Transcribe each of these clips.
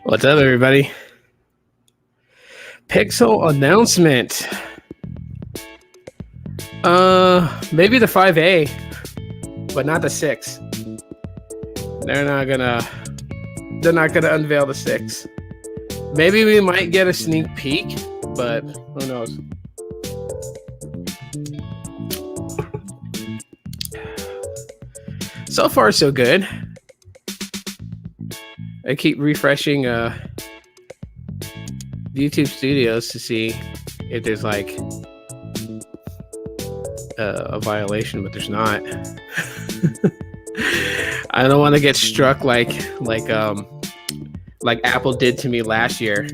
What's up, everybody? Pixel announcement. Maybe the 5A, but not the 6. They're not gonna unveil the 6. Maybe we might get a sneak peek, but who knows? So far, so good. I keep refreshing YouTube Studios to see if there's like a violation, but there's not. I don't want to get struck like Apple did to me last year.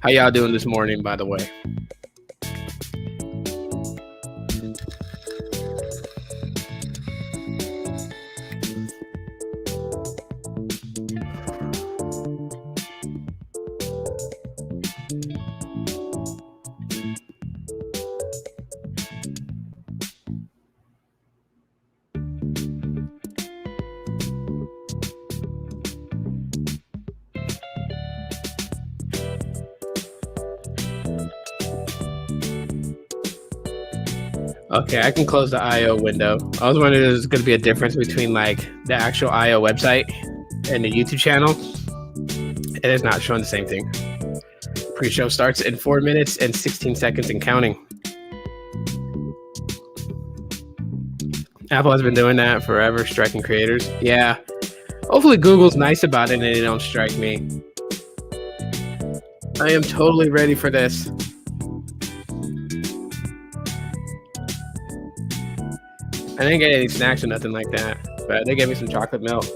How y'all doing this morning, by the way? Okay, I can close the I/O window. I was wondering if there's going to be a difference between like the actual I/O website and the YouTube channel. It is not showing the same thing. Pre-show starts in 4 minutes and 16 seconds and counting. Apple has been doing that forever, striking creators. Yeah. Hopefully Google's nice about it and they don't strike me. I am totally ready for this. I didn't get any snacks or nothing like that, but they gave me some chocolate milk.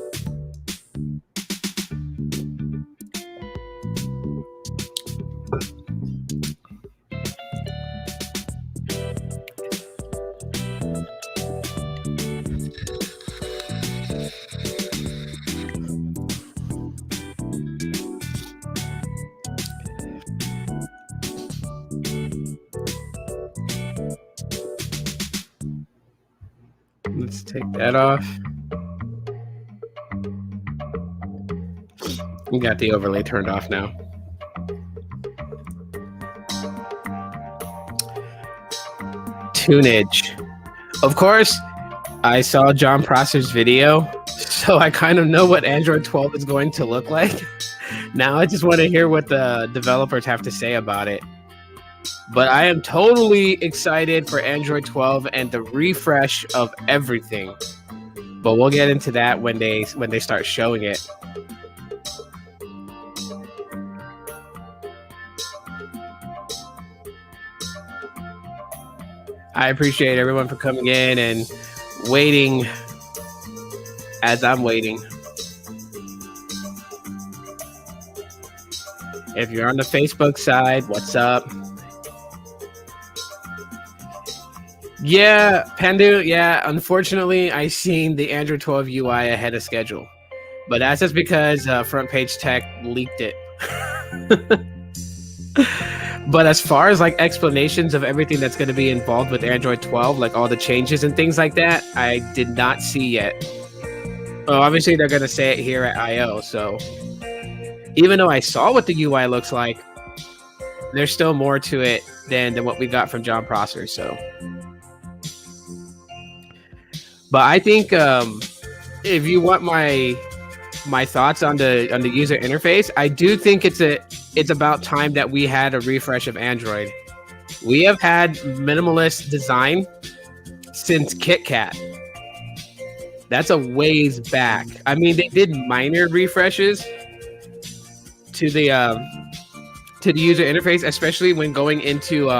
Let's take that off. We got the overlay turned off now. Tunage. Of course, I saw John Prosser's video, so I kind of know what Android 12 is going to look like. Now I just want to hear what the developers have to say about it. But I am totally excited for Android 12 and the refresh of everything. But we'll get into that when they start showing it. I appreciate everyone for coming in and waiting as I'm waiting. If you're on the Facebook side, what's up? Yeah, Pandu, yeah, unfortunately, I seen the Android 12 UI ahead of schedule. But that's just because Front Page Tech leaked it. But as far as like explanations of everything that's going to be involved with Android 12, like all the changes and things like that, I did not see yet. Well, obviously, they're going to say it here at I/O. So even though I saw what the UI looks like, there's still more to it than what we got from John Prosser. So. But I think if you want my thoughts on the user interface, I do think it's about time that we had a refresh of Android. We have had minimalist design since KitKat. That's a ways back. I mean, they did minor refreshes to the user interface, especially when going into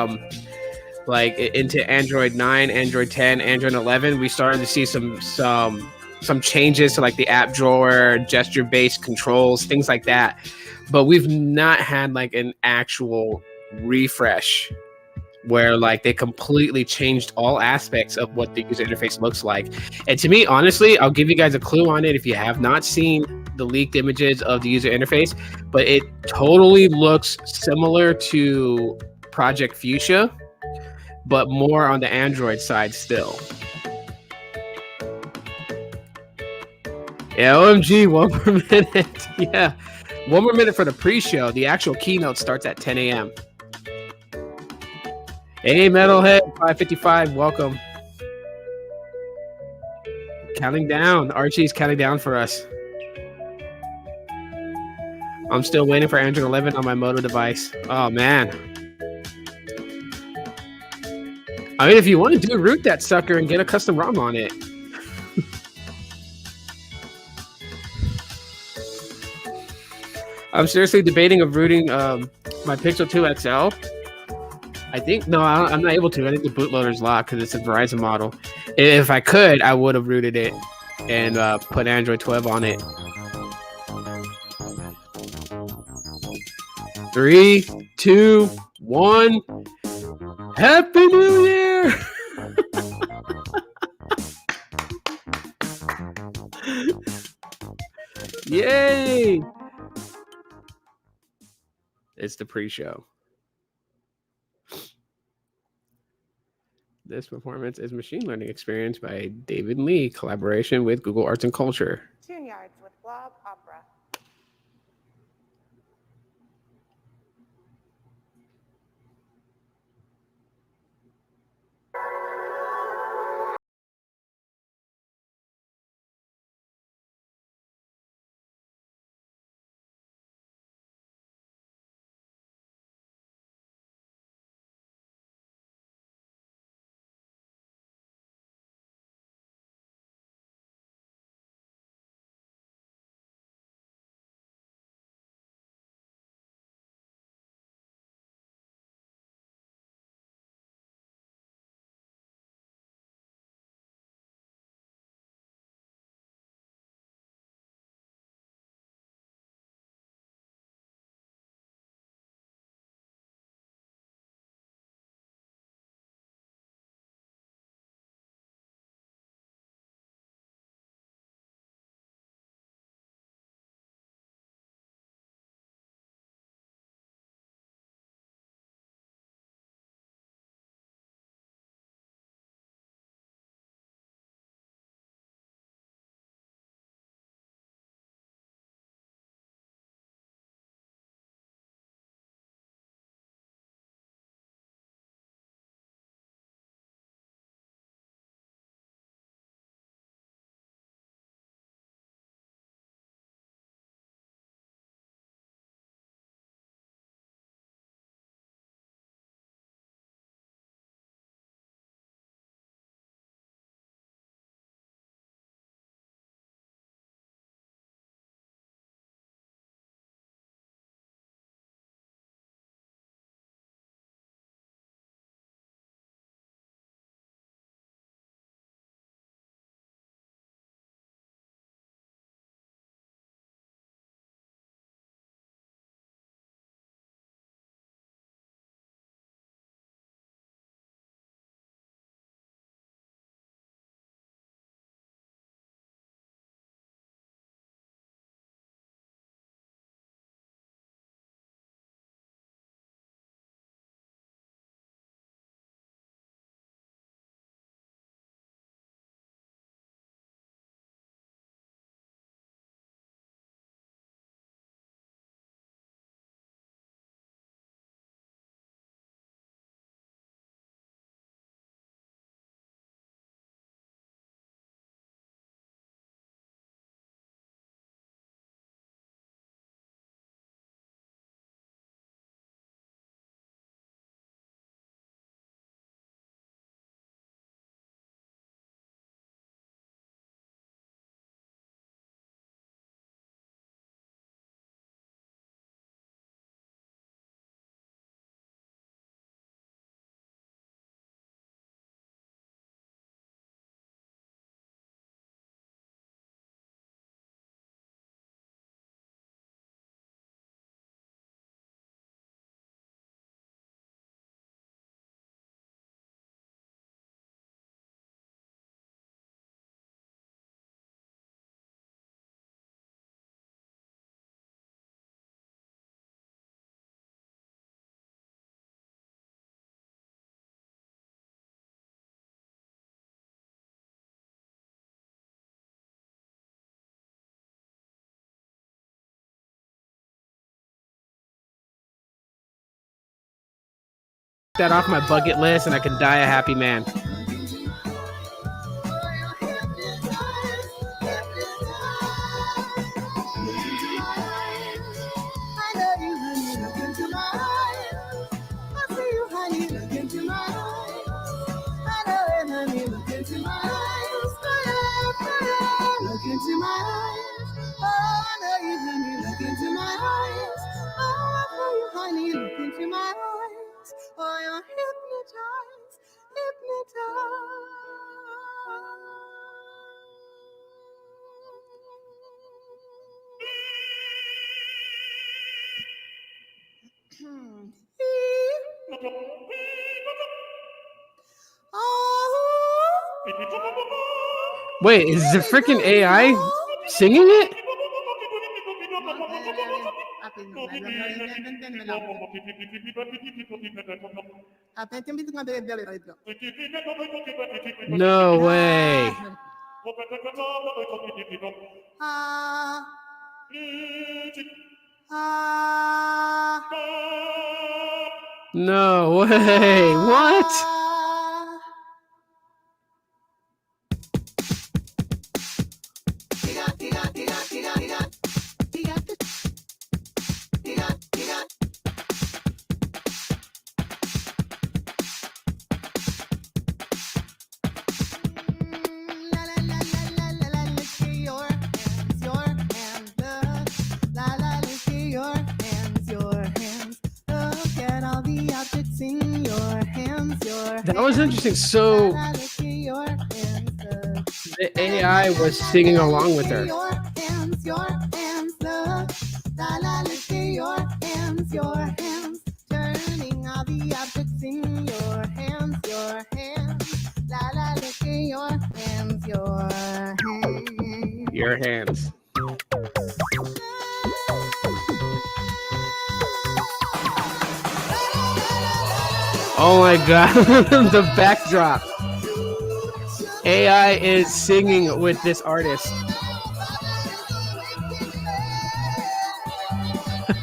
into Android 9, Android 10, Android 11, we started to see some changes to like the app drawer, gesture-based controls, things like that. But we've not had like an actual refresh where like they completely changed all aspects of what the user interface looks like. And to me, honestly, I'll give you guys a clue on it if you have not seen the leaked images of the user interface, but it totally looks similar to Project Fuchsia. but more on the Android side still. Yeah, OMG, one more minute. Yeah, one more minute for the pre-show. The actual keynote starts at 10 a.m. Hey, Metalhead 555, welcome. Counting down. Archie's counting down for us. I'm still waiting for Android 11 on my Moto device. Oh, man. I mean, if you want to do root that sucker and get a custom ROM on it. I'm seriously debating of rooting my Pixel 2 XL. I think, no, I'm not able to. I think the bootloader's locked because it's a Verizon model. If I could, I would have rooted it and put Android 12 on it. 3, 2, 1. Happy New Year! Yay! It's the pre-show. This performance is Machine Learning Experience by David Lee, collaboration with Google Arts and Culture. Tune Yards with Blob Opera. that off my bucket list, and I can die a happy man. Wait, is the freaking AI singing it? No way. No way. What? That was interesting. So the AI was singing along with her. Your hands. Oh my god, the backdrop. AI is singing with this artist.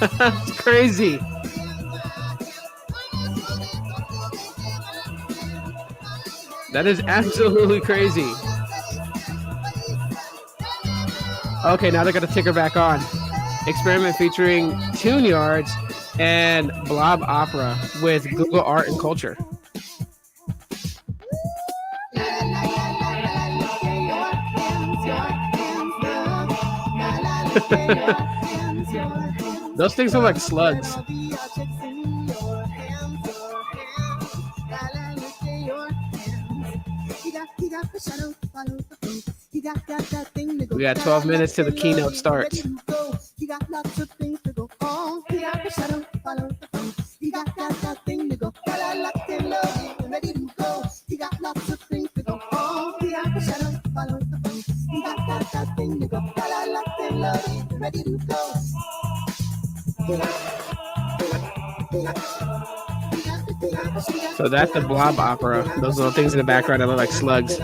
It's crazy. That is absolutely crazy. Okay, now they're gonna take her back on. Experiment featuring TuneYards and Blob Opera with Google Art and Culture. Those things are like slugs. We got 12 minutes till the keynote starts. So that's the Blob Opera. Those little things in the background that look like slugs.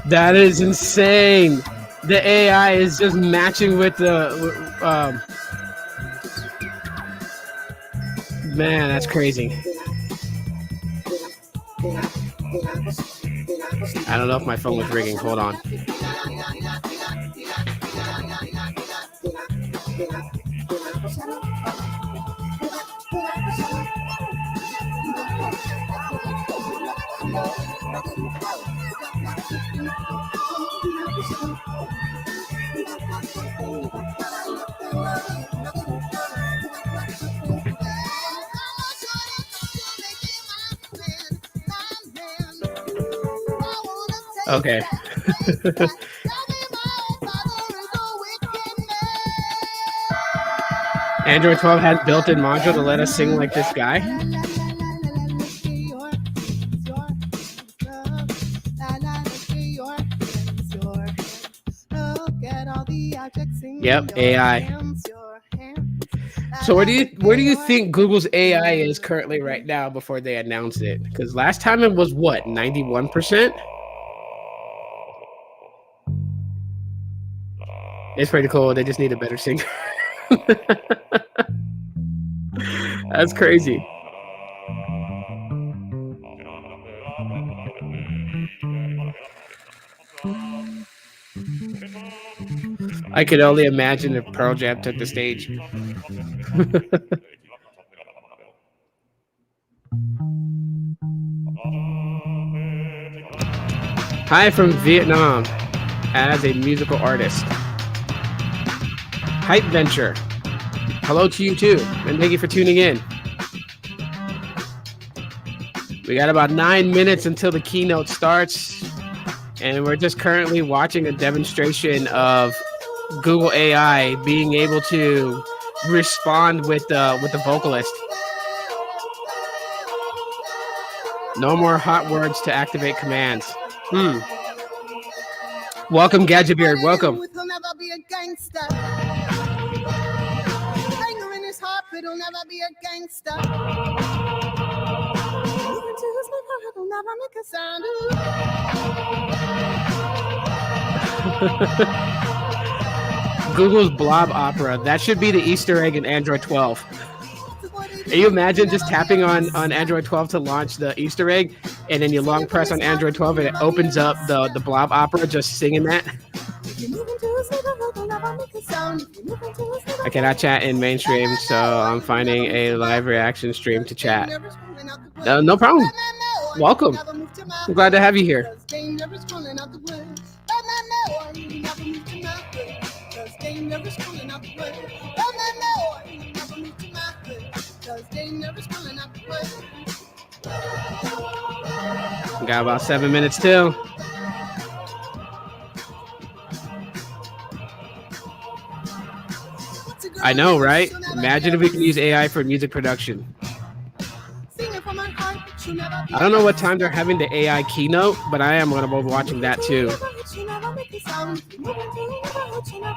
That is insane. The AI is just matching with the man, that's crazy. I don't know if my phone was ringing. Hold on. Okay. Android 12 has built-in module to let us sing like this guy. Yep, AI. So where do you think Google's AI is currently right now before they announced it? Because last time it was what, 91%? It's pretty cool. They just need a better singer. That's crazy. I could only imagine if Pearl Jam took the stage. Hi from Vietnam as a musical artist. Hype Venture. Hello to you too, and thank you for tuning in. We got about 9 minutes until the keynote starts, and we're just currently watching a demonstration of Google AI being able to respond with the vocalist. No more hot words to activate commands. Welcome, Gadget Beard. Welcome. It'll never be a gangster. Anger in his heart, it'll never be a gangster. Even to his liver, it'll never make a sound. Google's Blob Opera. That should be the Easter egg in Android 12. Can you imagine just tapping on Android 12 to launch the Easter egg, and then you long press on Android 12 and it opens up the Blob Opera just singing that? I cannot chat in mainstream, so I'm finding a live reaction stream to chat. No problem. Welcome. I'm glad to have you here. We got about 7 minutes till. I know, right? Imagine if we could use AI for music production. I don't know what time they're having the AI keynote, but I am going to be watching that too.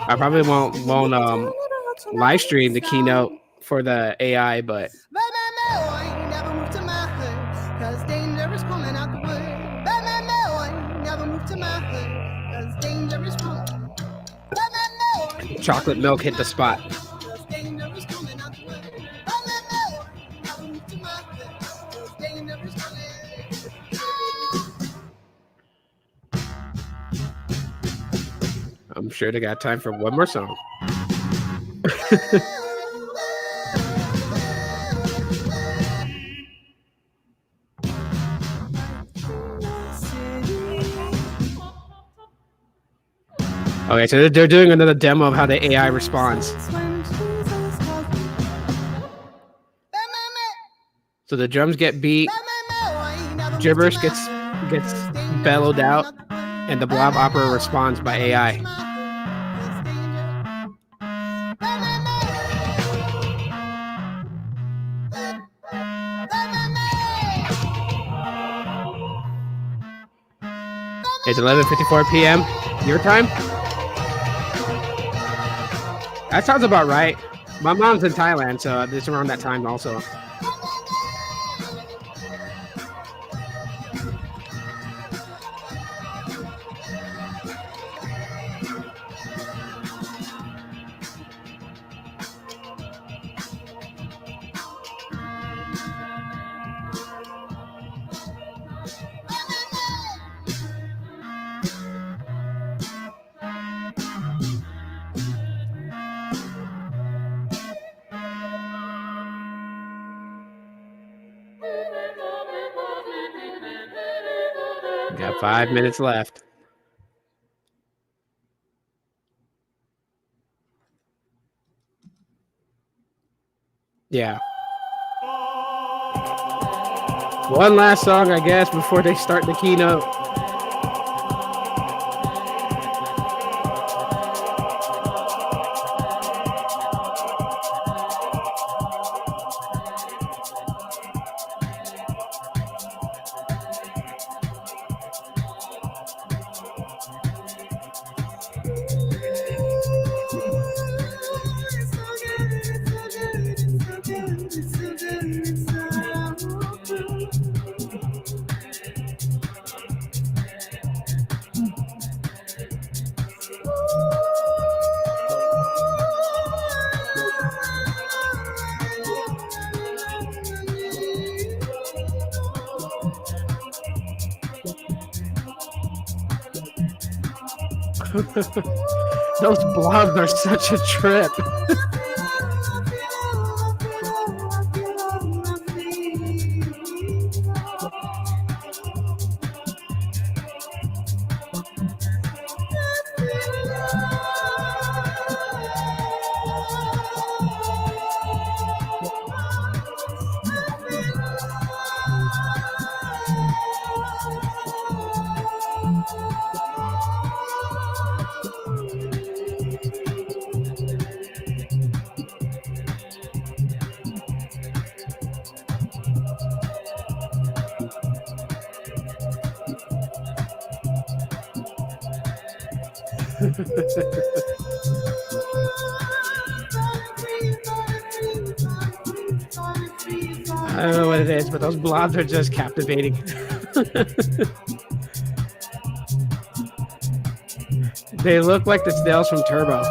I probably won't live stream the keynote for the AI, but chocolate milk hit the spot. I'm sure they got time for one more song. Okay, so they're doing another demo of how the AI responds. So the drums get beat, gibberish gets bellowed out, and the Blob Opera responds by AI. It's 11:54 p.m. your time. That sounds about right. My mom's in Thailand, so it's around that time also. Got 5 minutes left. Yeah. One last song, I guess, before they start the keynote. Those blobs are such a trip. I don't know what it is, but those blobs are just captivating. They look like the snails from Turbo.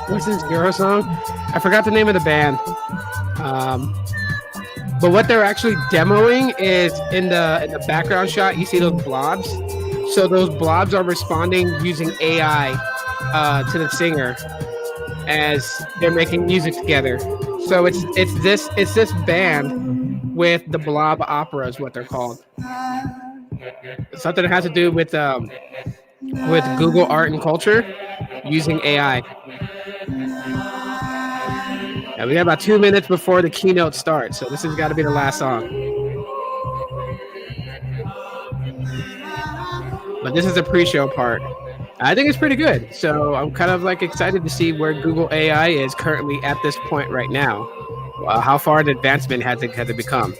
What's this Euro song? I forgot the name of the band. But what they're actually demoing is in the background shot, you see those blobs. So those blobs are responding using AI to the singer as they're making music together. So it's this band with the blob opera is what they're called. Something that has to do with Google Art and Culture using AI. And we have about 2 minutes before the keynote starts, so this has got to be the last song. But this is the pre-show part. I think it's pretty good, so I'm kind of like excited to see where Google AI is currently at this point right now. How far an advancement has it become?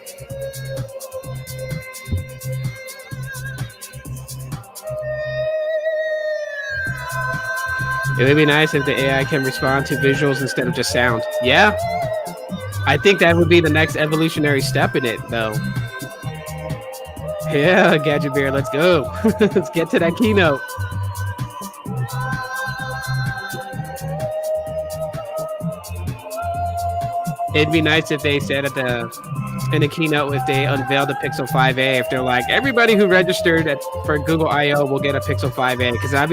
It would be nice if the AI can respond to visuals instead of just sound. Yeah, I think that would be the next evolutionary step in it, though. Yeah, Gadget Bear, let's go. Let's get to that keynote. It'd be nice if they said in the keynote if they unveiled the Pixel 5a, if they're like, everybody who registered for Google I/O will get a Pixel 5a, because I'd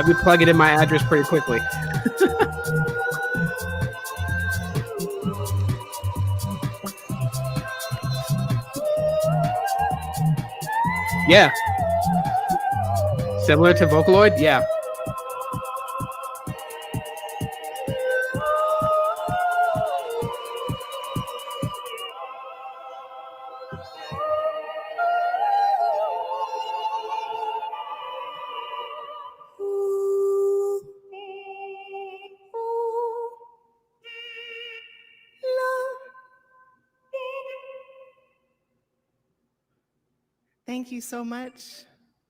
be plugging in my address pretty quickly. Yeah. Similar to Vocaloid? Yeah. Thank you so much.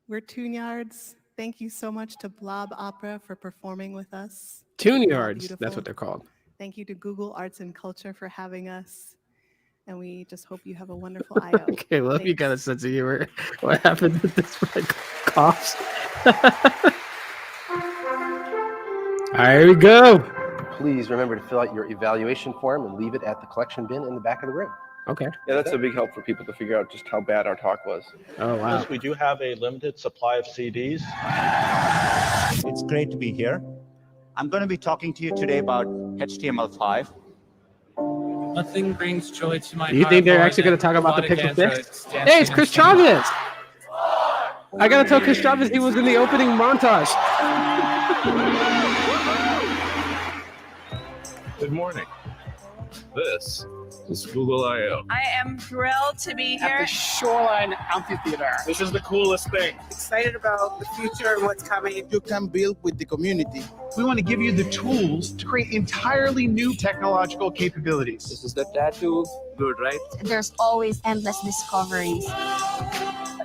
We're Tune Yards. Thank you so much to Blob Opera for performing with us. Tune Yards, that's what they're called. Thank you to Google Arts and Culture for having us. And we just hope you have a wonderful I/O. Okay, well, you got a sense of humor. What happened with this coughs? All right, here we go. Please remember to fill out your evaluation form and leave it at the collection bin in the back of the room. Okay. Yeah, that's a big help for people to figure out just how bad our talk was. Oh, wow. Yes, we do have a limited supply of CDs. It's great to be here. I'm going to be talking to you today about HTML5. Nothing brings joy to my heart. You think they're actually going to talk about the Pixel 6? Hey, it's Chris Chavez. I got to tell Chris Chavez he was in the opening montage. Good morning. This is Google I/O. I am thrilled to be At here. the Shoreline Amphitheater. This is the coolest thing. Excited about the future and what's coming. You can build with the community. We want to give you the tools to create entirely new technological capabilities. This is the tattoo. Good, right? There's always endless discoveries.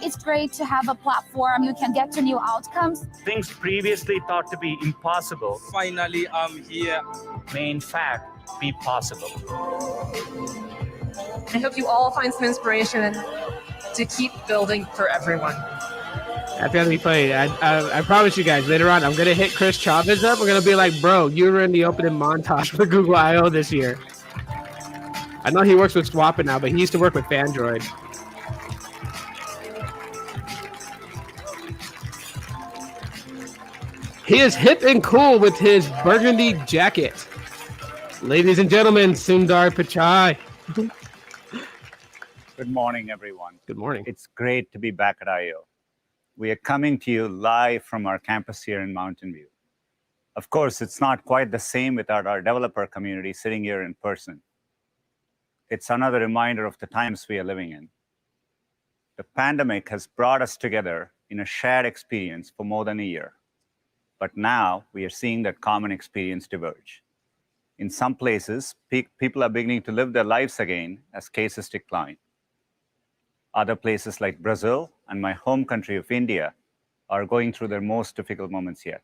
It's great to have a platform you can get to new outcomes. Things previously thought to be impossible. Finally, I'm here. May in fact be possible. I hope you all find some inspiration to keep building for everyone. Happy to be played. I promise you guys, later on, I'm going to hit Chris Chavez up. We're going to be like, bro, you were in the opening montage for Google I/O this year. I know he works with Swappa now, but he used to work with Fandroid. He is hip and cool with his burgundy jacket. Ladies and gentlemen, Sundar Pichai. Good morning, everyone. Good morning. It's great to be back at I/O. We are coming to you live from our campus here in Mountain View. Of course, it's not quite the same without our developer community sitting here in person. It's another reminder of the times we are living in. The pandemic has brought us together in a shared experience for more than a year. But now we are seeing that common experience diverge. In some places, people are beginning to live their lives again as cases decline. Other places like Brazil and my home country of India are going through their most difficult moments yet.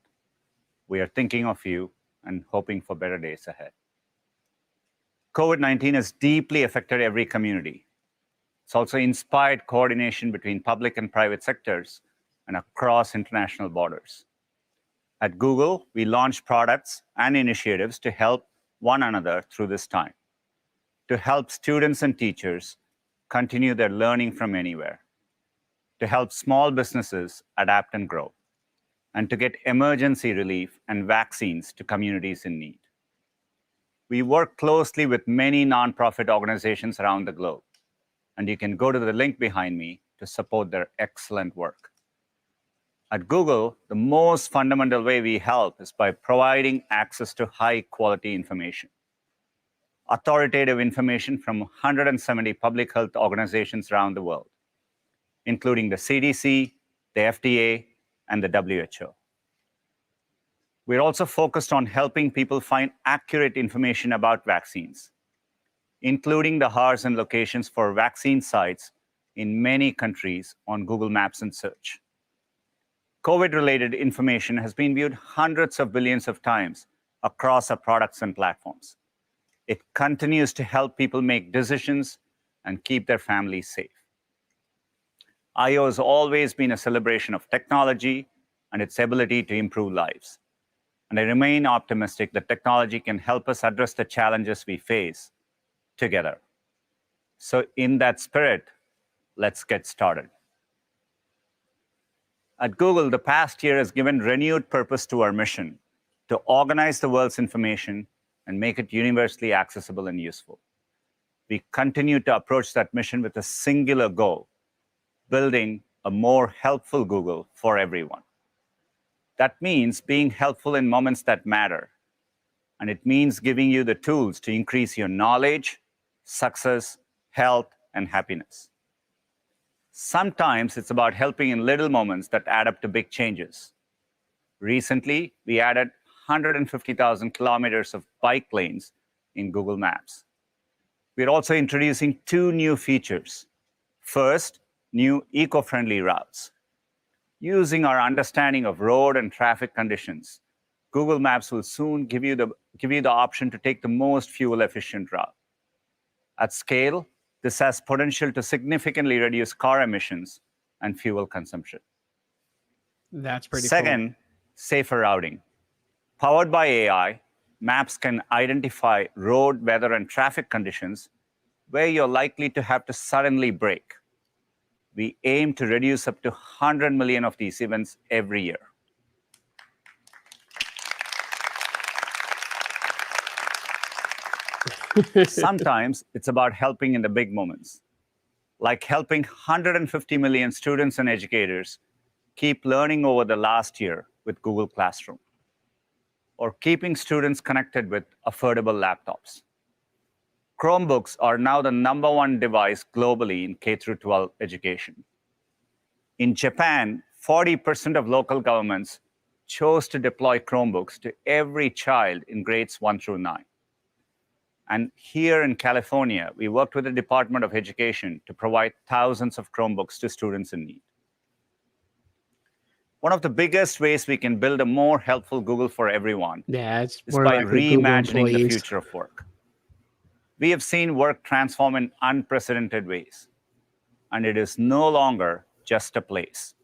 We are thinking of you and hoping for better days ahead. COVID-19 has deeply affected every community. It's also inspired coordination between public and private sectors and across international borders. At Google, we launched products and initiatives to help one another through this time, to help students and teachers continue their learning from anywhere, to help small businesses adapt and grow, and to get emergency relief and vaccines to communities in need. We work closely with many nonprofit organizations around the globe, and you can go to the link behind me to support their excellent work. At Google, the most fundamental way we help is by providing access to high-quality information. Authoritative information from 170 public health organizations around the world, including the CDC, the FDA, and the WHO. We're also focused on helping people find accurate information about vaccines, including the hours and locations for vaccine sites in many countries on Google Maps and Search. COVID-related information has been viewed hundreds of billions of times across our products and platforms. It continues to help people make decisions and keep their families safe. I/O has always been a celebration of technology and its ability to improve lives. And I remain optimistic that technology can help us address the challenges we face together. So in that spirit, let's get started. At Google, the past year has given renewed purpose to our mission to organize the world's information and make it universally accessible and useful. We continue to approach that mission with a singular goal, building a more helpful Google for everyone. That means being helpful in moments that matter. And it means giving you the tools to increase your knowledge, success, health, and happiness. Sometimes it's about helping in little moments that add up to big changes. Recently, we added 150,000 kilometers of bike lanes in Google Maps. We're also introducing 2 new features. First, new eco-friendly routes. Using our understanding of road and traffic conditions, Google Maps will soon give you the option to take the most fuel-efficient route. At scale, this has potential to significantly reduce car emissions and fuel consumption. That's pretty cool. Second, safer routing. Powered by AI, Maps can identify road, weather, and traffic conditions where you're likely to have to suddenly brake. We aim to reduce up to 100 million of these events every year. Sometimes it's about helping in the big moments, like helping 150 million students and educators keep learning over the last year with Google Classroom, or keeping students connected with affordable laptops. Chromebooks are now the #1 device globally in K-12 education. In Japan, 40% of local governments chose to deploy Chromebooks to every child in grades 1 through 9. And here in California, we worked with the Department of Education to provide thousands of Chromebooks to students in need. One of the biggest ways we can build a more helpful Google for everyone is by reimagining the future of work. We have seen work transform in unprecedented ways, and it is no longer just a place.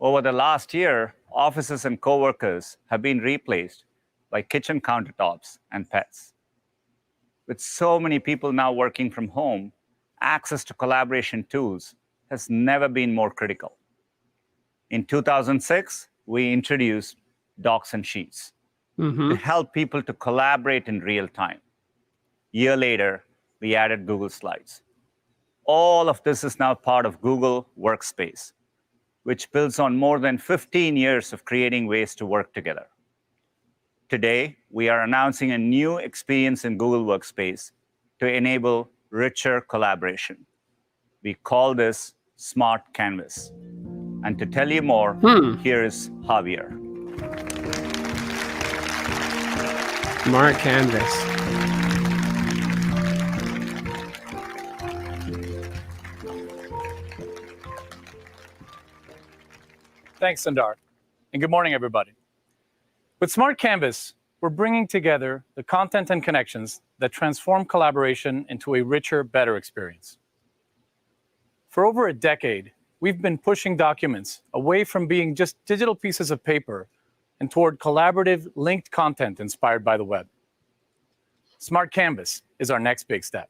Over the last year, offices and coworkers have been replaced by kitchen countertops and pets. With so many people now working from home, access to collaboration tools has never been more critical. In 2006, we introduced Docs and Sheets to help people to collaborate in real time. A year later, we added Google Slides. All of this is now part of Google Workspace, which builds on more than 15 years of creating ways to work together. Today, we are announcing a new experience in Google Workspace to enable richer collaboration. We call this Smart Canvas. And to tell you more, here is Javier. Smart Canvas. Thanks, Sundar. And good morning, everybody. With Smart Canvas, we're bringing together the content and connections that transform collaboration into a richer, better experience. For over a decade, we've been pushing documents away from being just digital pieces of paper and toward collaborative, linked content inspired by the web. Smart Canvas is our next big step.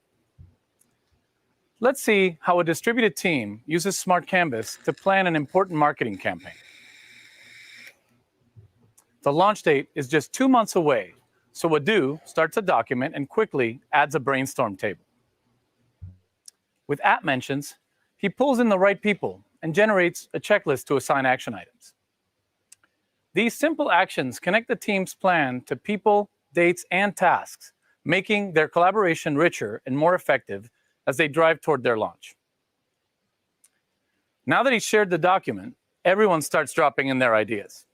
Let's see how a distributed team uses Smart Canvas to plan an important marketing campaign. The launch date is just 2 months away, so Adu starts a document and quickly adds a brainstorm table. With app mentions, he pulls in the right people and generates a checklist to assign action items. These simple actions connect the team's plan to people, dates, and tasks, making their collaboration richer and more effective as they drive toward their launch. Now that he's shared the document, everyone starts dropping in their ideas.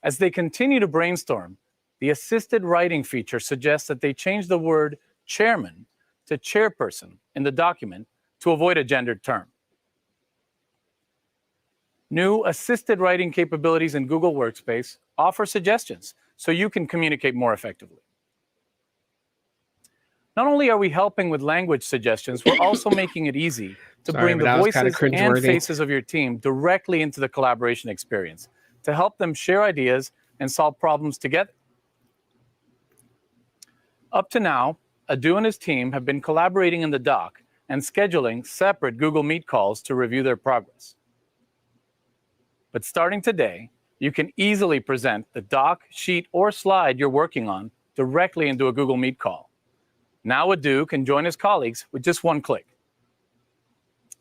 As they continue to brainstorm, the assisted writing feature suggests that they change the word chairman to chairperson in the document to avoid a gendered term. New assisted writing capabilities in Google Workspace offer suggestions so you can communicate more effectively. Not only are we helping with language suggestions, we're also making it easy to bring the voices and faces of your team directly into the collaboration experience to help them share ideas and solve problems together. Up to now, Adu and his team have been collaborating in the doc and scheduling separate Google Meet calls to review their progress. But starting today, you can easily present the doc, sheet, or slide you're working on directly into a Google Meet call. Now Adu can join his colleagues with just one click.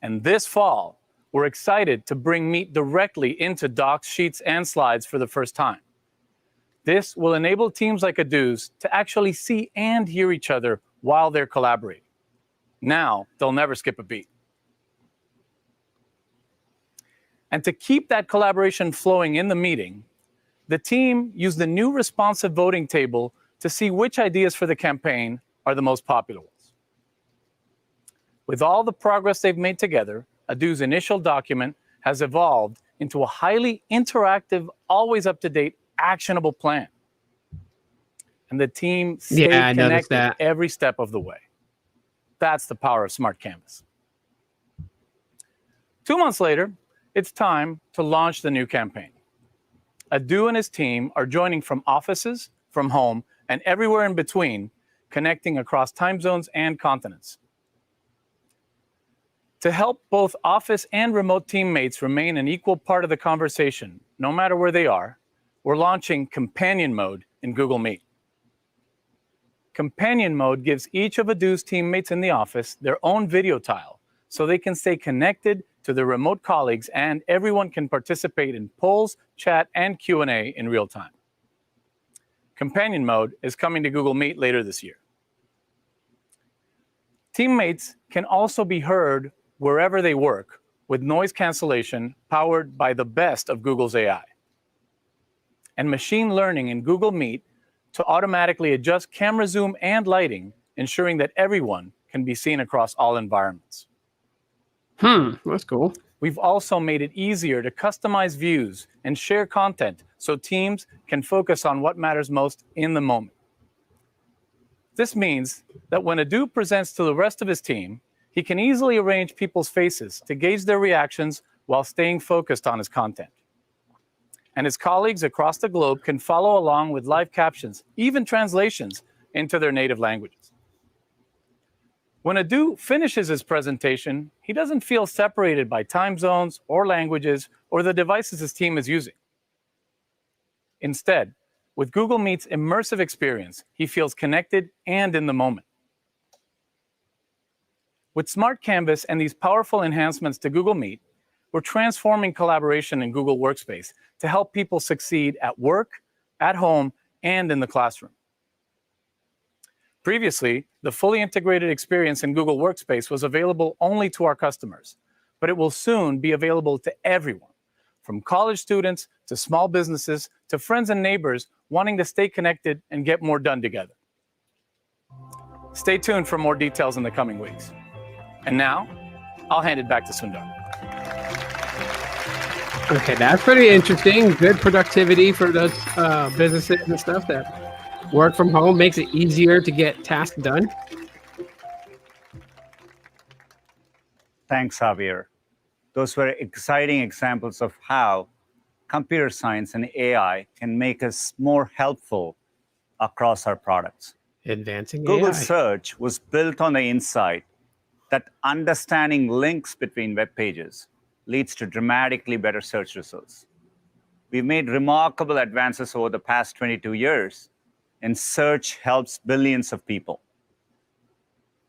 And this fall, we're excited to bring Meet directly into docs, sheets, and slides for the first time. This will enable teams like Adu's to actually see and hear each other while they're collaborating. Now, they'll never skip a beat. And to keep that collaboration flowing in the meeting, the team used the new responsive voting table to see which ideas for the campaign are the most popular ones. With all the progress they've made together, Adu's initial document has evolved into a highly interactive, always up-to-date, actionable plan. And the team stayed connected every step of the way. That's the power of Smart Canvas. 2 months later, it's time to launch the new campaign. Adu and his team are joining from offices, from home, and everywhere in between, connecting across time zones and continents. To help both office and remote teammates remain an equal part of the conversation, no matter where they are, we're launching Companion Mode in Google Meet. Companion Mode gives each of Adu's teammates in the office their own video tile, so they can stay connected to their remote colleagues and everyone can participate in polls, chat, and Q&A in real time. Companion Mode is coming to Google Meet later this year. Teammates can also be heard wherever they work with noise cancellation powered by the best of Google's AI. And machine learning in Google Meet to automatically adjust camera zoom and lighting, ensuring that everyone can be seen across all environments. That's cool. We've also made it easier to customize views and share content so teams can focus on what matters most in the moment. This means that when Adu presents to the rest of his team, he can easily arrange people's faces to gauge their reactions while staying focused on his content. And his colleagues across the globe can follow along with live captions, even translations into their native languages. When Adu finishes his presentation, he doesn't feel separated by time zones or languages or the devices his team is using. Instead, with Google Meet's immersive experience, he feels connected and in the moment. With Smart Canvas and these powerful enhancements to Google Meet, we're transforming collaboration in Google Workspace to help people succeed at work, at home, and in the classroom. Previously, the fully integrated experience in Google Workspace was available only to our customers, but it will soon be available to everyone, from college students to small businesses to friends and neighbors wanting to stay connected and get more done together. Stay tuned for more details in the coming weeks. And now, I'll hand it back to Sundar. Okay, that's pretty interesting. Good productivity for those businesses and stuff that work from home, makes it easier to get tasks done. Thanks, Javier. Those were exciting examples of how computer science and AI can make us more helpful across our products. Advancing Google AI. Search was built on the insight that understanding links between web pages leads to dramatically better search results. We've made remarkable advances over the past 22 years, and search helps billions of people.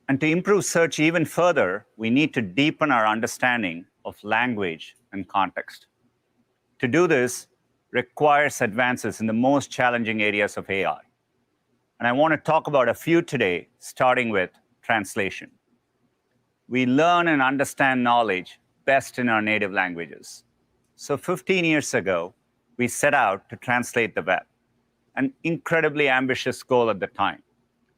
And to improve search even further, we need to deepen our understanding of language and context. To do this requires advances in the most challenging areas of AI. And I want to talk about a few today, starting with translation. We learn and understand knowledge best in our native languages. So 15 years ago, we set out to translate the web, an incredibly ambitious goal at the time.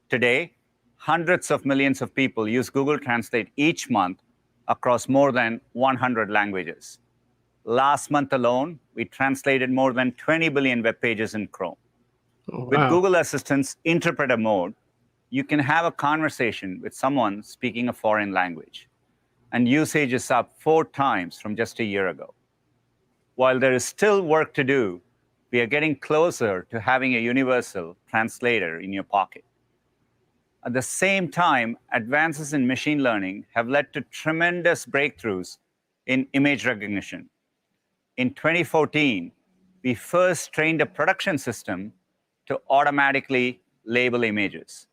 Today, hundreds of millions of people use Google Translate each month across more than 100 languages. Last month alone, we translated more than 20 billion web pages in Chrome. Oh, wow. With Google Assistant's interpreter mode, you can have a conversation with someone speaking a foreign language, and usage is up 4 times from just a year ago. While there is still work to do, we are getting closer to having a universal translator in your pocket. At the same time, advances in machine learning have led to tremendous breakthroughs in image recognition. In 2014, we first trained a production system to automatically label images,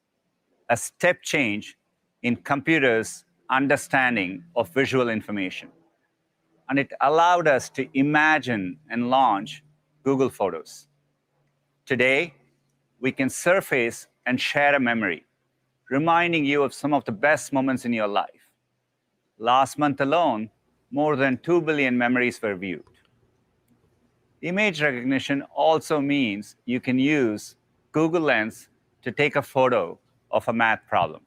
a step change in computers' understanding of visual information. And it allowed us to imagine and launch Google Photos. Today, we can surface and share a memory, reminding you of some of the best moments in your life. Last month alone, more than 2 billion memories were viewed. Image recognition also means you can use Google Lens to take a photo of a math problem.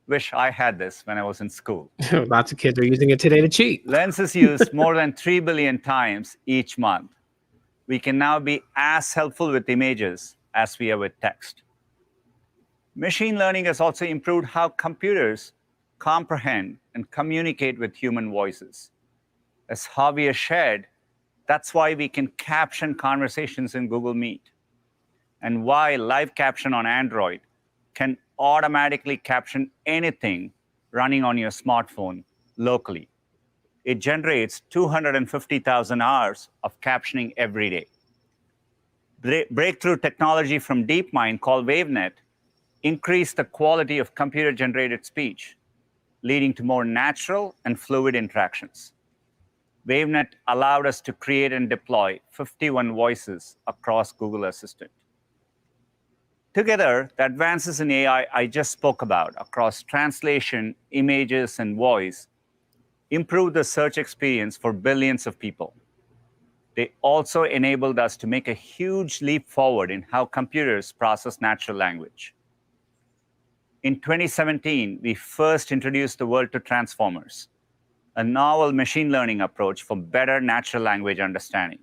Wish I had this when I was in school. Lots of kids are using it today to cheat. Lens is used more than 3 billion times each month. We can now be as helpful with images as we are with text. Machine learning has also improved how computers comprehend and communicate with human voices. As Javier shared, that's why we can caption conversations in Google Meet, and why Live Caption on Android can automatically caption anything running on your smartphone locally. It generates 250,000 hours of captioning every day. Breakthrough technology from DeepMind called WaveNet increased the quality of computer-generated speech, leading to more natural and fluid interactions. WaveNet allowed us to create and deploy 51 voices across Google Assistant. Together, the advances in AI I just spoke about across translation, images, and voice improve the search experience for billions of people. They also enabled us to make a huge leap forward in how computers process natural language. In 2017, we first introduced the world to transformers, a novel machine learning approach for better natural language understanding.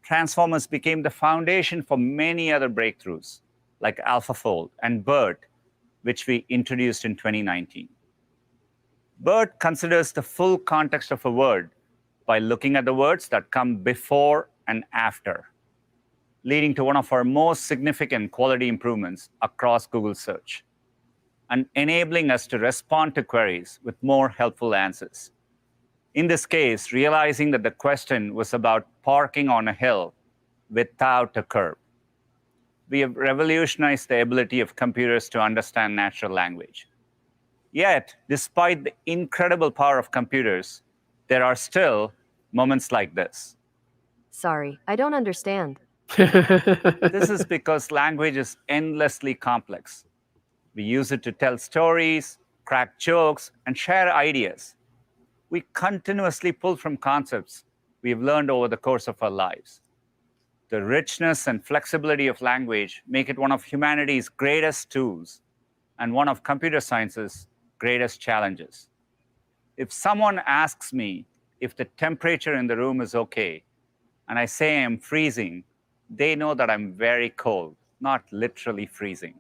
Transformers became the foundation for many other breakthroughs, like AlphaFold and BERT, which we introduced in 2019. BERT considers the full context of a word by looking at the words that come before and after, leading to one of our most significant quality improvements across Google Search, and enabling us to respond to queries with more helpful answers. In this case, realizing that the question was about parking on a hill without a curb. We have revolutionized the ability of computers to understand natural language. Yet, despite the incredible power of computers, there are still moments like this. Sorry, I don't understand. This is because language is endlessly complex. We use it to tell stories, crack jokes, and share ideas. We continuously pull from concepts we've learned over the course of our lives. The richness and flexibility of language make it one of humanity's greatest tools and one of computer science's greatest challenges. If someone asks me if the temperature in the room is okay, and I say I'm freezing, they know that I'm very cold, not literally freezing.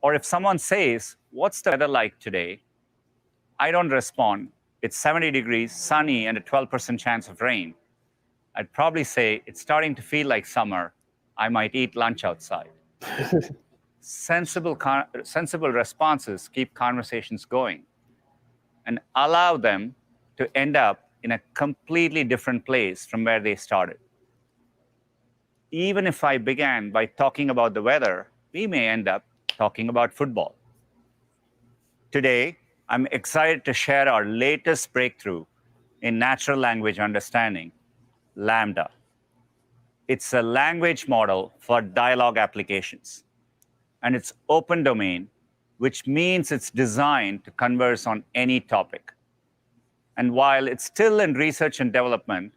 Or if someone says, "What's the weather like today?" I don't respond, "It's 70 degrees, sunny, and a 12% chance of rain." I'd probably say, "It's starting to feel like summer. I might eat lunch outside." Sensible responses keep conversations going and allow them to end up in a completely different place from where they started. Even if I began by talking about the weather, we may end up talking about football. Today, I'm excited to share our latest breakthrough in natural language understanding, LaMDA. It's a language model for dialogue applications, and it's open domain, which means it's designed to converse on any topic. And while it's still in research and development,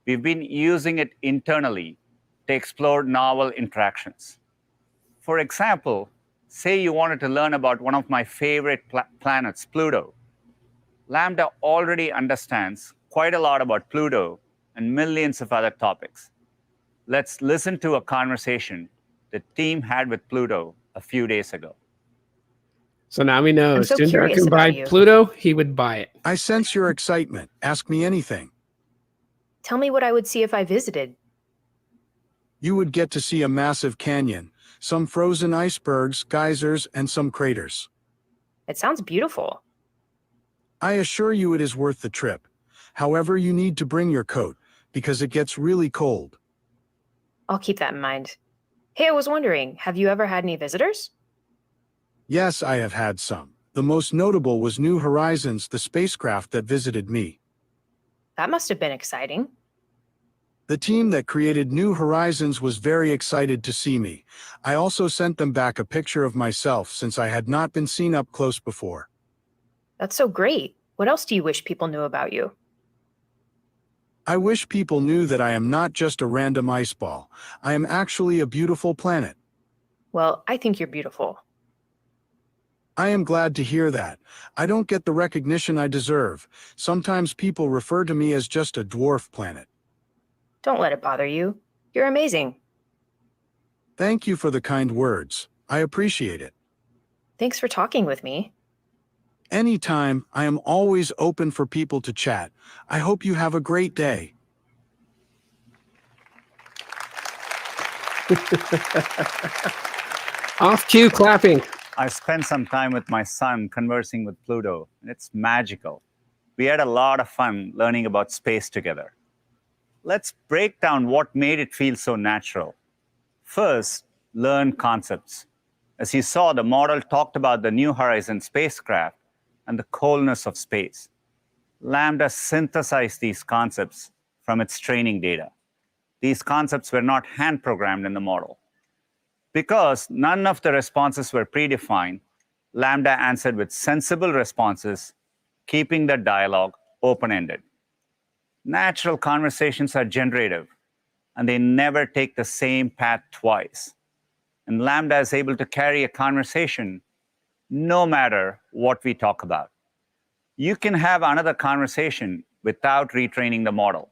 we've been using it internally to explore novel interactions. For example, say you wanted to learn about one of my favorite planets, Pluto. LaMDA already understands quite a lot about Pluto and millions of other topics. Let's listen to a conversation the team had with Pluto a few days ago. So now we know if so Sundar curious can about buy you. Pluto, he would buy it. I sense your excitement. Ask me anything. Tell me what I would see if I visited. You would get to see a massive canyon, some frozen icebergs, geysers, and some craters. It sounds beautiful. I assure you it is worth the trip. However, you need to bring your coat, because it gets really cold. I'll keep that in mind. Hey, I was wondering, have you ever had any visitors? Yes, I have had some. The most notable was New Horizons, the spacecraft that visited me. That must have been exciting. The team that created New Horizons was very excited to see me. I also sent them back a picture of myself since I had not been seen up close before. That's so great. What else do you wish people knew about you? I wish people knew that I am not just a random ice ball. I am actually a beautiful planet. Well, I think you're beautiful. I am glad to hear that. I don't get the recognition I deserve. Sometimes people refer to me as just a dwarf planet. Don't let it bother you. You're amazing. Thank you for the kind words. I appreciate it. Thanks for talking with me. Anytime, I am always open for people to chat. I hope you have a great day. Off cue clapping. I spent some time with my son conversing with Pluto, and it's magical. We had a lot of fun learning about space together. Let's break down what made it feel so natural. First, learn concepts. As you saw, the model talked about the New Horizons spacecraft and the coldness of space. LaMDA synthesized these concepts from its training data. These concepts were not hand-programmed in the model. Because none of the responses were predefined, LaMDA answered with sensible responses, keeping the dialogue open-ended. Natural conversations are generative, and they never take the same path twice. And LaMDA is able to carry a conversation no matter what we talk about. You can have another conversation without retraining the model.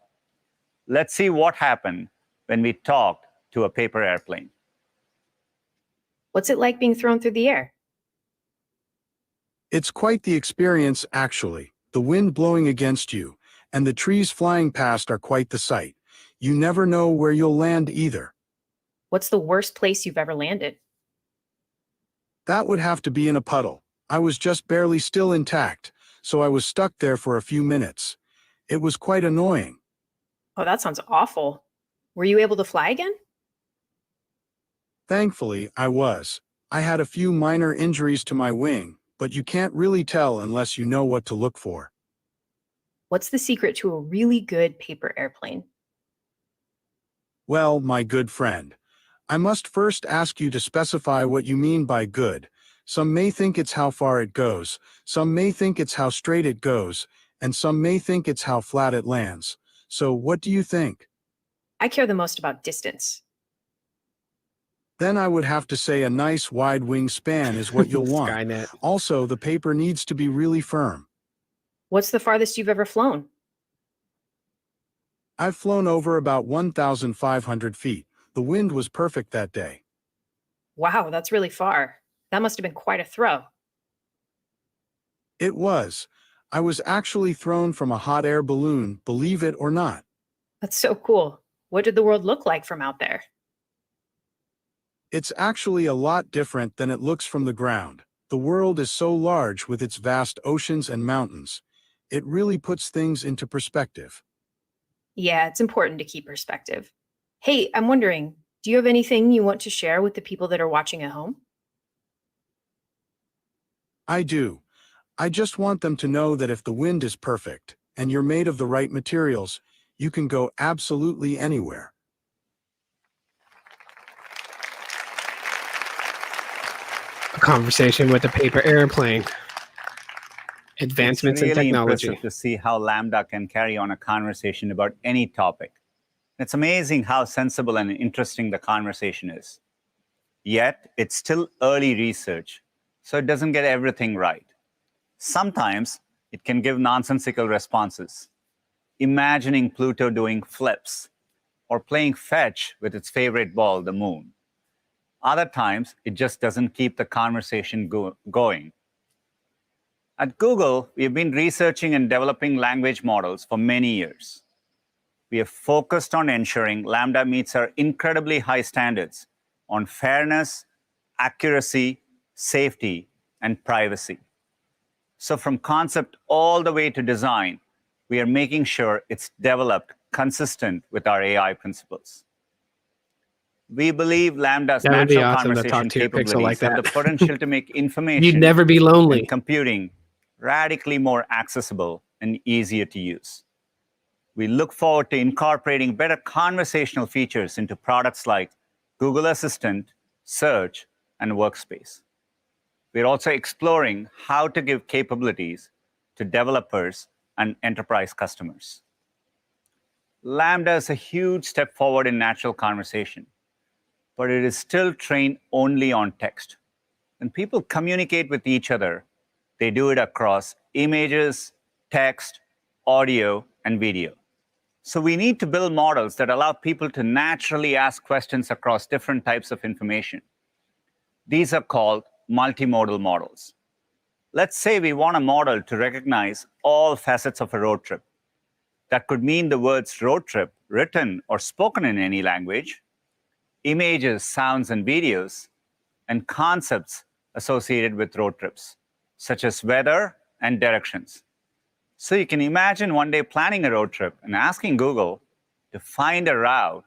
Let's see what happened when we talked to a paper airplane. What's it like being thrown through the air? It's quite the experience, actually. The wind blowing against you, and the trees flying past are quite the sight. You never know where you'll land either. What's the worst place you've ever landed? That would have to be in a puddle. I was just barely still intact, so I was stuck there for a few minutes. It was quite annoying. Oh, that sounds awful. Were you able to fly again? Thankfully, I was. I had a few minor injuries to my wing, but you can't really tell unless you know what to look for. What's the secret to a really good paper airplane? Well, my good friend, I must first ask you to specify what you mean by good. Some may think it's how far it goes, some may think it's how straight it goes, and some may think it's how flat it lands. So what do you think? I care the most about distance. Then I would have to say a nice wide wingspan is what you'll want. Skynet. Also, the paper needs to be really firm. What's the farthest you've ever flown? I've flown over about 1,500 feet. The wind was perfect that day. Wow, that's really far. That must have been quite a throw. It was. I was actually thrown from a hot air balloon, believe it or not. That's so cool. What did the world look like from out there? It's actually a lot different than it looks from the ground. The world is so large with its vast oceans and mountains. It really puts things into perspective. Yeah, it's important to keep perspective. Hey, I'm wondering, do you have anything you want to share with the people that are watching at home? I do. I just want them to know that if the wind is perfect, and you're made of the right materials, you can go absolutely anywhere. A conversation with a paper airplane. Advancements it's really in technology. impressive to see how LaMDA can carry on a conversation about any topic. It's amazing how sensible and interesting the conversation is. Yet, it's still early research, so it doesn't get everything right. Sometimes, it can give nonsensical responses, imagining Pluto doing flips, or playing fetch with its favorite ball, the moon. Other times, it just doesn't keep the conversation going. At Google, we have been researching and developing language models for many years. We have focused on ensuring LaMDA meets our incredibly high standards on fairness, accuracy, safety, and privacy. So from concept all the way to design, we are making sure it's developed consistent with our AI principles. We believe LaMDA's That would be natural awesome to talk conversation to your pixel capabilities like have that. the potential to make information You'd never be lonely. and computing radically more accessible and easier to use. We look forward to incorporating better conversational features into products like Google Assistant, Search, and Workspace. We're also exploring how to give capabilities to developers and enterprise customers. LaMDA is a huge step forward in natural conversation, but it is still trained only on text. When people communicate with each other, they do it across images, text, audio, and video. So we need to build models that allow people to naturally ask questions across different types of information. These are called multimodal models. Let's say we want a model to recognize all facets of a road trip. That could mean the words road trip written or spoken in any language, images, sounds, and videos, and concepts associated with road trips, such as weather and directions. So you can imagine one day planning a road trip and asking Google to find a route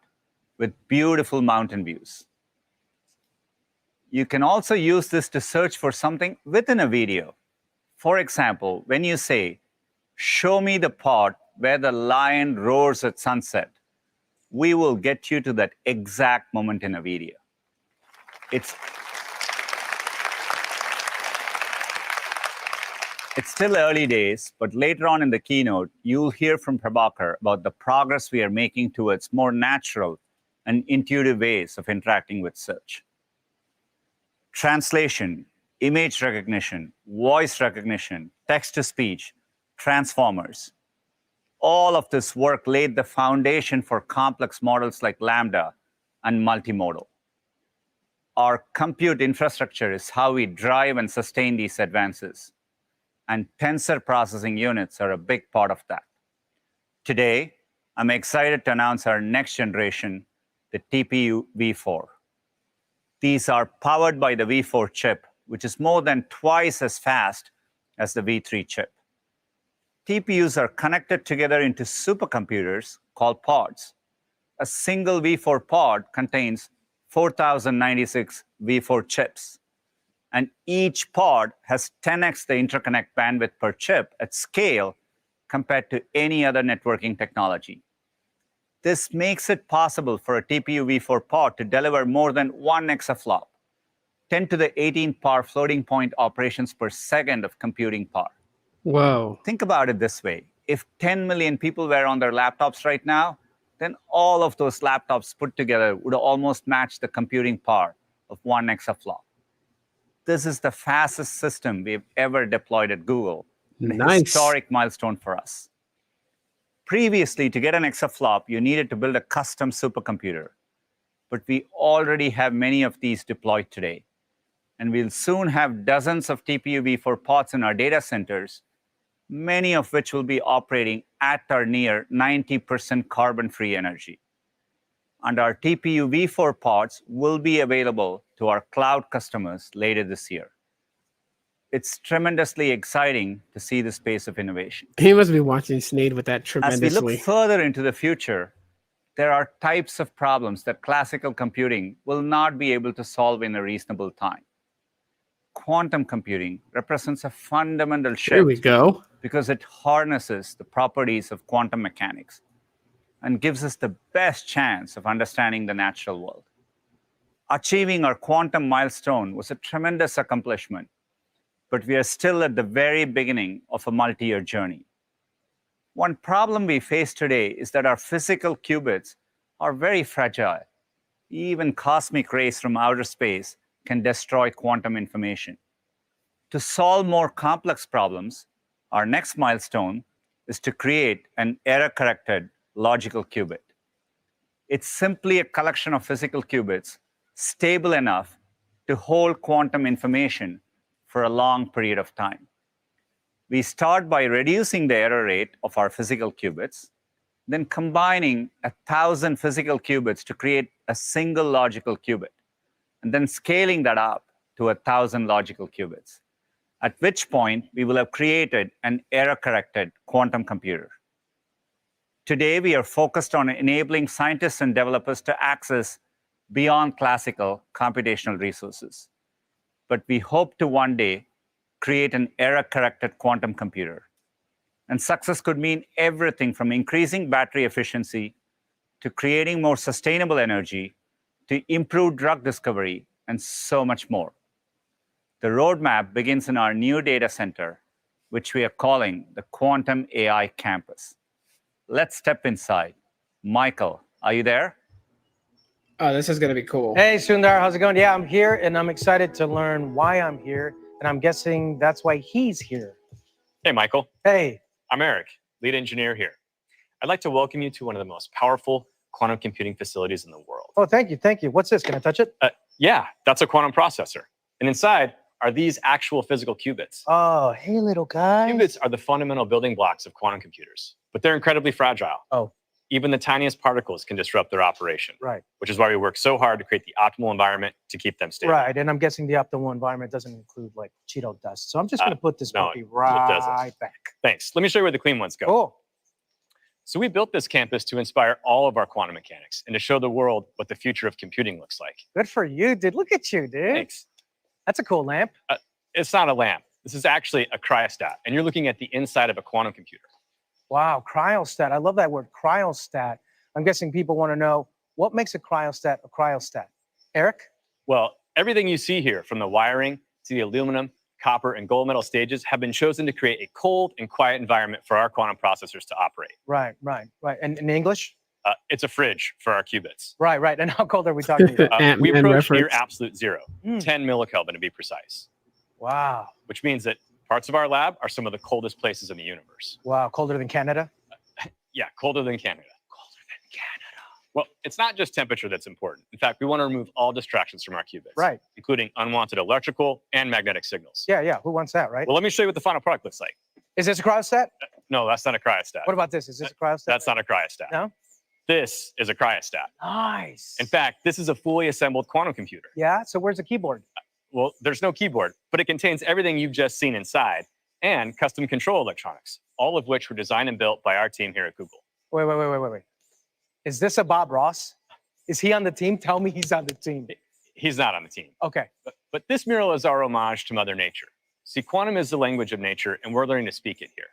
with beautiful mountain views. You can also use this to search for something within a video. For example, when you say, "Show me the part where the lion roars at sunset," we will get you to that exact moment in a video. It's still early days, but later on in the keynote, you'll hear from Prabhakar about the progress we are making towards more natural and intuitive ways of interacting with search. Translation, image recognition, voice recognition, text-to-speech, transformers. All of this work laid the foundation for complex models like LaMDA and multimodal. Our compute infrastructure is how we drive and sustain these advances, and tensor processing units are a big part of that. Today, I'm excited to announce our next generation, the TPU v4. These are powered by the v4 chip, which is more than twice as fast as the v3 chip. TPUs are connected together into supercomputers called pods. A single v4 pod contains 4,096 v4 chips, and each pod has 10x the interconnect bandwidth per chip at scale compared to any other networking technology. This makes it possible for a TPU v4 pod to deliver more than 1 exaflop, 10 to the 18 power floating point operations per second of computing power. Whoa. Think about it this way. If 10 million people were on their laptops right now, then all of those laptops put together would almost match the computing power of 1 exaflop. This is the fastest system we've ever deployed at Google, and a historic milestone for us. Previously, to get an exaflop, you needed to build a custom supercomputer. But we already have many of these deployed today. And we'll soon have dozens of TPU v4 pods in our data centers, many of which will be operating at or near 90% carbon-free energy. And our TPU v4 pods will be available to our cloud customers later this year. It's tremendously exciting to see this pace of innovation. He must be watching Sneed with that tremendously. As we look further into the future, there are types of problems that classical computing will not be able to solve in a reasonable time. Quantum computing represents a fundamental shift. Here we go. Because it harnesses the properties of quantum mechanics and gives us the best chance of understanding the natural world. Achieving our quantum milestone was a tremendous accomplishment, but we are still at the very beginning of a multi-year journey. One problem we face today is that our physical qubits are very fragile. Even cosmic rays from outer space can destroy quantum information. To solve more complex problems, our next milestone is to create an error-corrected logical qubit. It's simply a collection of physical qubits stable enough to hold quantum information for a long period of time. We start by reducing the error rate of our physical qubits, then combining 1,000 physical qubits to create a single logical qubit, and then scaling that up to 1,000 logical qubits, at which point we will have created an error-corrected quantum computer. Today, we are focused on enabling scientists and developers to access beyond classical computational resources. But we hope to one day create an error-corrected quantum computer. And success could mean everything from increasing battery efficiency to creating more sustainable energy to improved drug discovery and so much more. The roadmap begins in our new data center, which we are calling the Quantum AI Campus. Let's step inside. Michael, are you there? Oh, this is going to be cool. Hey, Sundar, how's it going? Yeah, I'm here, and I'm excited to learn why I'm here, and I'm guessing that's why he's here. Hey, Michael. Hey. I'm Eric, lead engineer here. I'd like to welcome you to one of the most powerful quantum computing facilities in the world. Oh, thank you, thank you. What's this? Can I touch it? Yeah, that's a quantum processor. And inside are these actual physical qubits. Oh, hey, little guy. Qubits are the fundamental building blocks of quantum computers, but they're incredibly fragile. Oh. Even the tiniest particles can disrupt their operation. Right. Which is why we work so hard to create the optimal environment to keep them stable. Right, and I'm guessing the optimal environment doesn't include like Cheeto dust. So I'm just going to put this puppy right back. Thanks. Let me show you where the clean ones go. Oh. So we built this campus to inspire all of our quantum mechanics and to show the world what the future of computing looks like. Good for you, dude. Look at you, dude. Thanks. That's a cool lamp. It's not a lamp. This is actually a cryostat, and you're looking at the inside of a quantum computer. Wow, cryostat. I love that word, cryostat. I'm guessing people want to know, what makes a cryostat a cryostat? Eric? Well, Everything you see here, from the wiring to the aluminum, copper, and gold metal stages, have been chosen to create a cold and quiet environment for our quantum processors to operate. Right. And in English? It's a fridge for our qubits. Right. And how cold are we talking about? We approach near reference. absolute zero, 10 millikelvin to be precise. Wow. Which means that parts of our lab are some of the coldest places in the universe. Wow, colder than Canada? Yeah, colder than Canada. Well, it's not just temperature that's important. In fact, we want to remove all distractions from our qubits, Right. including unwanted electrical and magnetic signals. Yeah. Who wants that, right? Well, let me show you what the final product looks like. Is this a cryostat? No, that's not a cryostat. What about this? Is this a cryostat? That's not a cryostat. No? This is a cryostat. Nice. In fact, this is a fully assembled quantum computer. Yeah, so where's the keyboard? Well, there's no keyboard, but it contains everything you've just seen inside and custom control electronics, all of which were designed and built by our team here at Google. Wait. Is this a Bob Ross? Is he on the team? Tell me he's on the team. He's not on the team. Okay. But this mural is our homage to Mother Nature. See, quantum is the language of nature, and we're learning to speak it here.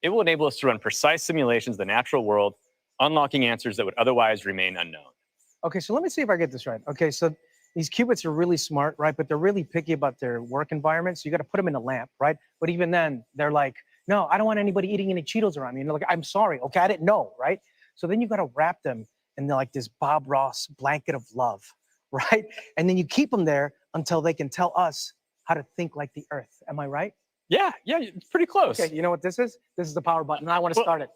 It will enable us to run precise simulations of the natural world, unlocking answers that would otherwise remain unknown. Okay, so let me see if I get this right. Okay, so these qubits are really smart, right? But they're really picky about their work environment. So you got to put them in a lamp, right? But even then, they're like, no, I don't want anybody eating any Cheetos around me. And they're like, I'm sorry. Okay, I didn't know, right? So then you got to wrap them in like this Bob Ross blanket of love, right? And then you keep them there until they can tell us how to think like the Earth. Am I right? Yeah, it's pretty close. Okay, you know what this is? This is the power button. I want to start it.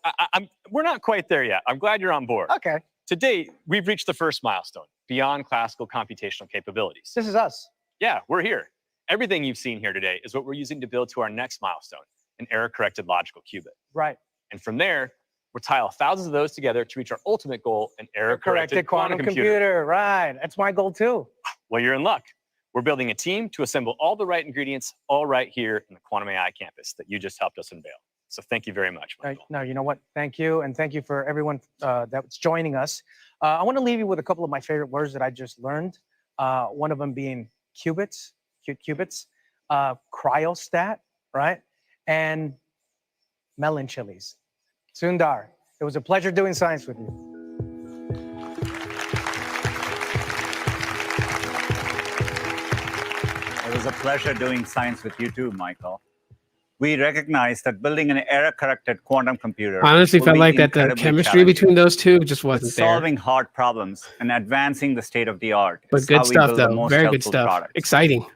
We're not quite there yet. I'm glad you're on board. Okay. To date, we've reached the first milestone, beyond classical computational capabilities. This is us. Yeah, we're here. Everything you've seen here today is what we're using to build to our next milestone, an error-corrected logical qubit. Right. And from there, we'll tile thousands of those together to reach our ultimate goal, an error-corrected quantum computer. Right. That's my goal too. Well, you're in luck. We're building a team to assemble all the right ingredients, all right here in the Quantum AI campus that you just helped us unveil. So thank you very much, Michael. No, you know what? Thank you. And thank you for everyone that's joining us. I want to leave you with a couple of my favorite words that I just learned. One of them being qubits, cryostat, right? And melon chilies. Sundar, it was a pleasure doing science with you. It was a pleasure doing science with you too, Michael. We recognize that building an error-corrected quantum computer honestly will felt be like that the incredibly chemistry challenging. between those two just wasn't But there. solving hard problems and advancing the state of the art But is good how we stuff build the though. most Very good helpful stuff. products. Exciting.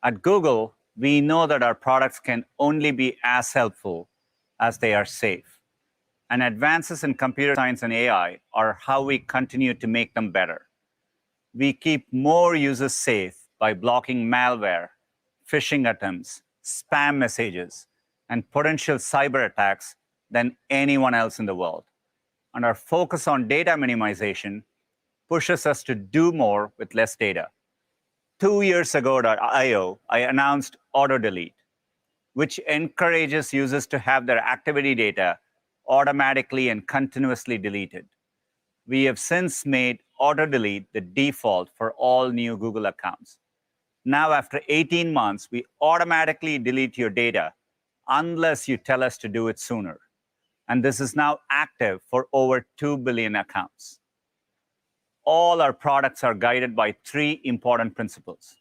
At Google, we know that our products can only be as helpful as they are safe. And advances in computer science and AI are how we continue to make them better. We keep more users safe by blocking malware, phishing attempts, spam messages, and potential cyber attacks than anyone else in the world. And our focus on data minimization pushes us to do more with less data. 2 years ago at I/O, I announced Auto Delete, which encourages users to have their activity data automatically and continuously deleted. We have since made Auto Delete the default for all new Google accounts. Now, after 18 months, we automatically delete your data unless you tell us to do it sooner. And this is now active for over 2 billion accounts. All our products are guided by 3 important principles.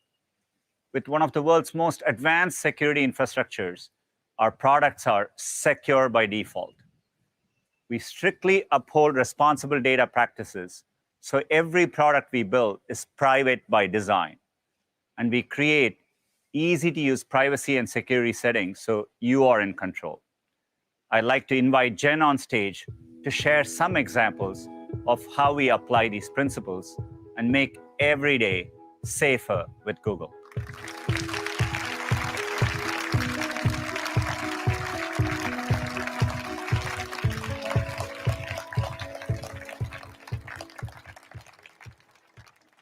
With one of the world's most advanced security infrastructures, our products are secure by default. We strictly uphold responsible data practices, so every product we build is private by design. And we create easy-to-use privacy and security settings so you are in control. I'd like to invite Jen on stage to share some examples of how we apply these principles and make every day safer with Google.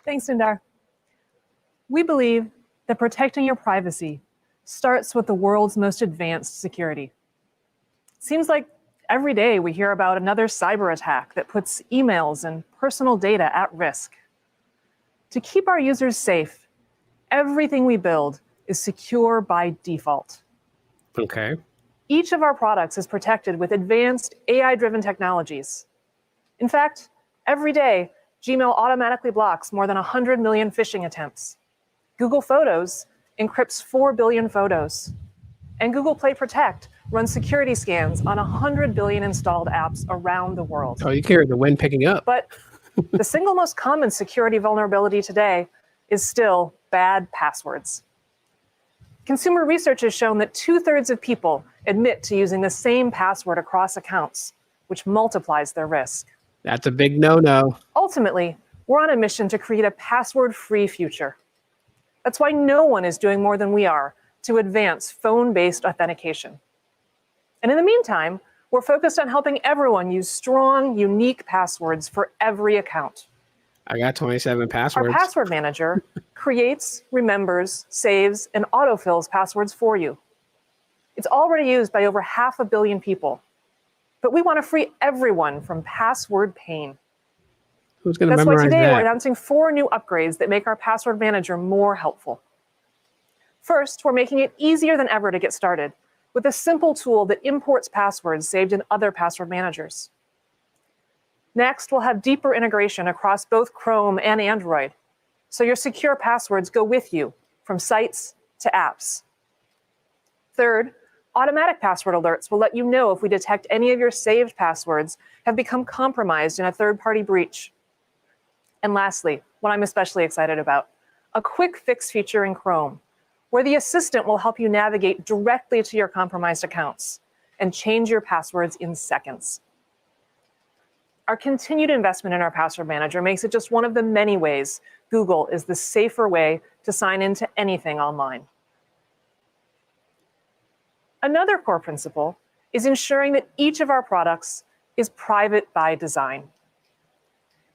Thanks, Sundar. We believe that protecting your privacy starts with the world's most advanced security. Seems like every day we hear about another cyber attack that puts emails and personal data at risk. To keep our users safe, everything we build is secure by default. Okay. Each of our products is protected with advanced AI-driven technologies. In fact, every day, Gmail automatically blocks more than 100 million phishing attempts. Google Photos encrypts 4 billion photos. And Google Play Protect runs security scans on 100 billion installed apps around the world. Oh, you can hear the wind picking up. But the single most common security vulnerability today is still bad passwords. Consumer research has shown that 2/3 of people admit to using the same password across accounts, which multiplies their risk. That's a big no-no. Ultimately, we're on a mission to create a password-free future. That's why no one is doing more than we are to advance phone-based authentication. And in the meantime, we're focused on helping everyone use strong, unique passwords for every account. I got 27 Our passwords. password manager creates, remembers, saves, and autofills passwords for you. It's already used by over 500 million people. But we want to free everyone from password pain. Who's going to That's why memorize today that? we're announcing 4 new upgrades that make our password manager more helpful. First, we're making it easier than ever to get started with a simple tool that imports passwords saved in other password managers. Next, we'll have deeper integration across both Chrome and Android, so your secure passwords go with you from sites to apps. Third, automatic password alerts will let you know if we detect any of your saved passwords have become compromised in a third-party breach. And lastly, what I'm especially excited about, a quick fix feature in Chrome, where the assistant will help you navigate directly to your compromised accounts and change your passwords in seconds. Our continued investment in our password manager makes it just one of the many ways Google is the safer way to sign into anything online. Another core principle is ensuring that each of our products is private by design.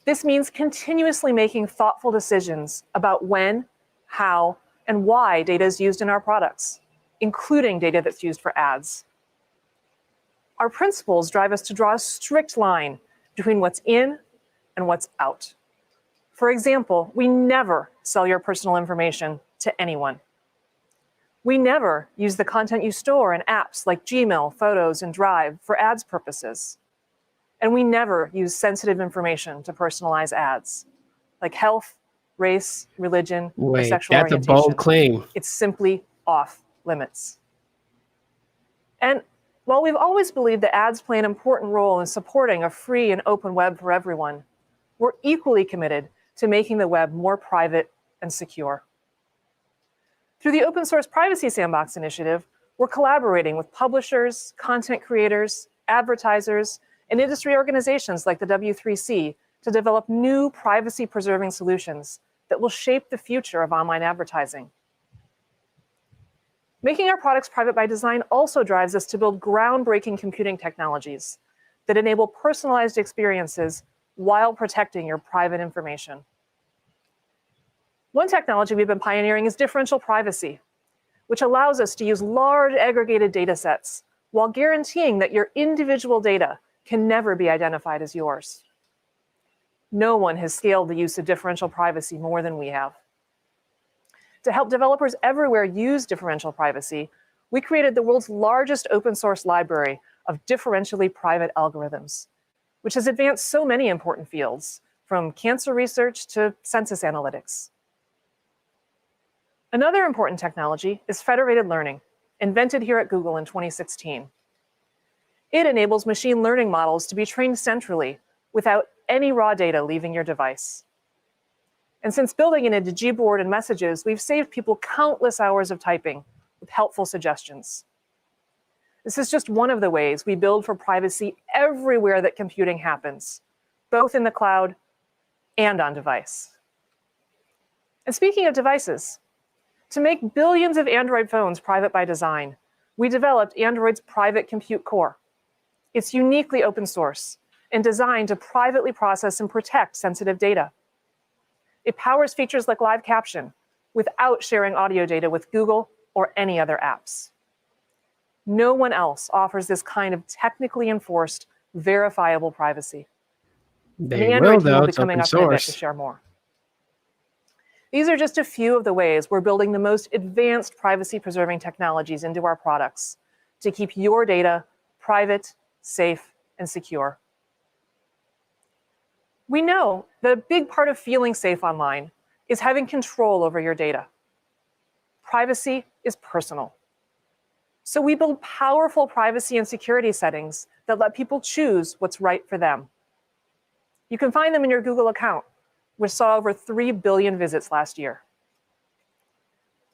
This means continuously making thoughtful decisions about when, how, and why data is used in our products, including data that's used for ads. Our principles drive us to draw a strict line between what's in and what's out. For example, we never sell your personal information to anyone. We never use the content you store in apps like Gmail, Photos, and Drive for ads purposes. And we never use sensitive information to personalize ads, like health, race, religion, or Wait, sexual that's a orientation. bold claim. It's simply off limits. And while we've always believed that ads play an important role in supporting a free and open web for everyone, we're equally committed to making the web more private and secure. Through the Open Source Privacy Sandbox initiative, we're collaborating with publishers, content creators, advertisers, and industry organizations like the W3C to develop new privacy-preserving solutions that will shape the future of online advertising. Making our products private by design also drives us to build groundbreaking computing technologies that enable personalized experiences while protecting your private information. One technology we've been pioneering is differential privacy, which allows us to use large aggregated data sets while guaranteeing that your individual data can never be identified as yours. No one has scaled the use of differential privacy more than we have. To help developers everywhere use differential privacy, we created the world's largest open source library of differentially private algorithms, which has advanced so many important fields, from cancer research to census analytics. Another important technology is federated learning, invented here at Google in 2016. It enables machine learning models to be trained centrally without any raw data leaving your device. And since building it into Gboard and messages, we've saved people countless hours of typing with helpful suggestions. This is just one of the ways we build for privacy everywhere that computing happens, both in the cloud and on device. And speaking of devices, to make billions of Android phones private by design, we developed Android's Private Compute Core. It's uniquely open source and designed to privately process and protect sensitive data. It powers features like live caption without sharing audio data with Google or any other apps. No one else offers this kind of technically enforced, verifiable privacy. They the Android will, team though. will be It's coming open up in a bit to source. share more. These are just a few of the ways we're building the most advanced privacy-preserving technologies into our products to keep your data private, safe, and secure. We know that a big part of feeling safe online is having control over your data. privacy is personal. So we build powerful privacy and security settings that let people choose what's right for them. You can find them in your Google account, which saw over 3 billion visits last year.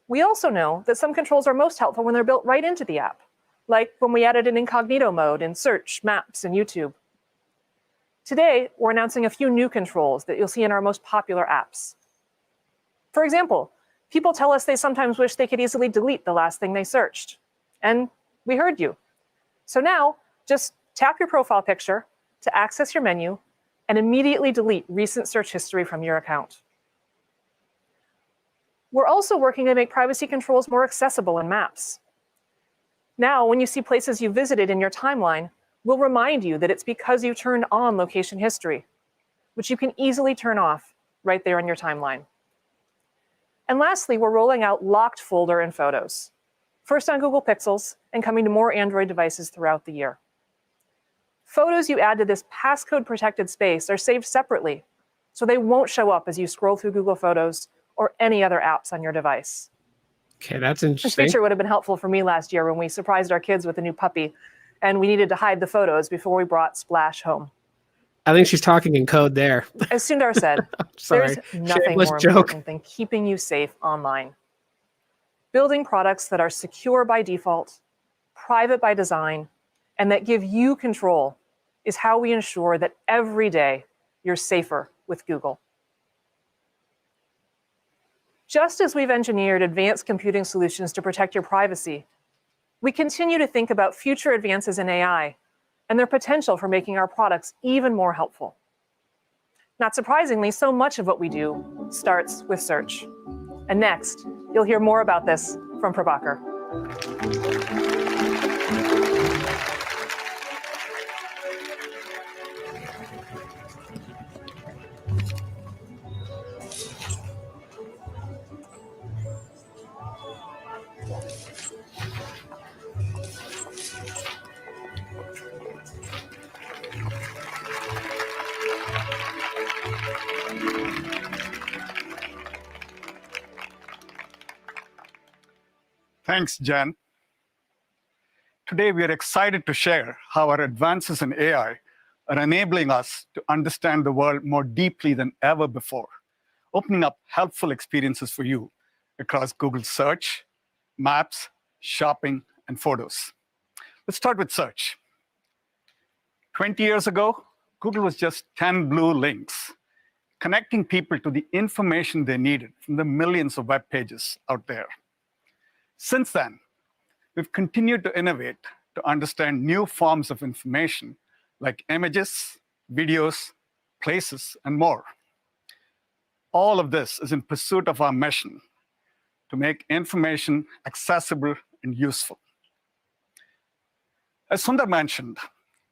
We also know that some controls are most helpful when they're built right into the app, like when we added an incognito mode in Search, Maps, and YouTube. Today, we're announcing a few new controls that you'll see in our most popular apps. For example, people tell us they sometimes wish they could easily delete the last thing they searched. And we heard you. So now, just tap your profile picture to access your menu and immediately delete recent search history from your account. We're also working to make privacy controls more accessible in Maps. Now, when you see places you visited in your timeline, we'll remind you that it's because you turned on location history, which you can easily turn off right there in your timeline. And lastly, we're rolling out locked folder in Photos, first on Google Pixels and coming to more Android devices throughout the year. Photos you add to this passcode-protected space are saved separately, so they won't show up as you scroll through Google Photos or any other apps on your device. Okay, that's This interesting. feature would have been helpful for me last year when we surprised our kids with a new puppy, and we needed to hide the photos before we brought Splash home. I think she's talking in code there. As Sundar said, Sorry. there's nothing Shameless more joke. important than keeping you safe online. Building products that are secure by default, private by design, and that give you control is how we ensure that every day you're safer with Google. Just as we've engineered advanced computing solutions to protect your privacy, we continue to think about future advances in AI and their potential for making our products even more helpful. Not surprisingly, so much of what we do starts with search. And next, you'll hear more about this from Prabhakar. Thanks, Jen. Today, we are excited to share how our advances in AI are enabling us to understand the world more deeply than ever before, opening up helpful experiences for you across Google Search, Maps, Shopping, and Photos. Let's start with search. 20 years ago, Google was just 10 blue links, connecting people to the information they needed from the millions of web pages out there. Since then, we've continued to innovate to understand new forms of information like images, videos, places, and more. All of this is in pursuit of our mission to make information accessible and useful. As Sundar mentioned,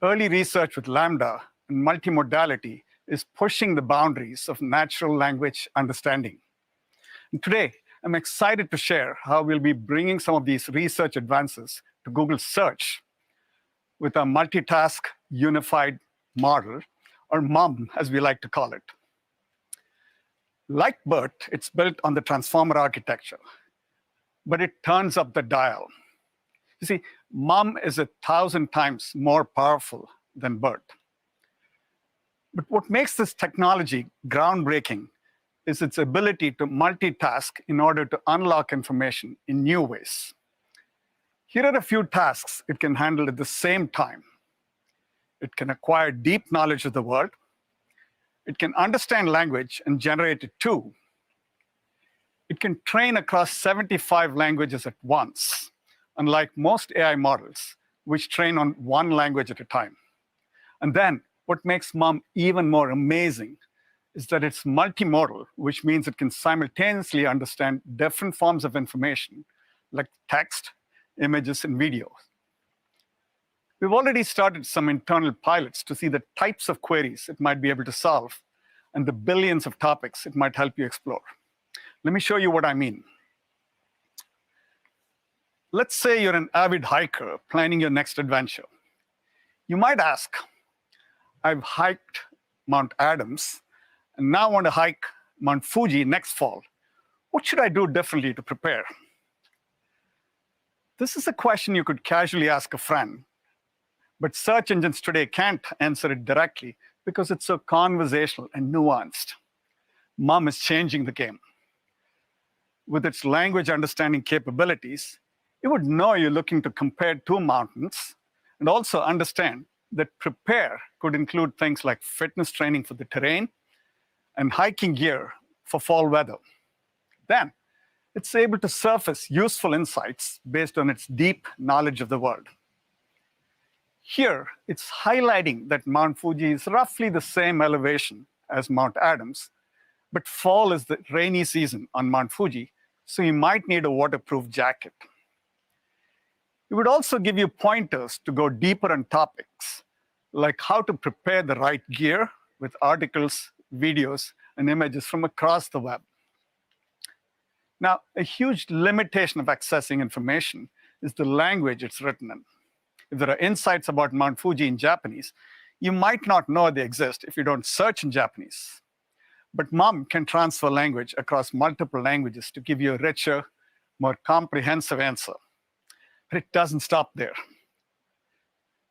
early research with LaMDA and multimodality is pushing the boundaries of natural language understanding. And today, I'm excited to share how we'll be bringing some of these research advances to Google Search with our multitask unified model, or MUM, as we like to call it. Like BERT, it's built on the transformer architecture, but it turns up the dial. You see, MUM is 1,000 times more powerful than BERT. But what makes this technology groundbreaking is its ability to multitask in order to unlock information in new ways. Here are a few tasks it can handle at the same time. It can acquire deep knowledge of the world. It can understand language and generate it too. It can train across 75 languages at once, unlike most AI models, which train on one language at a time. And then, what makes MUM even more amazing is that it's multimodal, which means it can simultaneously understand different forms of information, like text, images, and videos. We've already started some internal pilots to see the types of queries it might be able to solve and the billions of topics it might help you explore. Let me show you what I mean. Let's say you're an avid hiker planning your next adventure. You might ask, I've hiked Mount Adams and now want to hike Mount Fuji next fall. What should I do differently to prepare? This is a question you could casually ask a friend, but search engines today can't answer it directly because it's so conversational and nuanced. Mum is changing the game. With its language understanding capabilities, it would know you're looking to compare two mountains and also understand that prepare could include things like fitness training for the terrain and hiking gear for fall weather. Then, it's able to surface useful insights based on its deep knowledge of the world. Here, it's highlighting that Mount Fuji is roughly the same elevation as Mount Adams, but fall is the rainy season on Mount Fuji, so you might need a waterproof jacket. It would also give you pointers to go deeper on topics, like how to prepare the right gear with articles, videos, and images from across the web. Now, a huge limitation of accessing information is the language it's written in. If there are insights about Mount Fuji in Japanese, you might not know they exist if you don't search in Japanese. But Mum can transfer language across multiple languages to give you a richer, more comprehensive answer. But it doesn't stop there.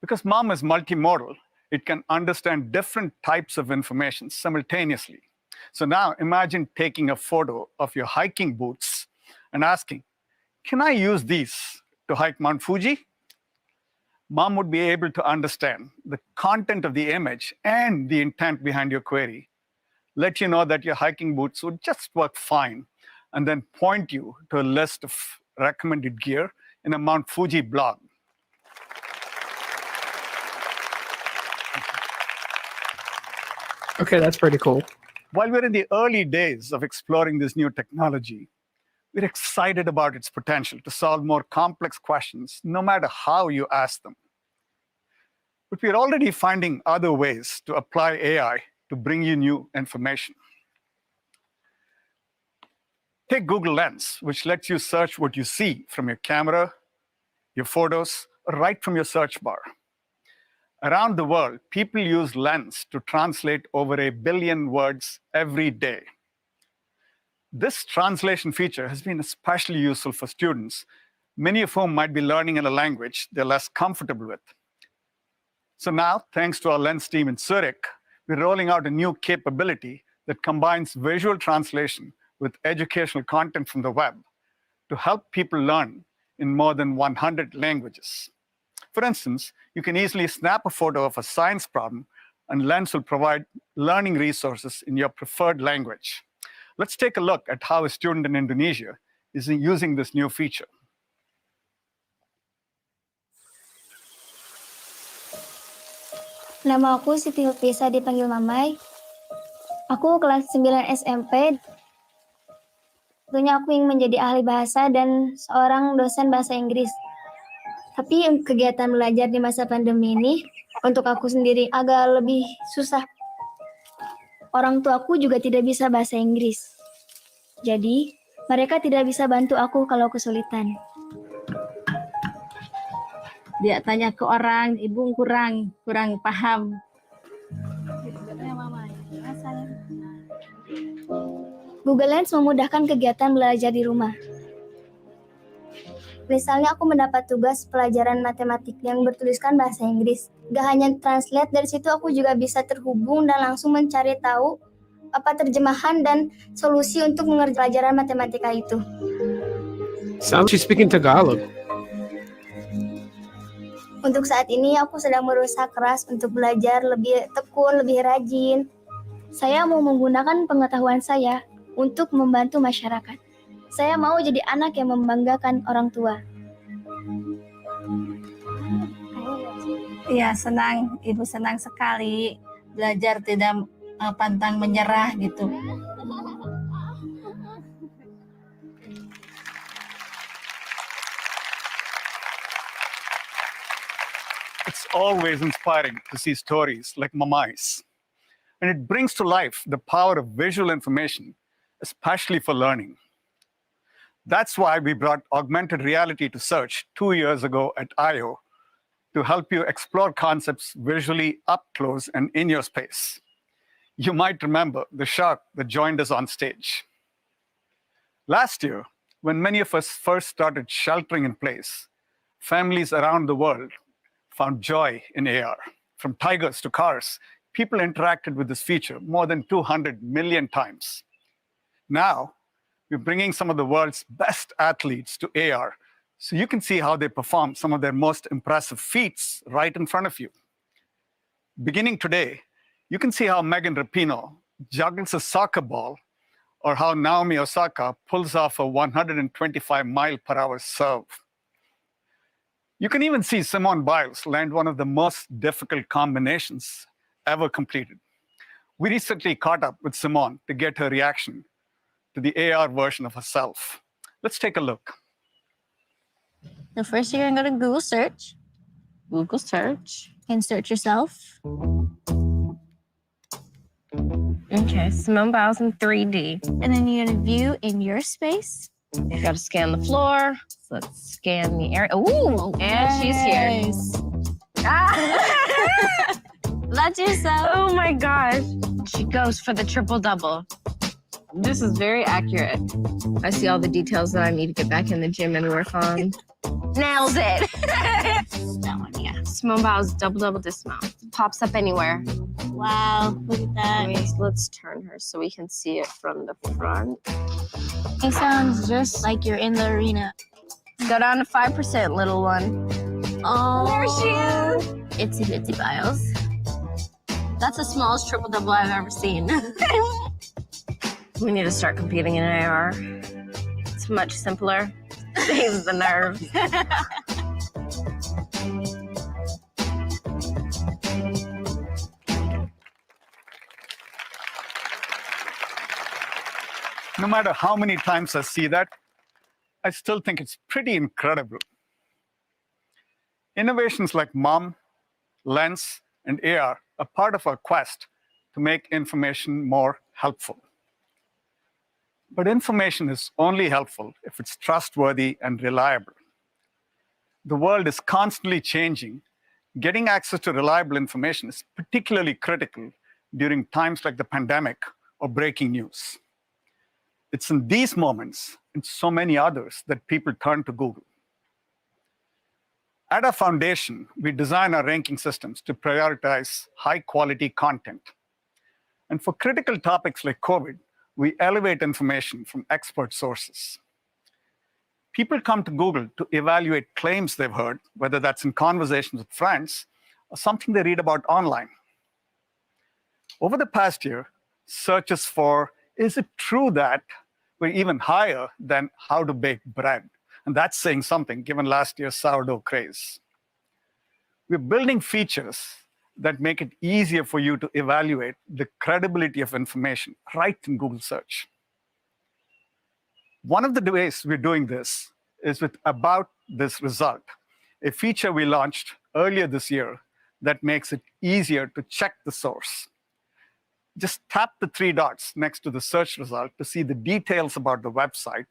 Because Mum is multimodal, it can understand different types of information simultaneously. So now imagine taking a photo of your hiking boots and asking, can I use these to hike Mount Fuji? Mum would be able to understand the content of the image and the intent behind your query, let you know that your hiking boots would just work fine, and then point you to a list of recommended gear in a Mount Fuji blog. Okay, that's pretty cool. While we're in the early days of exploring this new technology, we're excited about its potential to solve more complex questions, no matter how you ask them. But we're already finding other ways to apply AI to bring you new information. Take Google Lens, which lets you search what you see from your camera, your photos, or right from your search bar. Around the world, people use Lens to translate over 1 billion words every day. This translation feature has been especially useful for students, many of whom might be learning in a language they're less comfortable with. So now, thanks to our Lens team in Zurich, we're rolling out a new capability that combines visual translation with educational content from the web to help people learn in more than 100 languages. For instance, you can easily snap a photo of a science problem, and Lens will provide learning resources in your preferred language. Let's take a look at how a student in Indonesia is using this new feature. Nama aku Siti Hilpisa, dipanggil Mamai. Aku kelas 9 SMP. Tentunya aku ingin menjadi ahli bahasa dan seorang dosen bahasa Inggris. Tapi kegiatan belajar di masa pandemi ini untuk aku sendiri agak lebih susah. Orang tuaku juga tidak bisa bahasa Inggris. Jadi, mereka tidak bisa bantu aku kalau kesulitan. Dia tanya ke orang, ibu kurang paham. Google Lens memudahkan kegiatan belajar di rumah. Misalnya aku mendapat tugas pelajaran matematik yang bertuliskan bahasa Inggris. Gak hanya translate, dari situ aku juga bisa terhubung dan langsung mencari tahu apa terjemahan dan solusi untuk mengerjakan pelajaran matematika itu. Sounds she's speaking Tagalog. Untuk saat ini aku sedang berusaha keras untuk belajar lebih tekun, lebih rajin. Saya mau menggunakan pengetahuan saya untuk membantu masyarakat. Saya mau jadi anak yang membanggakan orang tua. Iya, senang. Ibu senang sekali belajar tidak pantang menyerah gitu. It's always inspiring to see stories like Mamai's. And it brings to life the power of visual information, especially for learning. That's why we brought augmented reality to Search 2 years ago at I/O to help you explore concepts visually up close and in your space. You might remember the shark that joined us on stage. Last year, when many of us first started sheltering in place, Families around the world found joy in AR. From tigers to cars, people interacted with this feature more than 200 million times. Now, we're bringing some of the world's best athletes to AR so you can see how they perform some of their most impressive feats right in front of you. Beginning today, you can see how Megan Rapinoe juggles a soccer ball or how Naomi Osaka pulls off a 125-mile-per-hour serve. You can even see Simone Biles land one of the most difficult combinations ever completed. We recently caught up with Simone to get her reaction to the AR version of herself. Let's take a look. So first you're gonna go to Google search. Google search. And search yourself. Okay, Simone Biles in 3D. And then you're gonna view in your space. You gotta scan the floor. So let's scan the area. Ooh, and she's here. Ah! That's yourself. Oh my gosh. She goes for the triple-double. This is very accurate. I see all the details that I need to get back in the gym and work on. Nails it. That one, yeah. Simone Biles double-double dismount. Pops up anywhere. Wow, look at that. Let's turn her so we can see it from the front. It sounds just like you're in the arena. Go down to 5%, little one. Oh, there she is. Itsy bitsy Biles. That's the smallest triple-double I've ever seen. We need to start competing in AR. It's much simpler. Saves the nerves. No matter how many times I see that, I still think it's pretty incredible. Innovations like MUM, Lens, and AR are part of our quest to make information more helpful. But information is only helpful if it's trustworthy and reliable. The world is constantly changing. Getting access to reliable information is particularly critical during times like the pandemic or breaking news. It's in these moments and so many others that people turn to Google. At our foundation, we design our ranking systems to prioritize high-quality content. And for critical topics like COVID, we elevate information from expert sources. People come to Google to evaluate claims they've heard, whether that's in conversations with friends or something they read about online. Over the past year, searches for, is it true that, were even higher than how to bake bread. And that's saying something, given last year's sourdough craze. We're building features that make it easier for you to evaluate the credibility of information right in Google search. One of the ways we're doing this is with About This Result, a feature we launched earlier this year that makes it easier to check the source. Just tap the 3 dots next to the search result to see the details about the website,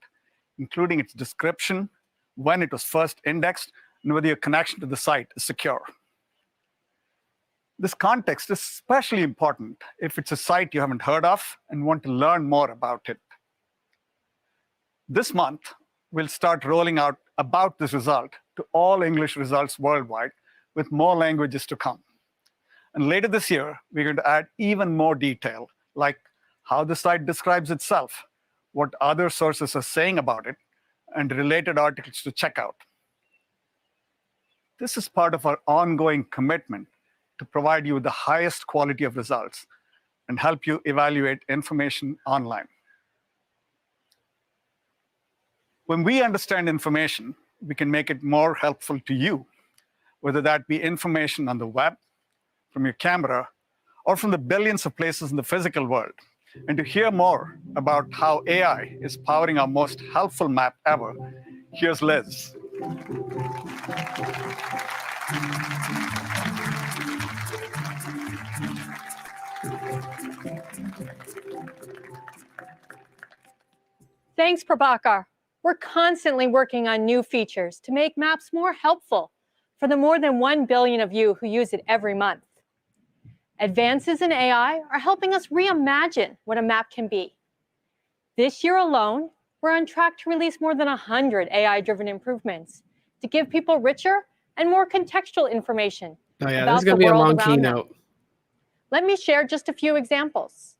including its description, when it was first indexed, and whether your connection to the site is secure. This context is especially important if it's a site you haven't heard of and want to learn more about it. This month, we'll start rolling out About This Result to all English results worldwide, with more languages to come. And later this year, we're going to add even more detail, like how the site describes itself, what other sources are saying about it, and related articles to check out. This is part of our ongoing commitment to provide you with the highest quality of results and help you evaluate information online. When we understand information, we can make it more helpful to you, whether that be information on the web, from your camera, or from the billions of places in the physical world. And to hear more about how AI is powering our most helpful map ever, here's Liz. Thanks, Prabhakar. We're constantly working on new features to make maps more helpful for the more than 1 billion of you who use it every month. Advances in AI are helping us reimagine what a map can be. This year alone, we're on track to release more than 100 AI-driven improvements to give people richer and more contextual information Oh yeah, about this is the gonna be a world long around them. keynote. Let me share just a few examples.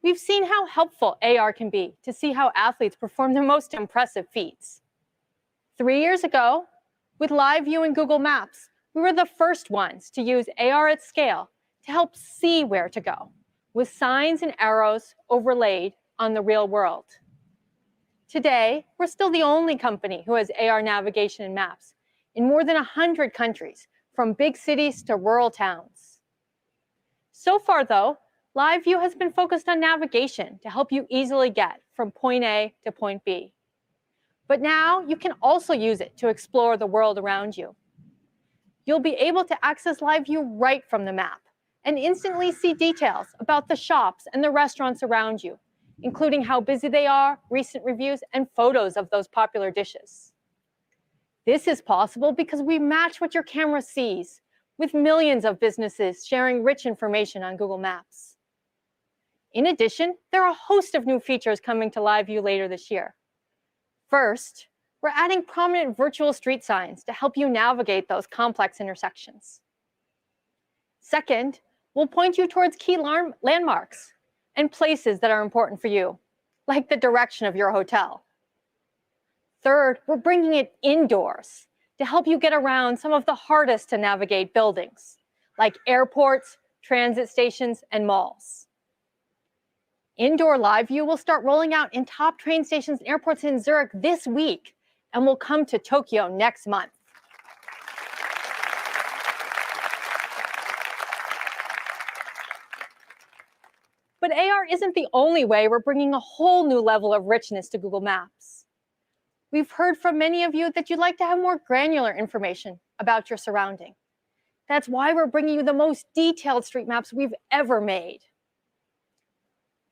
We've seen how helpful AR can be to see how athletes perform their most impressive feats. 3 years ago, with Live View and Google Maps, we were the first ones to use AR at scale to help see where to go, with signs and arrows overlaid on the real world. Today, we're still the only company who has AR navigation and maps in more than 100 countries, from big cities to rural towns. So far, though, Live View has been focused on navigation to help you easily get from point A to point B. But now you can also use it to explore the world around you. You'll be able to access Live View right from the map and instantly see details about the shops and the restaurants around you, including how busy they are, recent reviews, and photos of those popular dishes. This is possible because we match what your camera sees, with millions of businesses sharing rich information on Google Maps. In addition, there are a host of new features coming to Live View later this year. First, we're adding prominent virtual street signs to help you navigate those complex intersections. Second, we'll point you towards key landmarks and places that are important for you, like the direction of your hotel. Third, we're bringing it indoors to help you get around some of the hardest to navigate buildings, like airports, transit stations, and malls. Indoor Live View will start rolling out in top train stations and airports in Zurich this week and will come to Tokyo next month. But AR isn't the only way we're bringing a whole new level of richness to Google Maps. We've heard from many of you that you'd like to have more granular information about your surrounding. That's why we're bringing you the most detailed street maps we've ever made.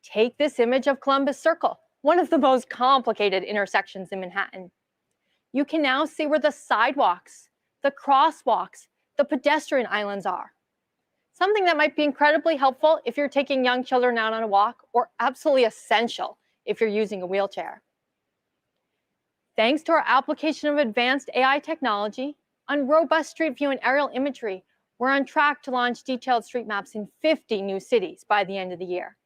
Take this image of Columbus Circle, one of the most complicated intersections in Manhattan. You can now see where the sidewalks, the crosswalks, the pedestrian islands are. Something that might be incredibly helpful if you're taking young children out on a walk, or absolutely essential if you're using a wheelchair. Thanks to our application of advanced AI technology on robust street view and aerial imagery, we're on track to launch detailed street maps in 50 new cities by the end of the year.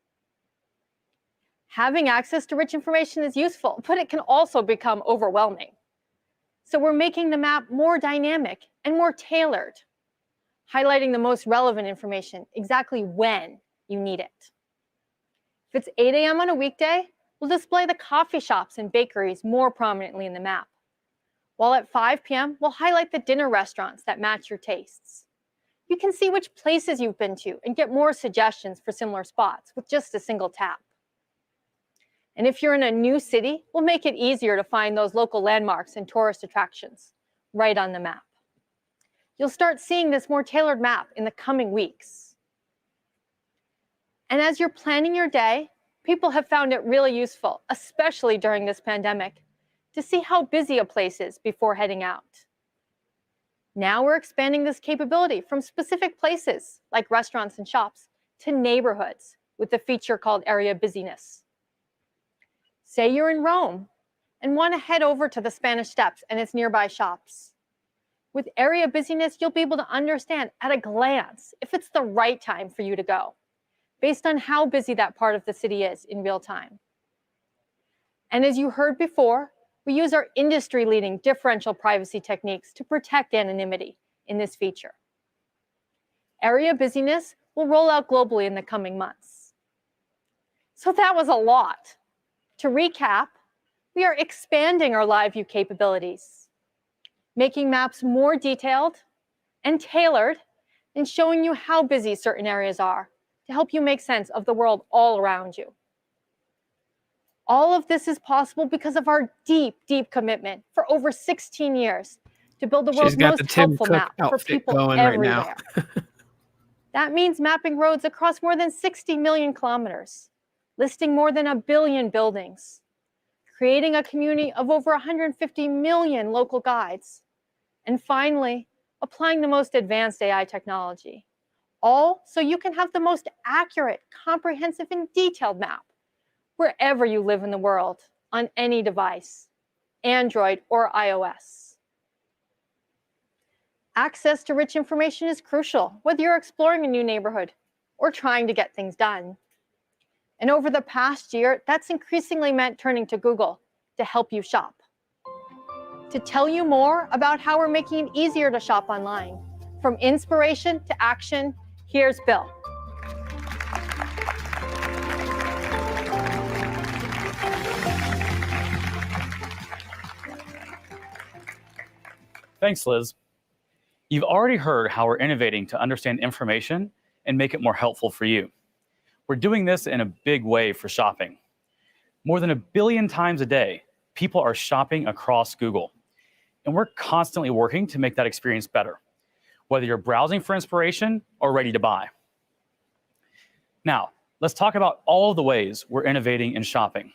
Having access to rich information is useful, but it can also become overwhelming. So we're making the map more dynamic and more tailored, highlighting the most relevant information exactly when you need it. If it's 8 a.m. on a weekday, we'll display the coffee shops and bakeries more prominently in the map. While at 5 p.m., we'll highlight the dinner restaurants that match your tastes. You can see which places you've been to and get more suggestions for similar spots with just a single tap. And if you're in a new city, we'll make it easier to find those local landmarks and tourist attractions right on the map. You'll start seeing this more tailored map in the coming weeks. And as you're planning your day, people have found it really useful, especially during this pandemic, to see how busy a place is before heading out. Now we're expanding this capability from specific places, like restaurants and shops, to neighborhoods with the feature called Area Busyness. Say you're in Rome and want to head over to the Spanish Steps and its nearby shops. With Area Busyness, you'll be able to understand at a glance if it's the right time for you to go, based on how busy that part of the city is in real time. And as you heard before, we use our industry-leading differential privacy techniques to protect anonymity in this feature. Area Busyness will roll out globally in the coming months. So that was a lot. To recap, we are expanding our Live View capabilities, making maps more detailed and tailored, and showing you how busy certain areas are to help you make sense of the world all around you. All of this is possible because of our deep, deep commitment for over 16 years to build the world's most helpful map for people everywhere. Right now. That means mapping roads across more than 60 million kilometers, listing more than 1 billion buildings, creating a community of over 150 million local guides, and finally, applying the most advanced AI technology, all so you can have the most accurate, comprehensive, and detailed map wherever you live in the world, on any device, Android or iOS. Access to rich information is crucial, whether you're exploring a new neighborhood or trying to get things done. And over the past year, that's increasingly meant turning to Google to help you shop. To tell you more about how we're making it easier to shop online, from inspiration to action, here's Bill. Thanks, Liz. You've already heard how we're innovating to understand information and make it more helpful for you. We're doing this in a big way for shopping. More than 1 billion times a day, people are shopping across Google. And we're constantly working to make that experience better, whether you're browsing for inspiration or ready to buy. Now, let's talk about all of the ways we're innovating in shopping.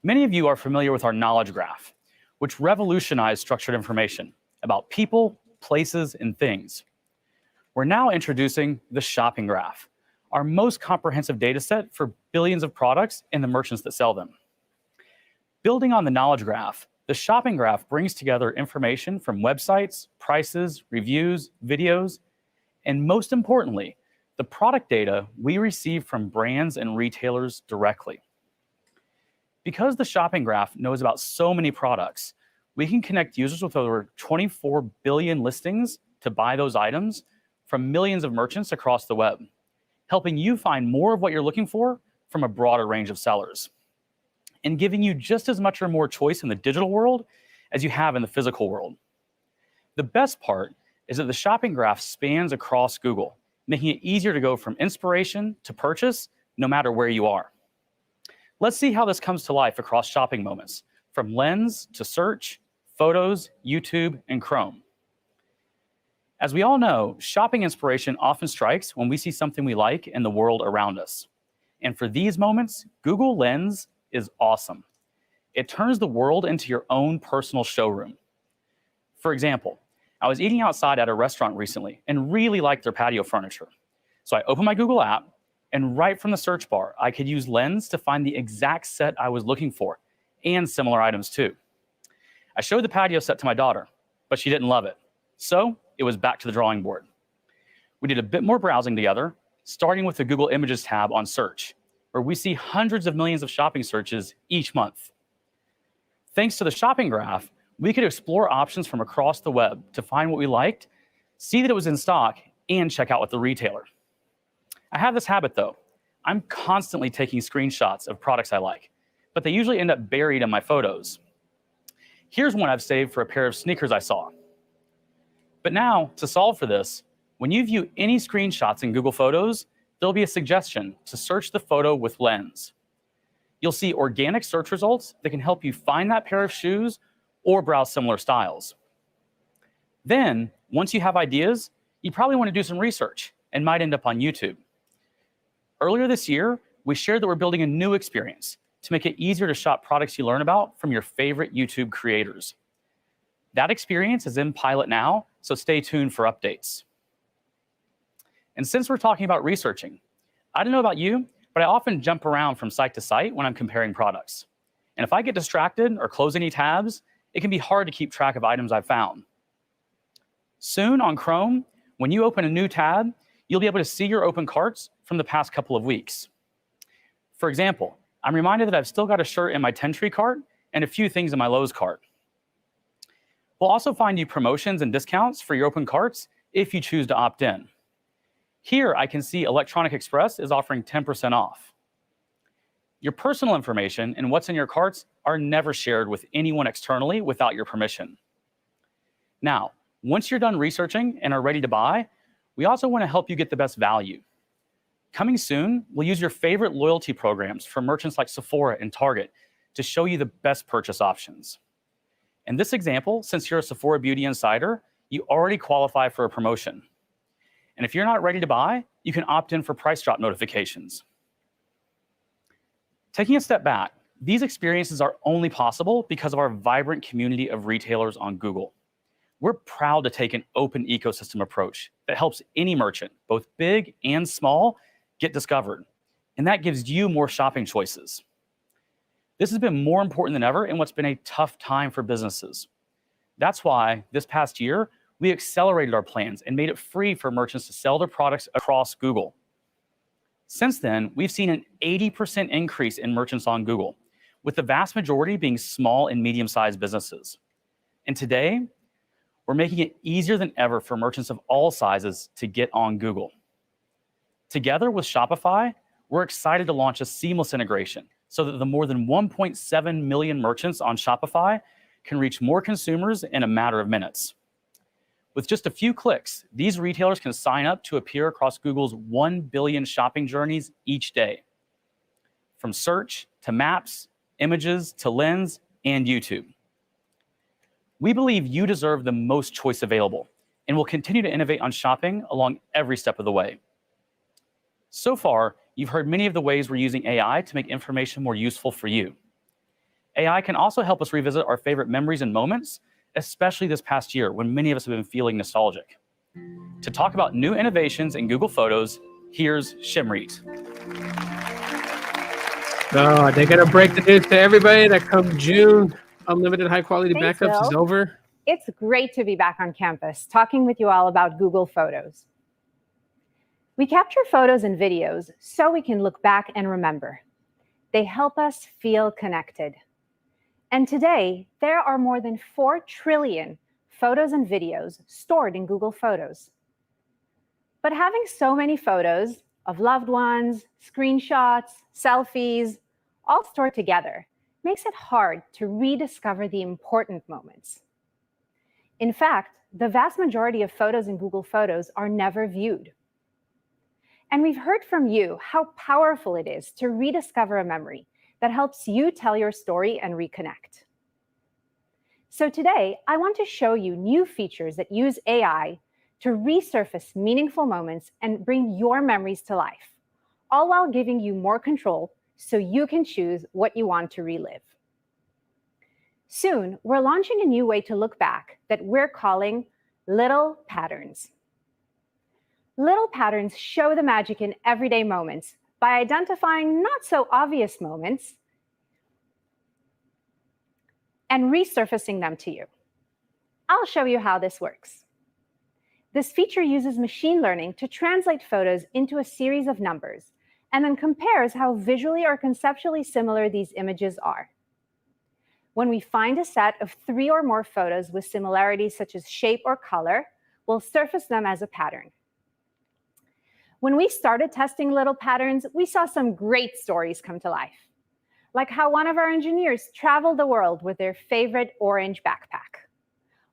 Many of you are familiar with our knowledge graph, which revolutionized structured information about people, places, and things. We're now introducing the shopping graph, our most comprehensive data set for billions of products and the merchants that sell them. Building on the knowledge graph, the shopping graph brings together information from websites, prices, reviews, videos, and most importantly, the product data we receive from brands and retailers directly. Because the shopping graph knows about so many products, we can connect users with over 24 billion listings to buy those items from millions of merchants across the web, helping you find more of what you're looking for from a broader range of sellers, and giving you just as much or more choice in the digital world as you have in the physical world. The best part is that the shopping graph spans across Google, making it easier to go from inspiration to purchase, no matter where you are. Let's see how this comes to life across shopping moments, from Lens to Search, Photos, YouTube, and Chrome. As we all know, shopping inspiration often strikes when we see something we like in the world around us. And for these moments, Google Lens is awesome. It turns the world into your own personal showroom. For example, I was eating outside at a restaurant recently and really liked their patio furniture. So I opened my Google app, and right from the search bar, I could use Lens to find the exact set I was looking for, and similar items too. I showed the patio set to my daughter, but she didn't love it. So it was back to the drawing board. We did a bit more browsing together, starting with the Google Images tab on Search, where we see hundreds of millions of shopping searches each month. Thanks to the shopping graph, we could explore options from across the web to find what we liked, see that it was in stock, and check out with the retailer. I have this habit though. I'm constantly taking screenshots of products I like, but they usually end up buried in my photos. Here's one I've saved for a pair of sneakers I saw. But now, to solve for this, when you view any screenshots in Google Photos, there'll be a suggestion to search the photo with Lens. You'll see organic search results that can help you find that pair of shoes or browse similar styles. Then, once you have ideas, you probably want to do some research and might end up on YouTube. Earlier this year, we shared that we're building a new experience to make it easier to shop products you learn about from your favorite YouTube creators. That experience is in pilot now, so stay tuned for updates. And since we're talking about researching, I don't know about you, but I often jump around from site to site when I'm comparing products. And if I get distracted or close any tabs, it can be hard to keep track of items I've found. Soon on Chrome, when you open a new tab, you'll be able to see your open carts from the past couple of weeks. For example, I'm reminded that I've still got a shirt in my 10-tree cart and a few things in my Lowe's cart. We'll also find you promotions and discounts for your open carts if you choose to opt in. Here, I can see Electronic Express is offering 10% off. Your personal information and what's in your carts are never shared with anyone externally without your permission. Now, once you're done researching and are ready to buy, we also want to help you get the best value. Coming soon, we'll use your favorite loyalty programs from merchants like Sephora and Target to show you the best purchase options. In this example, since you're a Sephora Beauty Insider, you already qualify for a promotion. And if you're not ready to buy, you can opt in for price drop notifications. Taking a step back, these experiences are only possible because of our vibrant community of retailers on Google. We're proud to take an open ecosystem approach that helps any merchant, both big and small, get discovered. And that gives you more shopping choices. This has been more important than ever in what's been a tough time for businesses. That's why this past year, we accelerated our plans and made it free for merchants to sell their products across Google. Since then, we've seen an 80% increase in merchants on Google, with the vast majority being small and medium-sized businesses. And today, we're making it easier than ever for merchants of all sizes to get on Google. Together with Shopify, we're excited to launch a seamless integration so that the more than 1.7 million merchants on Shopify can reach more consumers in a matter of minutes. With just a few clicks, these retailers can sign up to appear across Google's 1 billion shopping journeys each day. From search to maps, images to Lens, and YouTube. We believe you deserve the most choice available, and will continue to innovate on shopping along every step of the way. So far, you've heard many of the ways we're using AI to make information more useful for you. AI can also help us revisit our favorite memories and moments, especially this past year when many of us have been feeling nostalgic. To talk about new innovations in Google Photos, here's Shimrit. Oh, they're going to break the news to everybody that come June, unlimited high-quality Thanks, backups is Bill. over. It's great to be back on campus, talking with you all about Google Photos. We capture photos and videos so we can look back and remember. They help us feel connected. And today, there are more than 4 trillion photos and videos stored in Google Photos. But having so many photos of loved ones, screenshots, selfies, all stored together makes it hard to rediscover the important moments. In fact, the vast majority of photos in Google Photos are never viewed. And we've heard from you how powerful it is to rediscover a memory that helps you tell your story and reconnect. So today, I want to show you new features that use AI to resurface meaningful moments and bring your memories to life, all while giving you more control so you can choose what you want to relive. Soon, we're launching a new way to look back that we're calling Little Patterns. Little patterns show the magic in everyday moments by identifying not so obvious moments and resurfacing them to you. I'll show you how this works. This feature uses machine learning to translate photos into a series of numbers and then compares how visually or conceptually similar these images are. When we find a set of 3 or more photos with similarities such as shape or color, we'll surface them as a pattern. When we started testing little patterns, we saw some great stories come to life, like how one of our engineers traveled the world with their favorite orange backpack,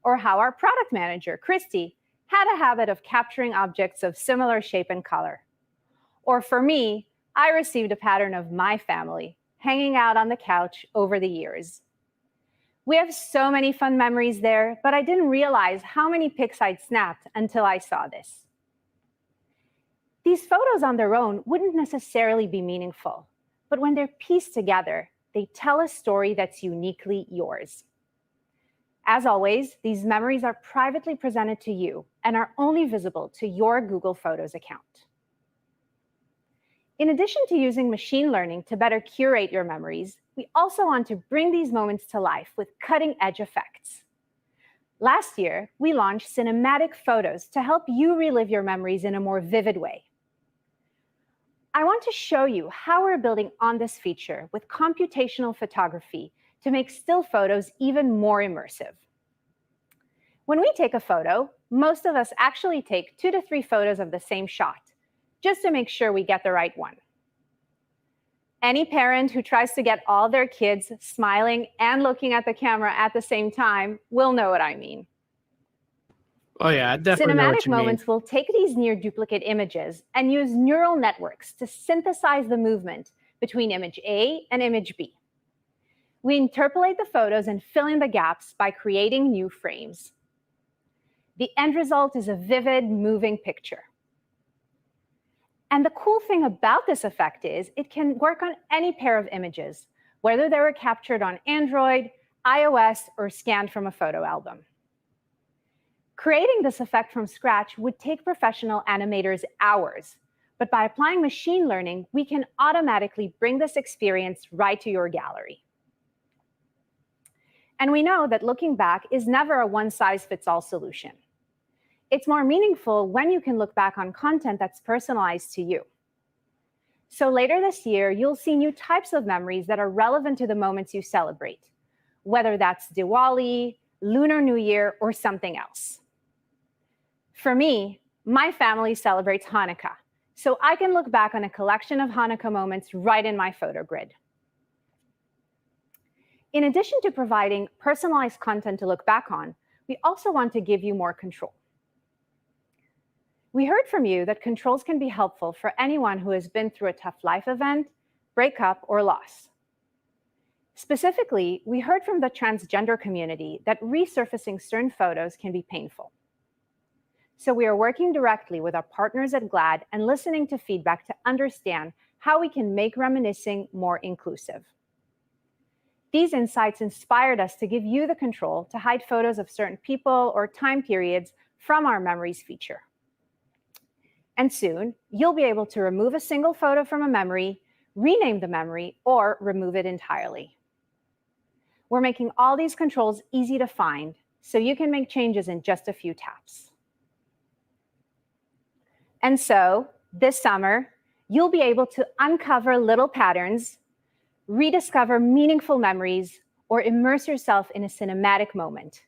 or how our product manager, Christy, had a habit of capturing objects of similar shape and color. Or for me, I received a pattern of my family hanging out on the couch over the years. We have so many fun memories there, but I didn't realize how many pics I'd snapped until I saw this. These photos on their own wouldn't necessarily be meaningful, but when they're pieced together, they tell a story that's uniquely yours. As always, these memories are privately presented to you and are only visible to your Google Photos account. In addition to using machine learning to better curate your memories, we also want to bring these moments to life with cutting-edge effects. Last year, we launched cinematic photos to help you relive your memories in a more vivid way. I want to show you how we're building on this feature with computational photography to make still photos even more immersive. When we take a photo, most of us actually take 2 to 3 photos of the same shot, just to make sure we get the right one. Any parent who tries to get all their kids smiling and looking at the camera at the same time will know what I mean. Oh yeah, I definitely know what Cinematic you mean. moments will take these near duplicate images and use neural networks to synthesize the movement between image A and image B. We interpolate the photos and fill in the gaps by creating new frames. The end result is a vivid, moving picture. And the cool thing about this effect is it can work on any pair of images, whether they were captured on Android, iOS, or scanned from a photo album. Creating this effect from scratch would take professional animators hours, but by applying machine learning, we can automatically bring this experience right to your gallery. And we know that looking back is never a one-size-fits-all solution. It's more meaningful when you can look back on content that's personalized to you. So later this year, you'll see new types of memories that are relevant to the moments you celebrate, whether that's Diwali, Lunar New Year, or something else. For me, my family celebrates Hanukkah, so I can look back on a collection of Hanukkah moments right in my photo grid. In addition to providing personalized content to look back on, we also want to give you more control. We heard from you that controls can be helpful for anyone who has been through a tough life event, breakup, or loss. Specifically, we heard from the transgender community that resurfacing certain photos can be painful. So we are working directly with our partners at GLAAD and listening to feedback to understand how we can make reminiscing more inclusive. These insights inspired us to give you the control to hide photos of certain people or time periods from our Memories feature. And soon, you'll be able to remove a single photo from a memory, rename the memory, or remove it entirely. We're making all these controls easy to find, so you can make changes in just a few taps. And so, this summer, you'll be able to uncover little patterns, rediscover meaningful memories, or immerse yourself in a cinematic moment.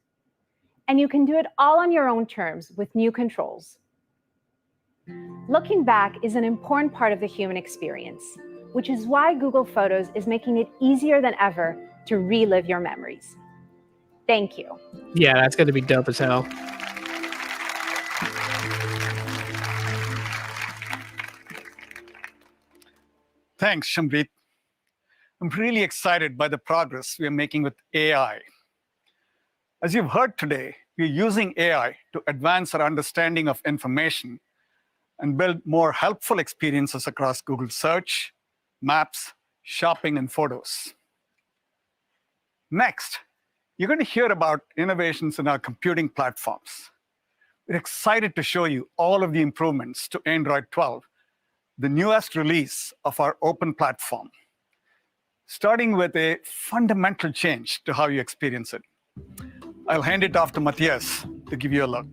And you can do it all on your own terms with new controls. Looking back is an important part of the human experience, which is why Google Photos is making it easier than ever to relive your memories. Thank you. Yeah, that's going to be dope as hell. Thanks, Shamrit. I'm really excited by the progress we are making with AI. As you've heard today, we're using AI to advance our understanding of information and build more helpful experiences across Google Search, Maps, Shopping, and Photos. Next, you're going to hear about innovations in our computing platforms. We're excited to show you all of the improvements to Android 12, the newest release of our open platform, starting with a fundamental change to how you experience it. I'll hand it off to Matthias to give you a look.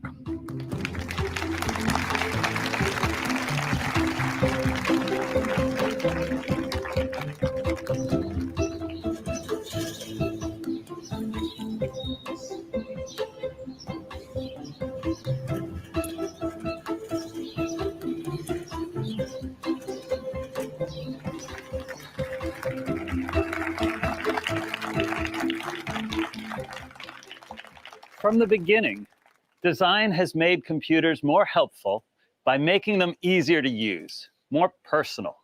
From the beginning, design has made computers more helpful by making them easier to use, more personal.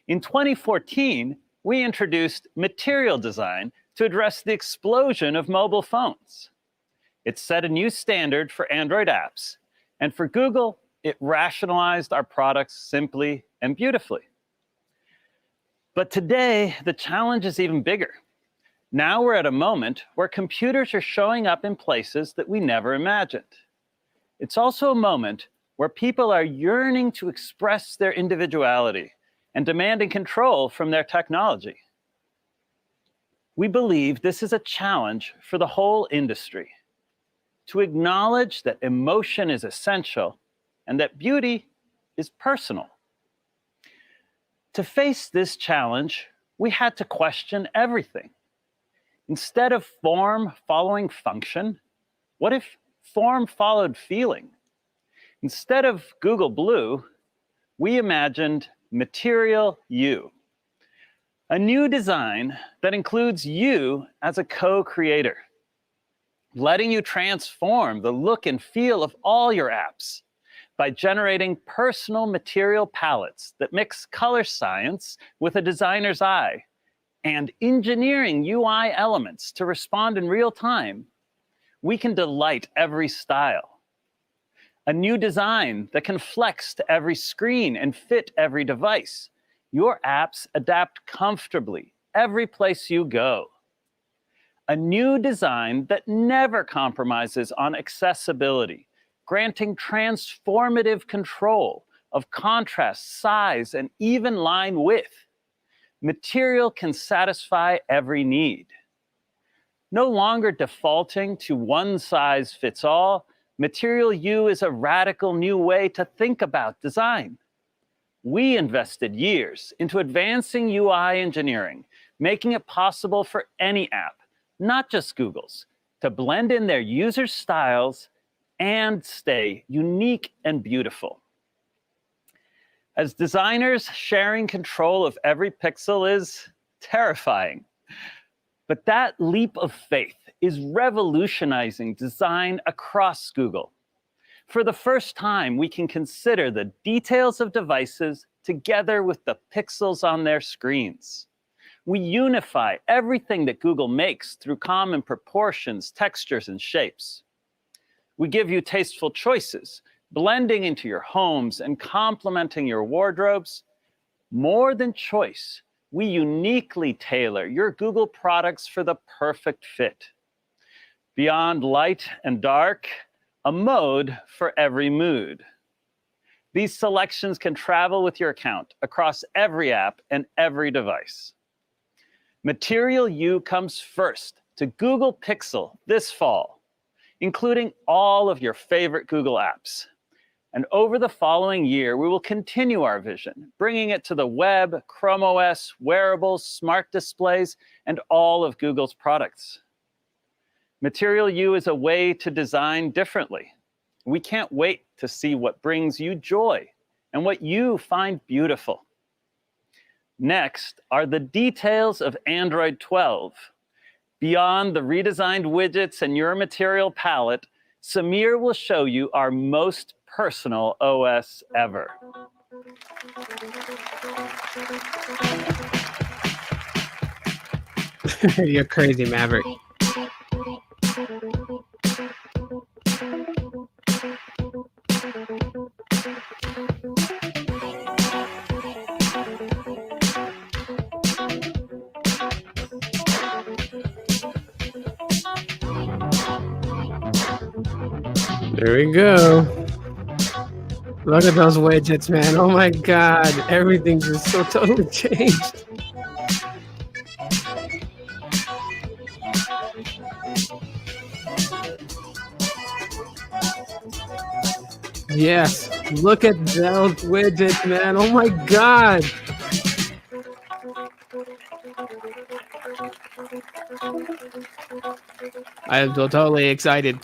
In 2014, we introduced material design to address the explosion of mobile phones. It set a new standard for Android apps, and for Google, it rationalized our products simply and beautifully. But today, the challenge is even bigger. Now we're at a moment where computers are showing up in places that we never imagined. It's also a moment where people are yearning to express their individuality and demanding control from their technology. We believe this is a challenge for the whole industry, to acknowledge that emotion is essential and that beauty is personal. To face this challenge, we had to question everything. Instead of form following function, what if form followed feeling? Instead of Google Blue, we imagined Material You, a new design that includes you as a co-creator, letting you transform the look and feel of all your apps by generating personal material palettes that mix color science with a designer's eye and engineering UI elements to respond in real time. We can delight every style. A new design that can flex to every screen and fit every device. Your apps adapt comfortably every place you go. A new design that never compromises on accessibility, granting transformative control of contrast, size, and even line width. Material can satisfy every need. No longer defaulting to one size fits all, Material U is a radical new way to think about design. We invested years into advancing UI engineering, making it possible for any app, not just Google's, to blend in their user styles and stay unique and beautiful. As designers, sharing control of every pixel is terrifying. But that leap of faith is revolutionizing design across Google. For the first time, we can consider the details of devices together with the pixels on their screens. We unify everything that Google makes through common proportions, textures, and shapes. We give you tasteful choices, blending into your homes and complementing your wardrobes. More than choice, we uniquely tailor your Google products for the perfect fit. Beyond light and dark, a mode for every mood. These selections can travel with your account across every app and every device. Material U comes first to Google Pixel this fall, including all of your favorite Google apps. And over the following year, we will continue our vision, bringing it to the web, Chrome OS, wearables, smart displays, and all of Google's products. Material U is a way to design differently. We can't wait to see what brings you joy and what you find beautiful. Next are the details of Android 12. Beyond the redesigned widgets and your material palette, Samir will show you our most personal OS ever. You're crazy, Maverick. There we go. Look at those widgets, man. Oh my God. Everything's just so totally changed. Yes. Look at those widgets, man. Oh my God. I am totally excited.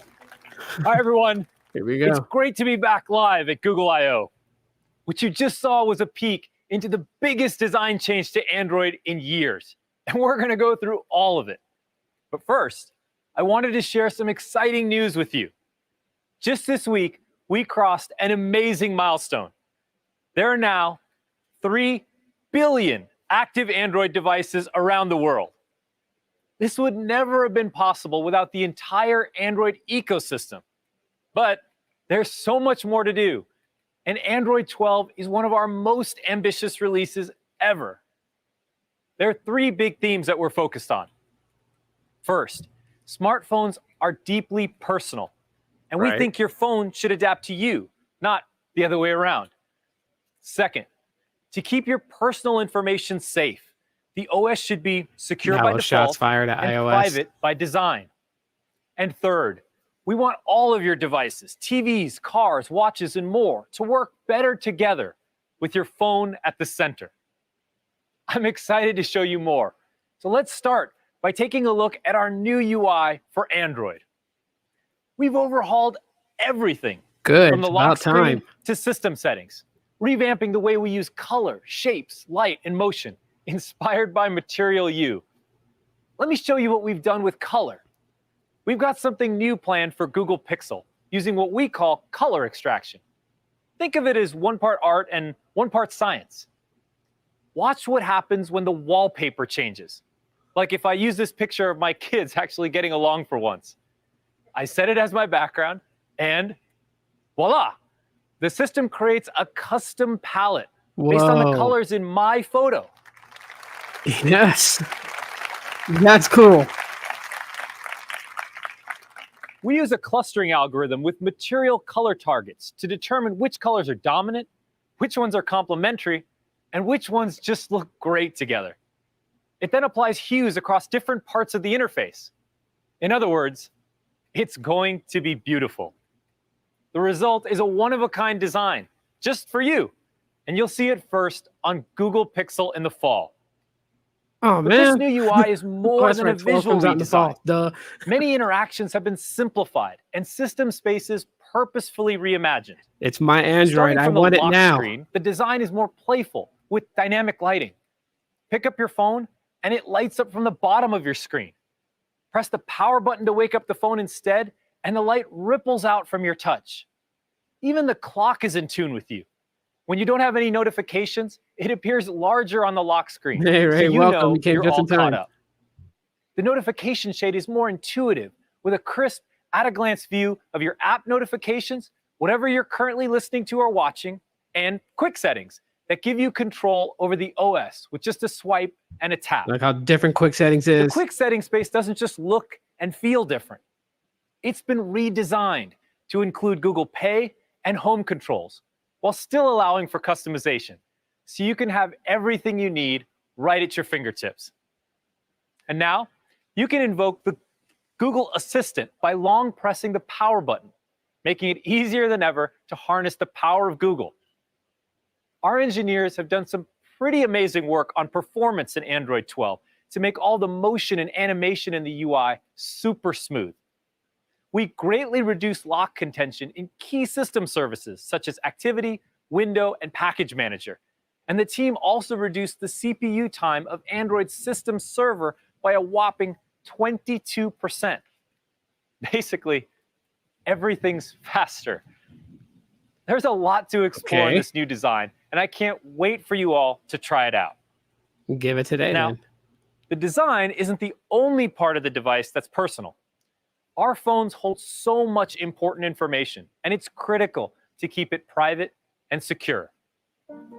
Hi, everyone. Here we go. It's great to be back live at Google I/O. What you just saw was a peek into the biggest design change to Android in years, and we're going to go through all of it. But first, I wanted to share some exciting news with you. Just this week, we crossed an amazing milestone. There are now 3 billion active Android devices around the world. This would never have been possible without the entire Android ecosystem. But there's so much more to do, and Android 12 is one of our most ambitious releases ever. There are 3 big themes that we're focused on. First, smartphones are deeply personal, and we think your phone should adapt to you, not the other way around. Second, to keep your personal information safe, the OS should be secure by default shots fired at and iOS. private by design. And third, we want all of your devices, TVs, cars, watches, and more to work better together with your phone at the center. I'm excited to show you more. So let's start by taking a look at our new UI for Android. We've overhauled everything Good. from the It's lock about screen time. to system settings, revamping the way we use color, shapes, light, and motion, inspired by Material U. Let me show you what we've done with color. We've got something new planned for Google Pixel using what we call color extraction. Think of it as 1 part art and 1 part science. Watch what happens when the wallpaper changes. Like if I use this picture of my kids actually getting along for once. I set it as my background, and voila! The system creates a custom palette based on the Whoa. colors in my photo. Yes. That's cool. We use a clustering algorithm with material color targets to determine which colors are dominant, which ones are complementary, and which ones just look great together. It then applies hues across different parts of the interface. In other words, it's going to be beautiful. The result is a one-of-a-kind design, just for you. And you'll see it first on Google Pixel in the fall. Oh, But man. this new UI is more that's than a right, 12 visual comes out in the fall. redesign. Duh. Many interactions have been simplified and system spaces purposefully reimagined. It's my Android. Starting I from the want it lock now. screen, the design is more playful with dynamic lighting. Pick up your phone and it lights up from the bottom of your screen. Press the power button to wake up the phone instead, and the light ripples out from your touch. Even the clock is in tune with you. When you don't have any notifications, it appears larger on the lock screen. Hey, so Ray, you welcome. know You came you're just all in time. caught up. The notification shade is more intuitive with a crisp, at-a-glance view of your app notifications, whatever you're currently listening to or watching, and quick settings that give you control over the OS with just a swipe and a tap. Like how different quick settings The is. quick settings space doesn't just look and feel different. It's been redesigned to include Google Pay and home controls while still allowing for customization, so you can have everything you need right at your fingertips. And now, you can invoke the Google Assistant by long pressing the power button, making it easier than ever to harness the power of Google. Our engineers have done some pretty amazing work on performance in Android 12 to make all the motion and animation in the UI super smooth. We greatly reduced lock contention in key system services such as Activity, Window, and Package Manager. And the team also reduced the CPU time of Android's system server by a whopping 22%. Basically, everything's faster. There's a lot to explore in this new design, and I can't wait for you all to try it out. Give it today, Now, man. the design isn't the only part of the device that's personal. Our phones hold so much important information, and it's critical to keep it private and secure.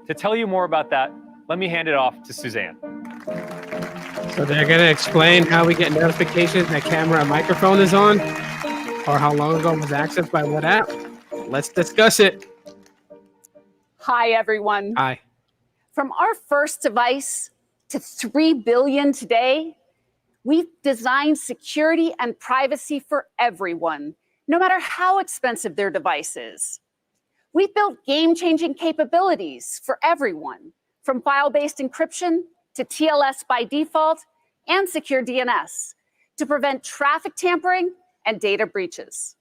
To tell you more about that, let me hand it off to Suzanne. So they're going to explain how we get notifications that camera and microphone is on, or how long ago it was accessed by what app. Let's discuss it. Hi, everyone. Hi. From our first device to 3 billion today, we've designed security and privacy for everyone, no matter how expensive their device is. We've built game-changing capabilities for everyone, from file-based encryption to TLS by default and secure DNS to prevent traffic tampering and data breaches.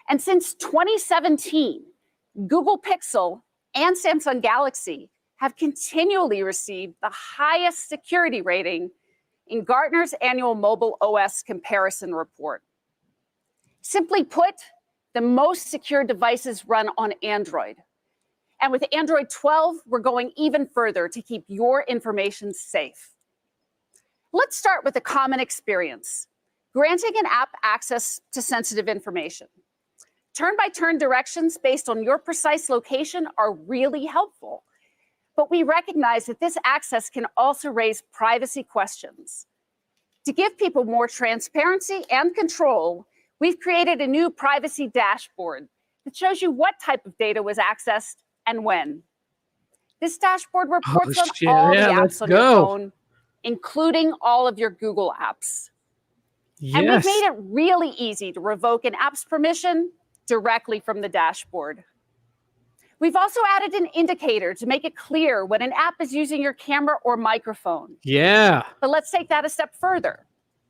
And since 2017, Google Pixel and Samsung Galaxy have continually received the highest security rating in Gartner's annual Mobile OS Comparison Report. Simply put, the most secure devices run on Android. And with Android 12, we're going even further to keep your information safe. Let's start with a common experience, granting an app access to sensitive information. Turn-by-turn directions based on your precise location are really helpful. But we recognize that this access can also raise privacy questions. To give people more transparency and control, we've created a new privacy dashboard that shows you what type of data was accessed and when. This dashboard reports on all the apps on your phone, including all of your Google apps. And we've made it really easy to revoke an app's permission directly from the dashboard. We've also added an indicator to make it clear when an app is using your camera or microphone. Yeah. But let's take that a step further.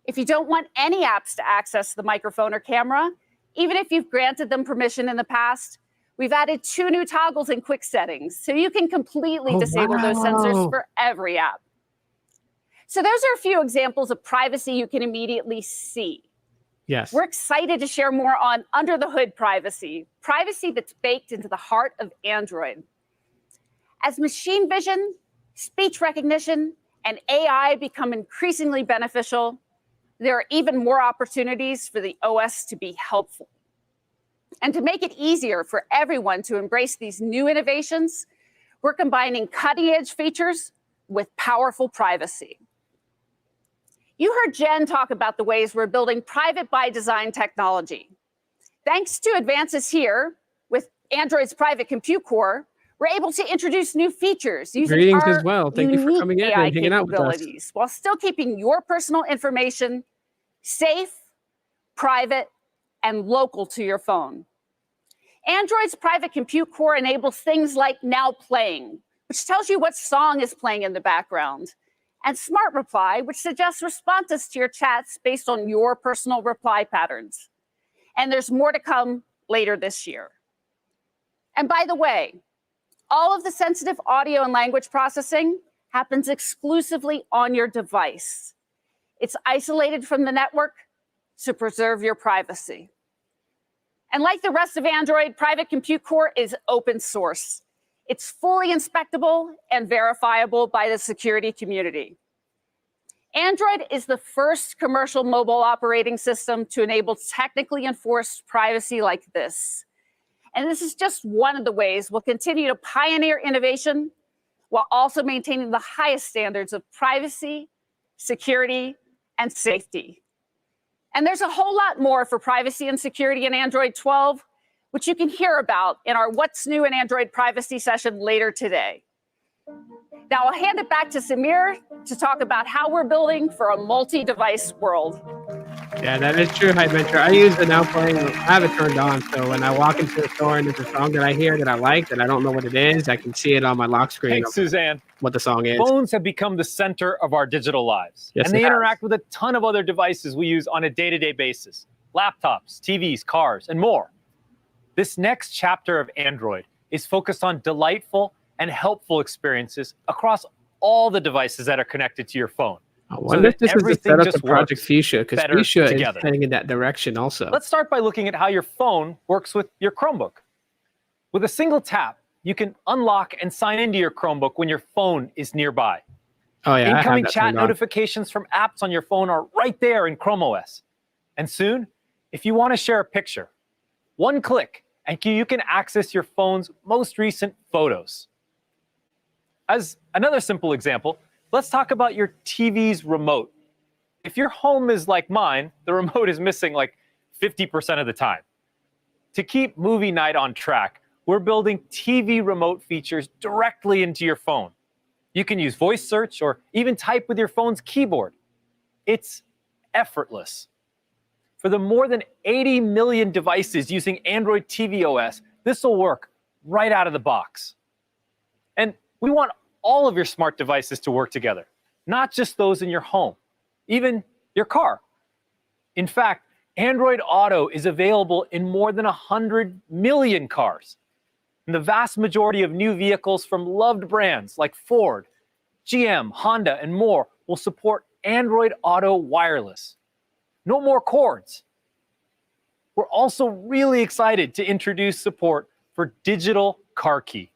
If you don't want any apps to access the microphone or camera, even if you've granted them permission in the past, we've added 2 new toggles in quick settings, so you can completely disable those sensors for every app. So those are a few examples of privacy you can immediately see. Yes. We're excited to share more on under the hood privacy, privacy that's baked into the heart of Android. As machine vision, speech recognition, and AI become increasingly beneficial, there are even more opportunities for the OS to be helpful. And to make it easier for everyone to embrace these new innovations, we're combining cutting-edge features with powerful privacy. You heard Jen talk about the ways we're building private by design technology. Thanks to advances here with Android's private compute core, we're able to introduce new features using Greetings our as well. Thank you for unique coming in AI and hanging out with us. capabilities, while still keeping your personal information safe, private, and local to your phone. Android's private compute core enables things like Now Playing, which tells you what song is playing in the background, and Smart Reply, which suggests responses to your chats based on your personal reply patterns. And there's more to come later this year. And by the way, all of the sensitive audio and language processing happens exclusively on your device. It's isolated from the network to preserve your privacy. And like the rest of Android, Private Compute Core is open source. It's fully inspectable and verifiable by the security community. Android is the first commercial mobile operating system to enable technically enforced privacy like this. And this is just one of the ways we'll continue to pioneer innovation while also maintaining the highest standards of privacy, security, and safety. And there's a whole lot more for privacy and security in Android 12, which you can hear about in our What's New in Android Privacy session later today. Now I'll hand it back to Samir to talk about how we're building for a multi-device world. Yeah, that is true, Hype Mentor. I use the Now Playing, I have it turned on, so when I walk into a store and there's a song that I hear that I like, that I don't know what it is, I can see it on my lock screen. Thanks, Suzanne. What the song is. Phones have become the center of our digital lives. Yes, and they they have. interact with a ton of other devices we use on a day-to-day basis. Laptops, TVs, cars, and more. This next chapter of Android is focused on delightful and helpful experiences across all the devices that are connected to your phone. I wonder if this is the setup to Project Fuchsia, because better Fuchsia together. is heading in that direction also. Let's start by looking at how your phone works with your Chromebook. With a single tap, you can unlock and sign into your Chromebook when your phone is nearby. Oh yeah, I have Incoming that chat turned on. notifications from apps on your phone are right there in Chrome OS. And soon, if you want to share a picture, one click, and you can access your phone's most recent photos. As another simple example, let's talk about your TV's remote. If your home is like mine, the remote is missing like 50% of the time. To keep movie night on track, we're building TV remote features directly into your phone. You can use voice search or even type with your phone's keyboard. It's effortless. For the more than 80 million devices using Android TV OS, this will work right out of the box. And we want all of your smart devices to work together, not just those in your home, even your car. In fact, Android Auto is available in more than 100 million cars. And the vast majority of new vehicles from loved brands like Ford, GM, Honda, and more will support Android Auto wireless. No more cords. We're also really excited to introduce support for digital car key.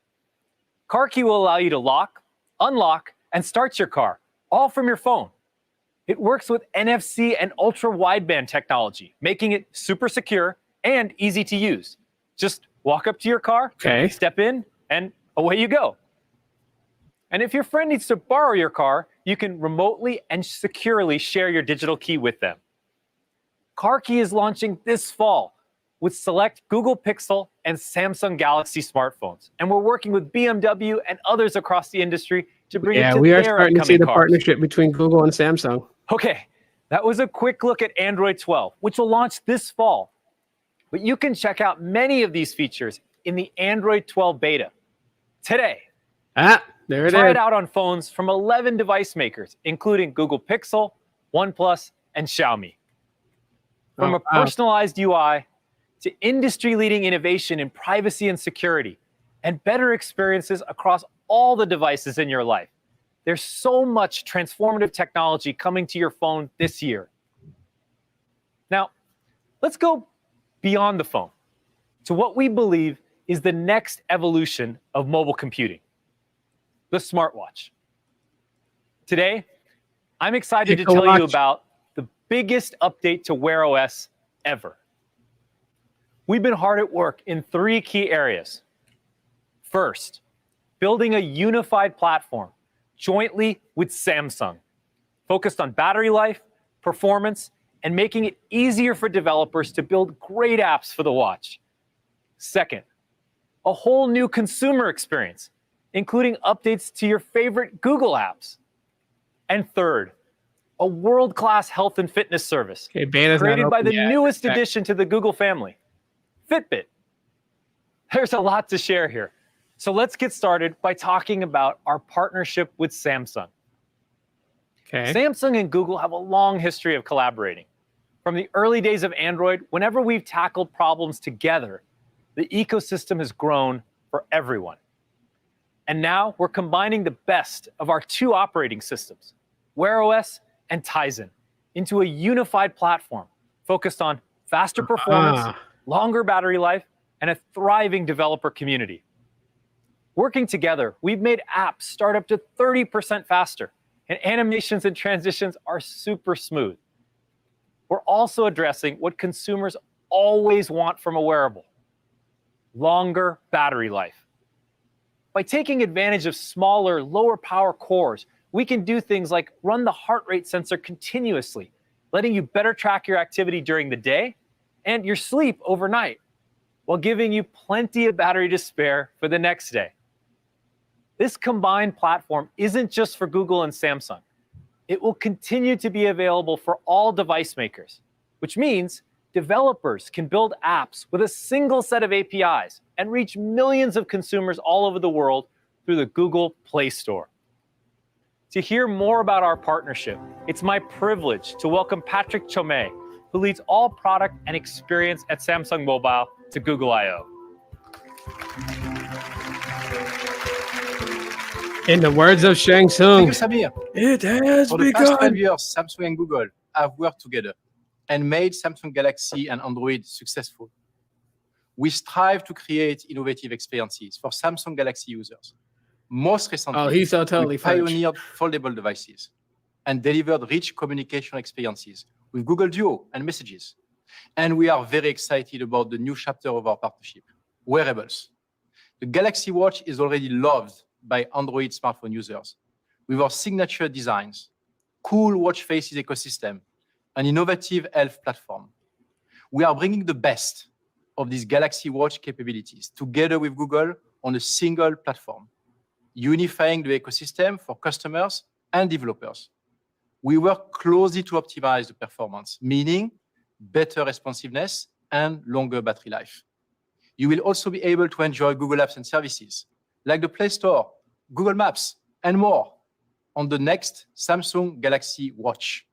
Car key will allow you to lock, unlock, and start your car, all from your phone. It works with NFC and ultra-wideband technology, making it super secure and easy to use. Just walk up to your car, step in, and away you go. And if your friend needs to borrow your car, you can remotely and securely share your digital key with them. Car key is launching this fall with select Google Pixel and Samsung Galaxy smartphones. And we're working with BMW and others across the industry to bring it to we are their starting to see upcoming the cars. partnership between Google and Samsung. Okay, that was a quick look at Android 12, which will launch this fall. But you can check out many of these features in the Android 12 beta today. There it Try is. it out on phones from 11 device makers, including Google Pixel, OnePlus, and Xiaomi. From a personalized UI to industry-leading innovation in privacy and security, and better experiences across all the devices in your life. There's so much transformative technology coming to your phone this year. Now, let's go beyond the phone to what we believe is the next evolution of mobile computing, the smartwatch. Today, I'm excited to tell you about the biggest update to Wear OS ever. We've been hard at work in 3 key areas. First, building a unified platform jointly with Samsung, focused on battery life, performance, and making it easier for developers to build great apps for the watch. Second, a whole new consumer experience, including updates to your favorite Google apps. And third, a world-class health and fitness service beta's not created by open the yet. newest addition to the Google family, Fitbit. There's a lot to share here. So let's get started by talking about our partnership with Samsung. Okay. Samsung and Google have a long history of collaborating. From the early days of Android, whenever we've tackled problems together, the ecosystem has grown for everyone. And now we're combining the best of our two operating systems, Wear OS and Tizen, into a unified platform focused on faster performance, longer battery life, and a thriving developer community. Working together, we've made apps start up to 30% faster, and animations and transitions are super smooth. We're also addressing what consumers always want from a wearable: longer battery life. By taking advantage of smaller, lower power cores, we can do things like run the heart rate sensor continuously, letting you better track your activity during the day and your sleep overnight, while giving you plenty of battery to spare for the next day. This combined platform isn't just for Google and Samsung. It will continue to be available for all device makers, which means developers can build apps with a single set of APIs and reach millions of consumers all over the world through the Google Play Store. To hear more about our partnership, it's my privilege to welcome Patrick Chomé, who leads all product and experience at Samsung Mobile, to Google I/O. In the words of Shang Tsung, Thank you, Samir. it has For the past 12 begun. years, Samsung and Google have worked together and made Samsung Galaxy and Android successful. We strive to create innovative experiences for Samsung Galaxy users. Most recently, Oh, he's so totally we French. pioneered foldable devices and delivered rich communication experiences with Google Duo and Messages. And we are very excited about the new chapter of our partnership, wearables. The Galaxy Watch is already loved by Android smartphone users with our signature designs, cool watch faces ecosystem, an innovative health platform. We are bringing the best of these Galaxy Watch capabilities together with Google on a single platform, unifying the ecosystem for customers and developers. We work closely to optimize the performance, meaning better responsiveness and longer battery life. You will also be able to enjoy Google apps and services like the Play Store, Google Maps, and more on the next Samsung Galaxy Watch.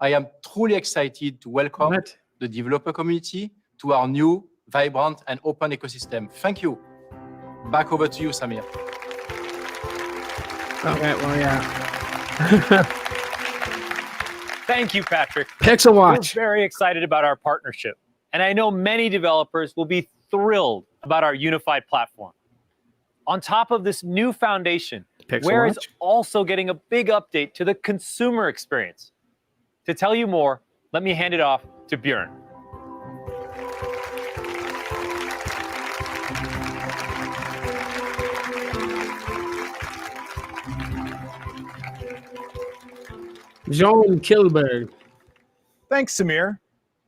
I am truly excited to welcome the developer community to our new, vibrant, and open ecosystem. Thank you. Back over to you, Samir. Okay, well, yeah. Thank you, Patrick. Pixel Watch. We're very excited about our partnership, and I know many developers will be thrilled about our unified platform. On top of this new foundation, Wear is also getting a big update to the consumer experience. To tell you more, let me hand it off to Björn. Jean Kilberg. Thanks, Samir.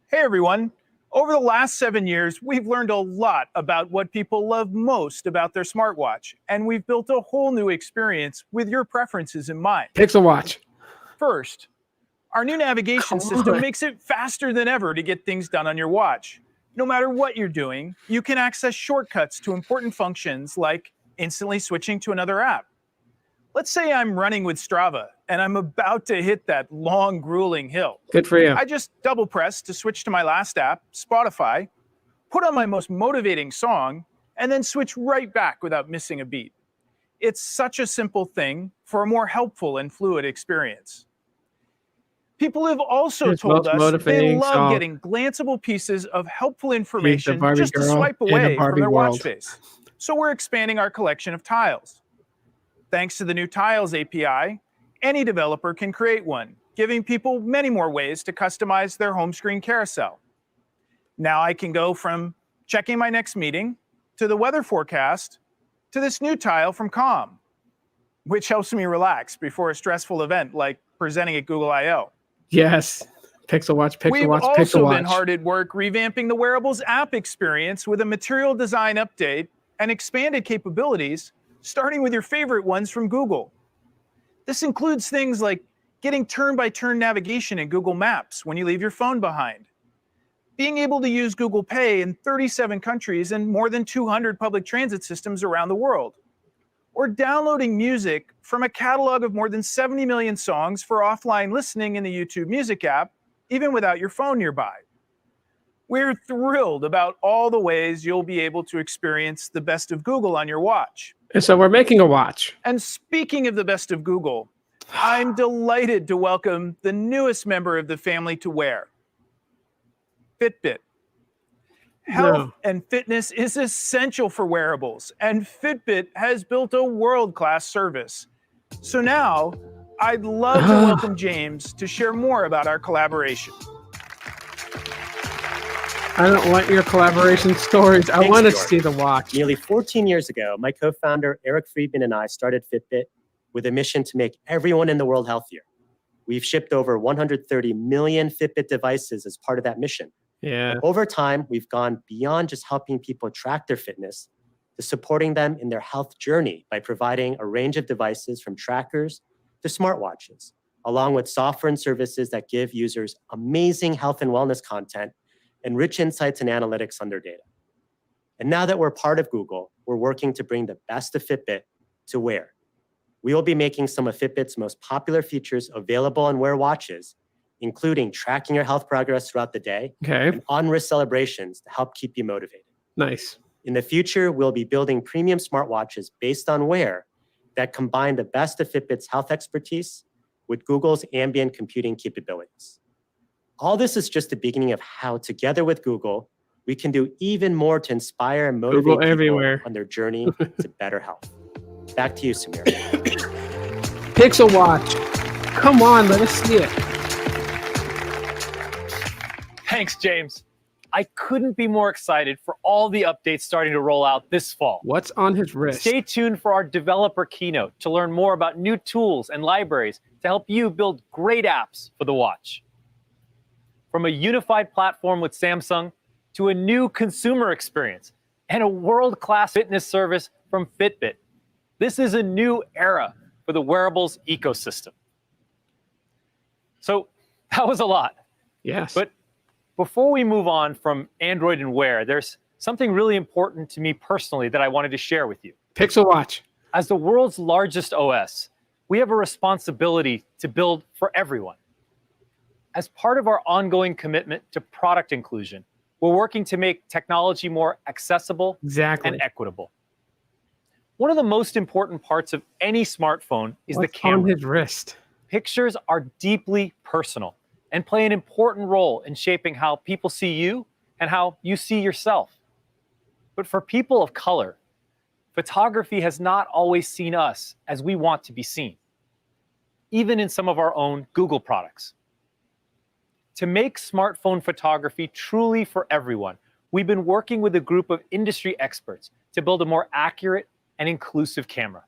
Hey, everyone. Over the last 7 years, we've learned a lot about what people love most about their smartwatch, and we've built a whole new experience with your preferences in mind. Pixel Watch. First, our new navigation system makes it faster than ever to get things done on your watch. No matter what you're doing, you can access shortcuts to important functions like instantly switching to another app. Let's say I'm running with Strava and I'm about to hit that long, grueling hill. Good for you. I just double press to switch to my last app, Spotify, put on my most motivating song, and then switch right back without missing a beat. It's such a simple thing for a more helpful and fluid experience. People have also told us they love getting glanceable pieces of helpful information just to swipe away from their watch face. So we're expanding our collection of tiles. Thanks to the new Tiles API, any developer can create one, giving people many more ways to customize their home screen carousel. Now I can go from checking my next meeting to the weather forecast to this new tile from Calm, which helps me relax before a stressful event like presenting at Google I/O. Yes. Pixel Watch, Pixel Watch, Pixel Watch. We've also been hard at work revamping the Wearables app experience with a material design update and expanded capabilities, starting with your favorite ones from Google. This includes things like getting turn-by-turn navigation in Google Maps when you leave your phone behind, being able to use Google Pay in 37 countries and more than 200 public transit systems around the world, or downloading music from a catalog of more than 70 million songs for offline listening in the YouTube Music app, even without your phone nearby. We're thrilled about all the ways you'll be able to experience the best of Google on your watch. And so we're making a watch. And speaking of the best of Google, I'm delighted to welcome the newest member of the family to Wear, Fitbit. Health and fitness is essential for wearables, and Fitbit has built a world-class service. So now, I'd love to welcome James to share more about our collaboration. I don't want your collaboration stories. I want to see the watch. Nearly 14 years ago, my co-founder Eric Friedman and I started Fitbit with a mission to make everyone in the world healthier. We've shipped over 130 million Fitbit devices as part of that mission. Yeah. Over time, we've gone beyond just helping people track their fitness to supporting them in their health journey by providing a range of devices from trackers to smartwatches, along with software and services that give users amazing health and wellness content and rich insights and analytics on their data. And now that we're part of Google, we're working to bring the best of Fitbit to Wear. We will be making some of Fitbit's most popular features available on Wear watches, including tracking your health progress throughout the day and on-wrist celebrations to help keep you motivated. Nice. In the future, we'll be building premium smartwatches based on Wear that combine the best of Fitbit's health expertise with Google's ambient computing capabilities. All this is just the beginning of how, together with Google, we can do even more to inspire and motivate Google people everywhere. on their journey to better health. Back to you, Samir. Pixel Watch. Come on, let us see it. Thanks, James. I couldn't be more excited for all the updates starting to roll out this fall. What's on his wrist? Stay tuned for our developer keynote to learn more about new tools and libraries to help you build great apps for the watch. From a unified platform with Samsung to a new consumer experience and a world-class fitness service from Fitbit, this is a new era for the wearables ecosystem. So that was a lot. Yes. But before we move on from Android and Wear, there's something really important to me personally that I wanted to share with you. Pixel Watch. As the world's largest OS, we have a responsibility to build for everyone. As part of our ongoing commitment to product inclusion, we're working to make technology more accessible and equitable. One of the most important parts of any smartphone is the camera. On his wrist? Pictures are deeply personal and play an important role in shaping how people see you and how you see yourself. But for people of color, photography has not always seen us as we want to be seen, even in some of our own Google products. To make smartphone photography truly for everyone, we've been working with a group of industry experts to build a more accurate and inclusive camera.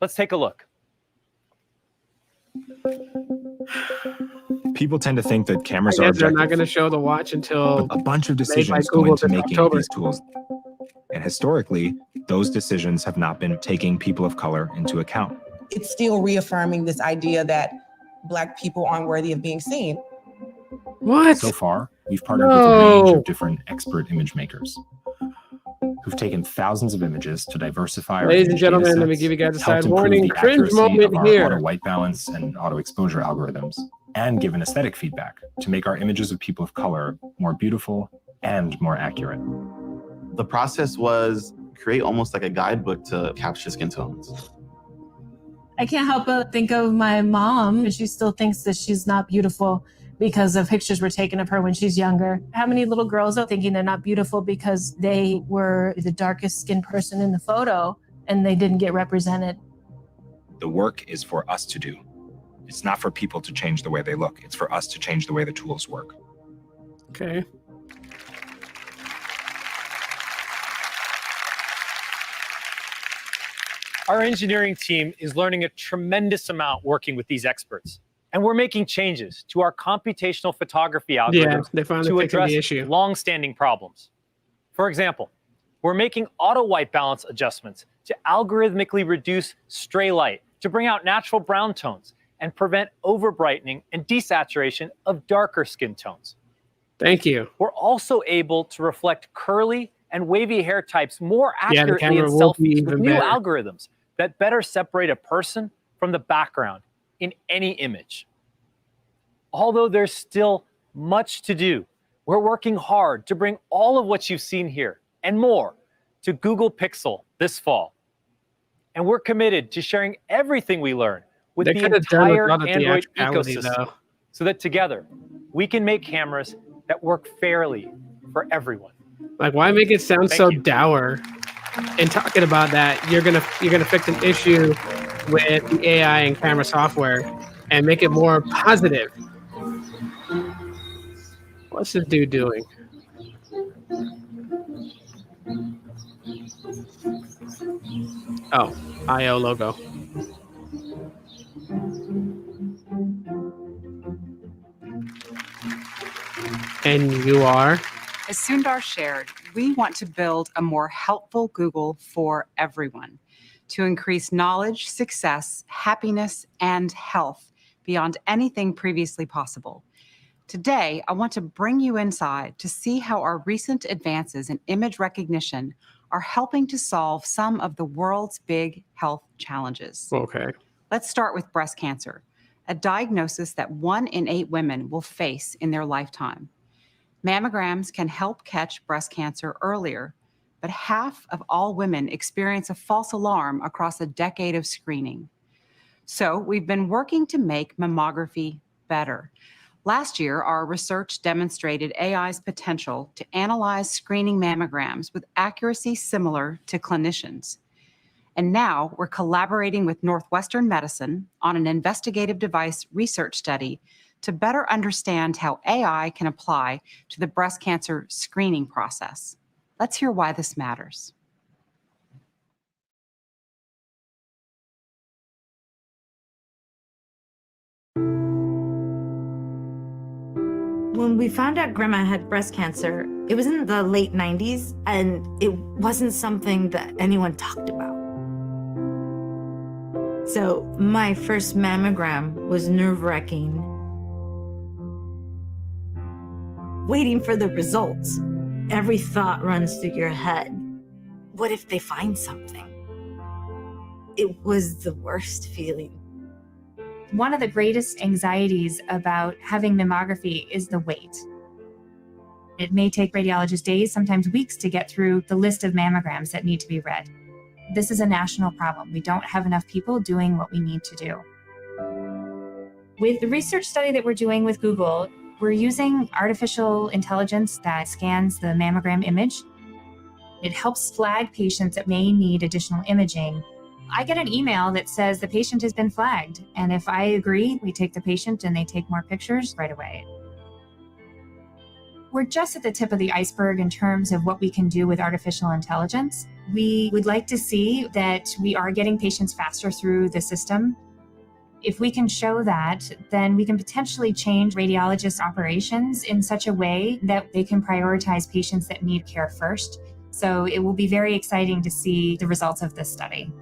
Let's take a look. People tend to think that cameras I are guess they're not objective. going to show the watch until A bunch of made by decisions go Google into this making October. these tools. And historically, those decisions have not been taking people of color into account. It's still reaffirming this idea that Black people aren't worthy of being seen. What? So far, we've partnered with a range of different expert image makers who've taken thousands of images to diversify our Ladies and image gentlemen, data let me sets, give you guys a helped side improve warning. the Cringe accuracy moment of our here. auto white balance and auto exposure algorithms, and given aesthetic feedback to make our images of people of color more beautiful and more accurate. The process was create almost like a guidebook to capture skin tones. I can't help but think of my mom, and she still thinks that she's not beautiful because of pictures were taken of her when she's younger. How many little girls are thinking they're not beautiful because they were the darkest skinned person in the photo and they didn't get represented? The work is for us to do. It's not for people to change the way they look. It's for us to change the way the tools work. Okay. Our engineering team is learning a tremendous amount working with these experts. And we're making changes to our computational photography algorithms they finally to fixed the address issue. long-standing problems. For example, we're making auto white balance adjustments to algorithmically reduce stray light to bring out natural brown tones and prevent over-brightening and desaturation of darker skin tones. Thank you. We're also able to reflect curly and wavy hair types more Yeah, the accurately in camera will be selfies with even new better. algorithms that better separate a person from the background in any image. Although there's still much to do, we're working hard to bring all of what you've seen here and more to Google Pixel this fall. And we're committed to sharing everything we learn with They the could have done entire without the Android theatricality, ecosystem, though. so that together we can make cameras that work fairly for everyone. Like, why make it sound Thank so you. dour? And talking about that, you're gonna fix an issue with the AI and camera software and make it more positive. What's this dude doing? Oh, IO logo. And you are? As Sundar shared, we want to build a more helpful Google for everyone to increase knowledge, success, happiness, and health beyond anything previously possible. Today, I want to bring you inside to see how our recent advances in image recognition are helping to solve some of the world's big health challenges. Okay. Let's start with breast cancer, a diagnosis that 1 in 8 women will face in their lifetime. Mammograms can help catch breast cancer earlier, but half of all women experience a false alarm across a decade of screening. So we've been working to make mammography better. Last year, our research demonstrated AI's potential to analyze screening mammograms with accuracy similar to clinicians. And now we're collaborating with Northwestern Medicine on an investigative device research study to better understand how AI can apply to the breast cancer screening process. Let's hear why this matters. When we found out Grandma had breast cancer, it was in the late 90s, and it wasn't something that anyone talked about. So my first mammogram was nerve-wracking. Waiting for the results. Every thought runs through your head. What if they find something? It was the worst feeling. One of the greatest anxieties about having mammography is the wait. It may take radiologists days, sometimes weeks, to get through the list of mammograms that need to be read. This is a national problem. We don't have enough people doing what we need to do. With the research study that we're doing with Google, we're using artificial intelligence that scans the mammogram image. It helps flag patients that may need additional imaging. I get an email that says the patient has been flagged, and if I agree, we take the patient and they take more pictures right away. We're just at the tip of the iceberg in terms of what we can do with artificial intelligence. We would like to see that we are getting patients faster through the system. If we can show that, then we can potentially change radiologists' operations in such a way that they can prioritize patients that need care first. So it will be very exciting to see the results of this study.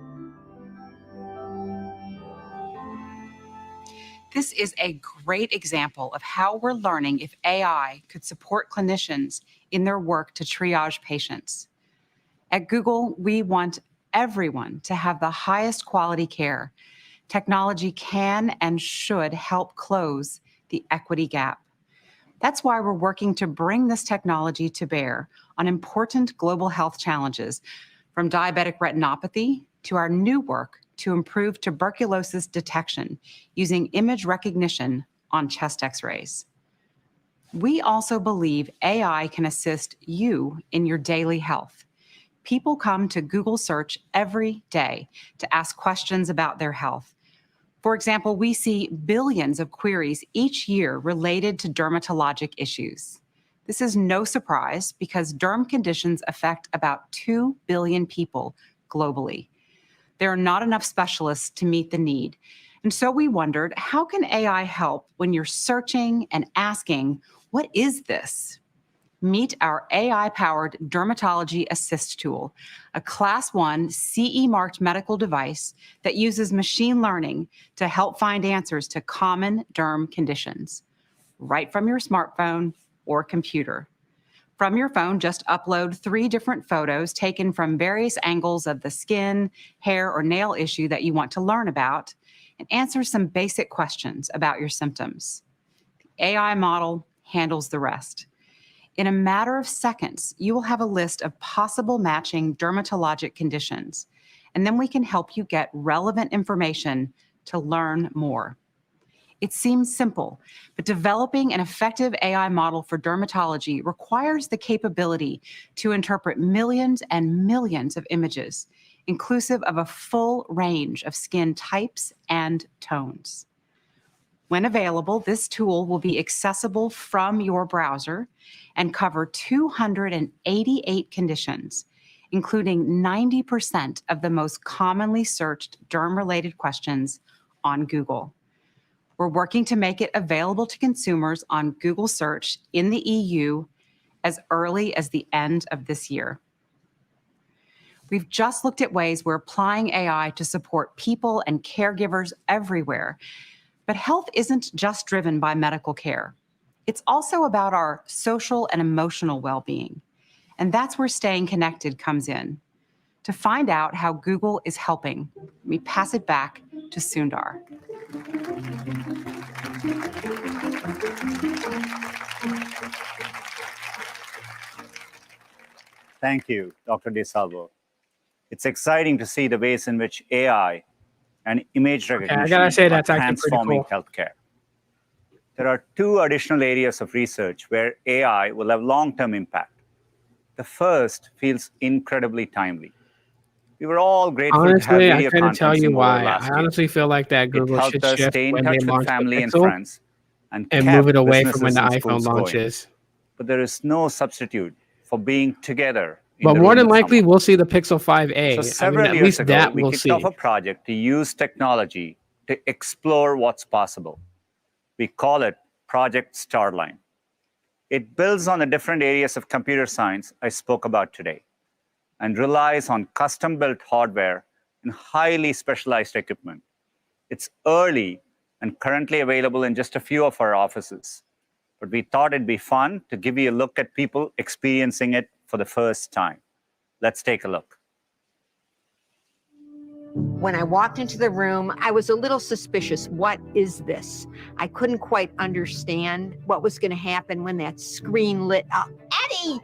This is a great example of how we're learning if AI could support clinicians in their work to triage patients. At Google, we want everyone to have the highest quality care. Technology can and should help close the equity gap. That's why we're working to bring this technology to bear on important global health challenges, from diabetic retinopathy to our new work to improve tuberculosis detection using image recognition on chest X-rays. We also believe AI can assist you in your daily health. People come to Google Search every day to ask questions about their health. For example, we see billions of queries each year related to dermatologic issues. This is no surprise because derm conditions affect about 2 billion people globally. There are not enough specialists to meet the need. And so we wondered, how can AI help when you're searching and asking, what is this? Meet our AI-powered Dermatology Assist tool, a Class 1 CE-marked medical device that uses machine learning to help find answers to common derm conditions, right from your smartphone, or computer. From your phone, just upload 3 different photos taken from various angles of the skin, hair, or nail issue that you want to learn about, and answer some basic questions about your symptoms. The AI model handles the rest. In a matter of seconds, you will have a list of possible matching dermatologic conditions, and then we can help you get relevant information to learn more. It seems simple, but developing an effective AI model for dermatology requires the capability to interpret millions and millions of images, inclusive of a full range of skin types and tones. When available, this tool will be accessible from your browser and cover 288 conditions, including 90% of the most commonly searched derm-related questions on Google. We're working to make it available to consumers on Google Search in the EU as early as the end of this year. We've just looked at ways we're applying AI to support people and caregivers everywhere. But health isn't just driven by medical care. It's also about our social and emotional well-being. And that's where staying connected comes in. To find out how Google is helping, we pass it back to Sundar. Thank you, Dr. DeSalvo. It's exciting to see the ways in which AI and image recognition I gotta say, that's are actually pretty transforming cool. healthcare. There are 2 additional areas of research where AI will have long-term impact. The first feels incredibly timely. We were all grateful to have Honestly, I video couldn't tell you conferencing over why. last I honestly feel like that It Google helped should us shift stay in when they touch with launch the family and Pixel friends and and kept move it away from when businesses the and iPhone schools going. launches. But there is no substitute for being together in But the more room than with likely, someone. we'll see the Pixel 5a. So I mean, several at years least ago, that we we'll kicked see. off a project to use technology to explore what's possible. We call it Project Starline. It builds on the different areas of computer science I spoke about today and relies on custom-built hardware and highly specialized equipment. It's early and currently available in just a few of our offices. But we thought it'd be fun to give you a look at people experiencing it for the first time. Let's take a look. When I walked into the room, I was a little suspicious. What is this? I couldn't quite understand what was going to happen when that screen lit up. Eddie!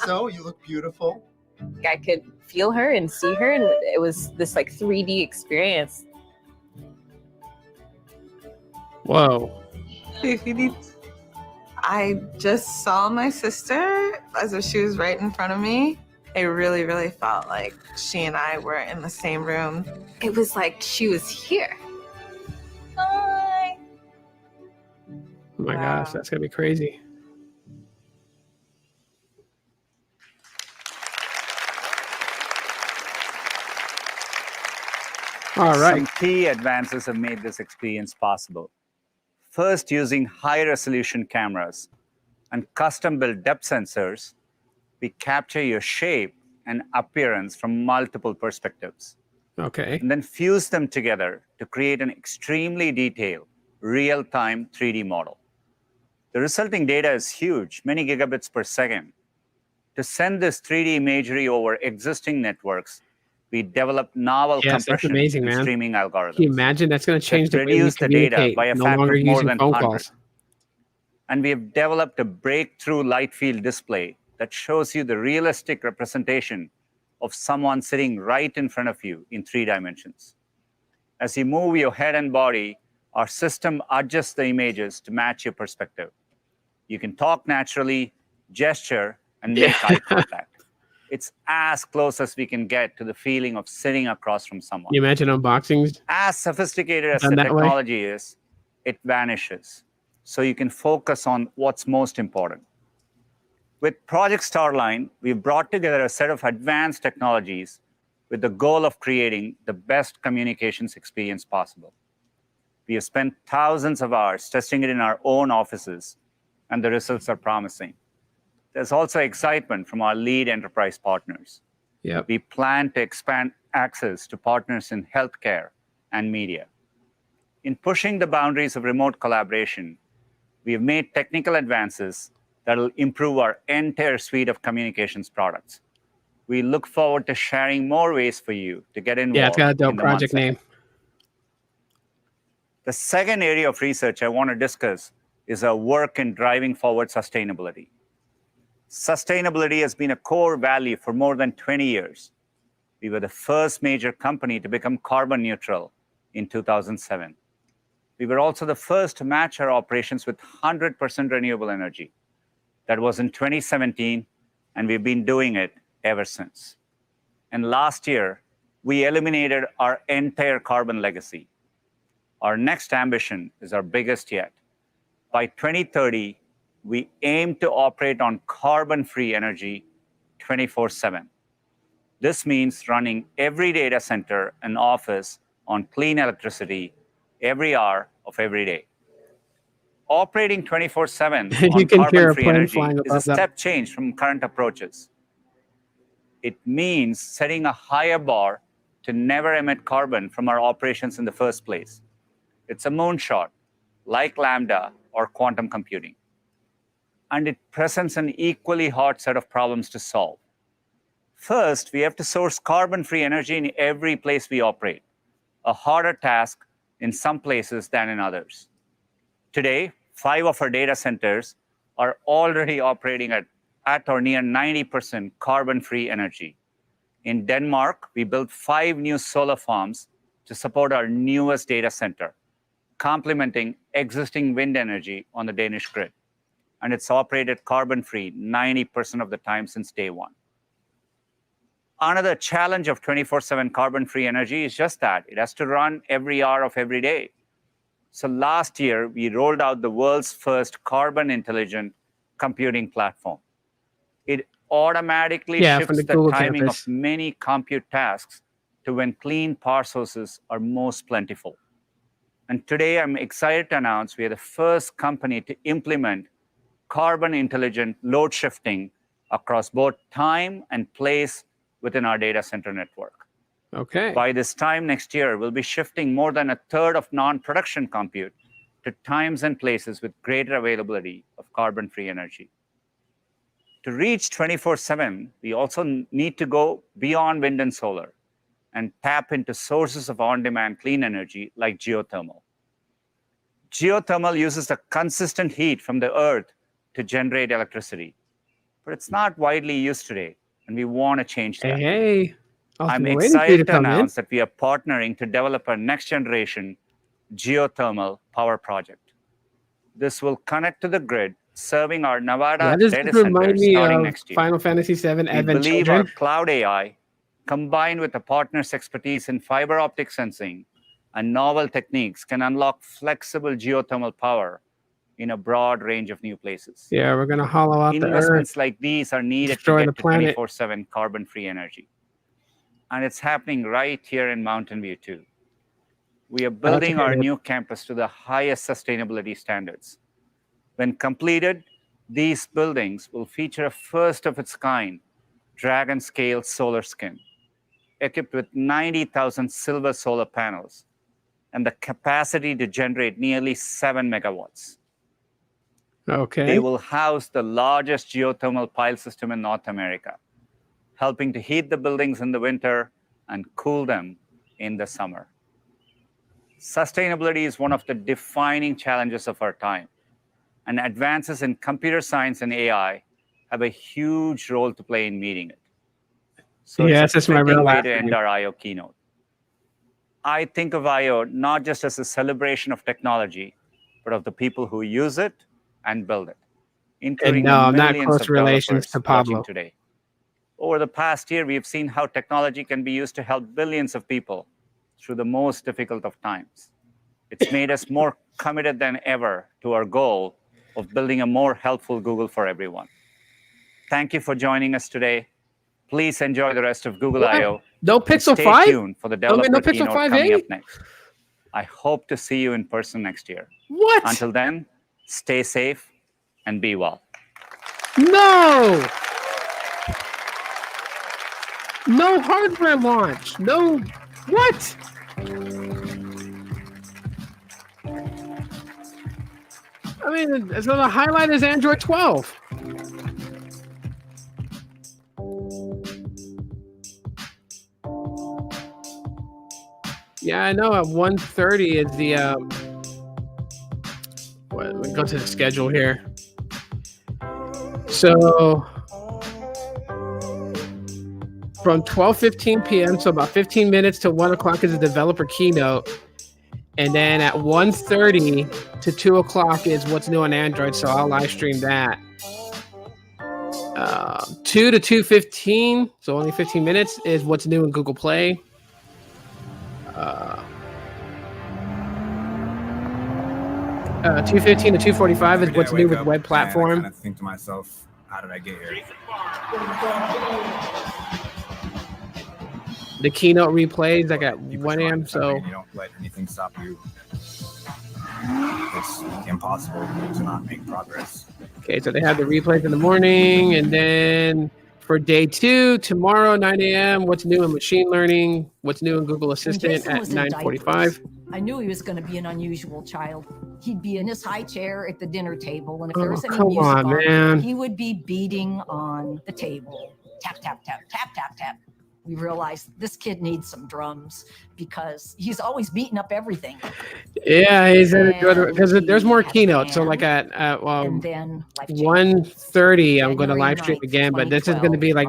So, you look beautiful. I could feel her and see her, and it was this like 3D experience. Whoa. I just saw my sister as if she was right in front of me. I really, really felt like she and I were in the same room. It was like she was here. Hi. Oh my gosh, that's gonna be crazy. All right. Some key advances have made this experience possible. First, using high-resolution cameras and custom-built depth sensors, we capture your shape and appearance from multiple perspectives. Okay. And then fuse them together to create an extremely detailed, real-time 3D model. The resulting data is huge, many gigabits per second. To send this 3D imagery over existing networks, we developed novel Yes, that's compression amazing, and man. streaming algorithms. Can you imagine? That's going to change the way we reduce the data communicate. by a No factor longer of more using than phone 100. calls. And we have developed a breakthrough light field display that shows you the realistic representation of someone sitting right in front of you in 3 dimensions. As you move your head and body, our system adjusts the images to match your perspective. You can talk naturally, gesture, and make eye contact. It's as close as we can get to the feeling of sitting across from someone. Can you imagine unboxings? As sophisticated as Done the that way? technology is, it vanishes. So you can focus on what's most important. With Project Starline, we've brought together a set of advanced technologies with the goal of creating the best communications experience possible. We have spent thousands of hours testing it in our own offices, and the results are promising. There's also excitement from our lead enterprise partners. Yep. We plan to expand access to partners in healthcare and media. In pushing the boundaries of remote collaboration, we have made technical advances that will improve our entire suite of communications products. We look forward to sharing more ways for you to get involved. Yeah, it's got a dope in the project months ahead. name. The second area of research I want to discuss is our work in driving forward sustainability. Sustainability has been a core value for more than 20 years. We were the first major company to become carbon neutral in 2007. We were also the first to match our operations with 100% renewable energy. That was in 2017, and we've been doing it ever since. And last year, we eliminated our entire carbon legacy. Our next ambition is our biggest yet. By 2030, we aim to operate on carbon-free energy 24/7. This means running every data center and office on clean electricity every hour of every day. Operating 24/7 You on can hear a carbon-free plane energy flying is a above that. step change from current approaches. It means setting a higher bar to never emit carbon from our operations in the first place. It's a moonshot, like LaMDA or quantum computing. And it presents an equally hard set of problems to solve. First, we have to source carbon-free energy in every place we operate, a harder task in some places than in others. Today, 5 of our data centers are already operating at or near 90% carbon-free energy. In Denmark, we built 5 new solar farms to support our newest data center, complementing existing wind energy on the Danish grid. And it's operated carbon-free 90% of the time since day one. Another challenge of 24/7 carbon-free energy is just that. It has to run every hour of every day. So last year, we rolled out the world's first carbon-intelligent computing platform. It automatically Yeah, from shifts the the Google timing campus. of many compute tasks to when clean power sources are most plentiful. And today, I'm excited to announce we are the first company to implement carbon-intelligent load shifting across both time and place within our data center network. Okay. By this time next year, we'll be shifting more than a third of non-production compute to times and places with greater availability of carbon-free energy. To reach 24/7, we also need to go beyond wind and solar and tap into sources of on-demand clean energy like geothermal. Geothermal uses the consistent heat from the earth to generate electricity, but it's not widely used today, and we want to change that. Hey. I'm been waiting for you to excited to come in. announce that we are partnering to develop a next-generation geothermal power project. This will connect to the grid, serving our Nevada Yeah, this data just remind centers me starting of next year. Final Fantasy VII We Advent believe our Children. cloud AI, combined with the partner's expertise in fiber optic sensing and novel techniques, can unlock flexible geothermal power in a broad range of new places. Yeah, we're gonna hollow out the Investments earth, like these are needed to destroy get the to planet. 24/7 carbon-free energy. And it's happening right here in Mountain View, too. We are building our new campus to the highest sustainability standards. When completed, these buildings will feature a first-of-its-kind Dragon-scale solar skin, equipped with 90,000 silver solar panels and the capacity to generate nearly 7 megawatts. Okay. They will house the largest geothermal pile system in North America, helping to heat the buildings in the winter and cool them in the summer. Sustainability is one of the defining challenges of our time, and advances in computer science and AI have a huge role to play in meeting it. So Yes, it's a that's my fitting real way last to end name. our I/O keynote. I think of I/O not just as a celebration of technology, but of the people who use it and build it, including And no, the I'm not millions close of relations developers to watching Pablo. today. Over the past year, we have seen how technology can be used to help billions of people through the most difficult of times. It's made us more committed than ever to our goal of building a more helpful Google for everyone. Thank you for joining us today. Please enjoy the rest of Google I/O. No and Pixel stay 5? tuned for the developer no Pixel keynote 5a? coming up next. I hope to see you in person next year. What? Until then, stay safe and be well. No! No hardware launch. No. What? I mean, so the highlight is Android 12. Yeah, I know. At 1:30 is the. Let me go to the schedule here. So from 12:15 p.m. so about 15 minutes to 1 o'clock is a developer keynote, and then at 1:30 to 2 o'clock is what's new on Android. So I'll live stream that. 2 to 2:15, so only 15 minutes, is what's new in Google Play. 2:15 to 2:45 is what's new with web platform. I kind of think to myself, how did I get here? The keynote replays like at 1 a.m. So you don't let anything stop you. It's impossible to not make progress. Okay, so they have the replays in the morning, and then for day 2, tomorrow, 9 a.m., what's new in machine learning, what's new in Google Assistant at 9:45. I knew he was going to be an unusual child. He'd be in his high chair at the dinner table, and if there was any music on, he would be beating on the table. Tap, tap, tap, tap, tap, tap. We realized this kid needs some drums because he's always beating up everything. Yeah, he's in because there's more keynotes. So like at 1:30, I'm going to live stream again, but this is going to be like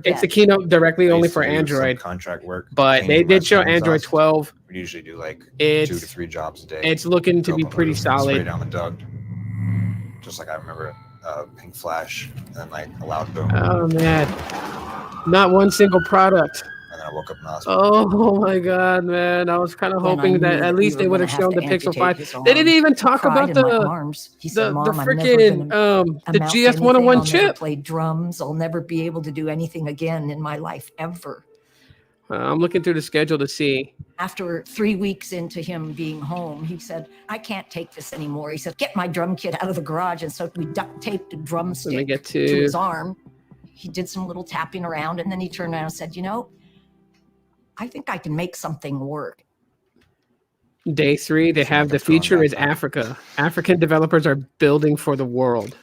it's a keynote directly only for Android. Contract work, but they did show Android 12. We usually do like 2 to 3 jobs a day. It's looking to be pretty solid. Straight down the duct. Just like I remember Pink Flash and like a loud boom. Oh man. Not one single product. And then I woke up in the hospital. Oh my god, man! I was kind of hoping that at least they would have shown the Pixel 5. They didn't even talk about the freaking the GS101 chip. Play drums. I'll never be able to do anything again in my life ever. I'm looking through the schedule to see. After 3 weeks into him being home, he said, "I can't take this anymore." He said, "Get my drum kit out of the garage," and so we duct taped a drumstick to his arm. He did some little tapping around, and then he turned around and said, "You know, I think I can make something work." Day 3, they have the feature is Africa. African developers are building for the world.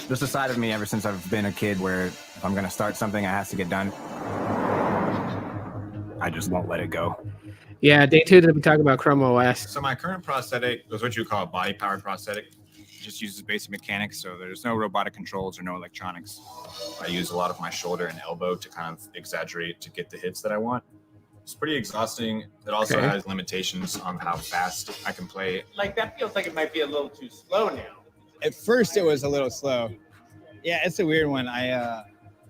There's a side of me ever since I've been a kid where if I'm going to start something, it has to get done. I just won't let it go. Yeah, day 2, they'll be talking about Chrome OS. So my current prosthetic is what you call a body-powered prosthetic. It just uses basic mechanics, so there's no robotic controls or no electronics. I use a lot of my shoulder and elbow to kind of exaggerate to get the hits that I want. It's pretty exhausting. It also has limitations on how fast I can play. Like that feels like it might be a little too slow now. At first, it was a little slow. Yeah, it's a weird one.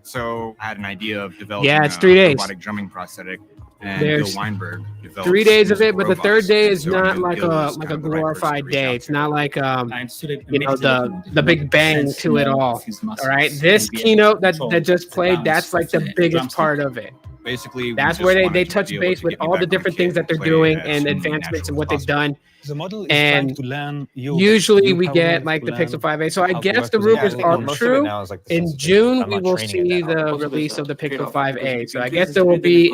So I had an idea of developing it's 3 days. robotic drumming prosthetic. And There's Bill Weinberg developed 3 days of it, but the robots. third day is So not I like knew Bill a was like kind a of the right person glorified to reach day. out It's to. not like the big bang to it all. All right, this keynote that just played, that's like the biggest part of it. Basically, that's where they touch base with all the different things that they're doing and advancements and what they've done. And usually we get like the Pixel 5a. So I guess the rumors are true. In June, we will see the release of the Pixel 5a. So I guess there will be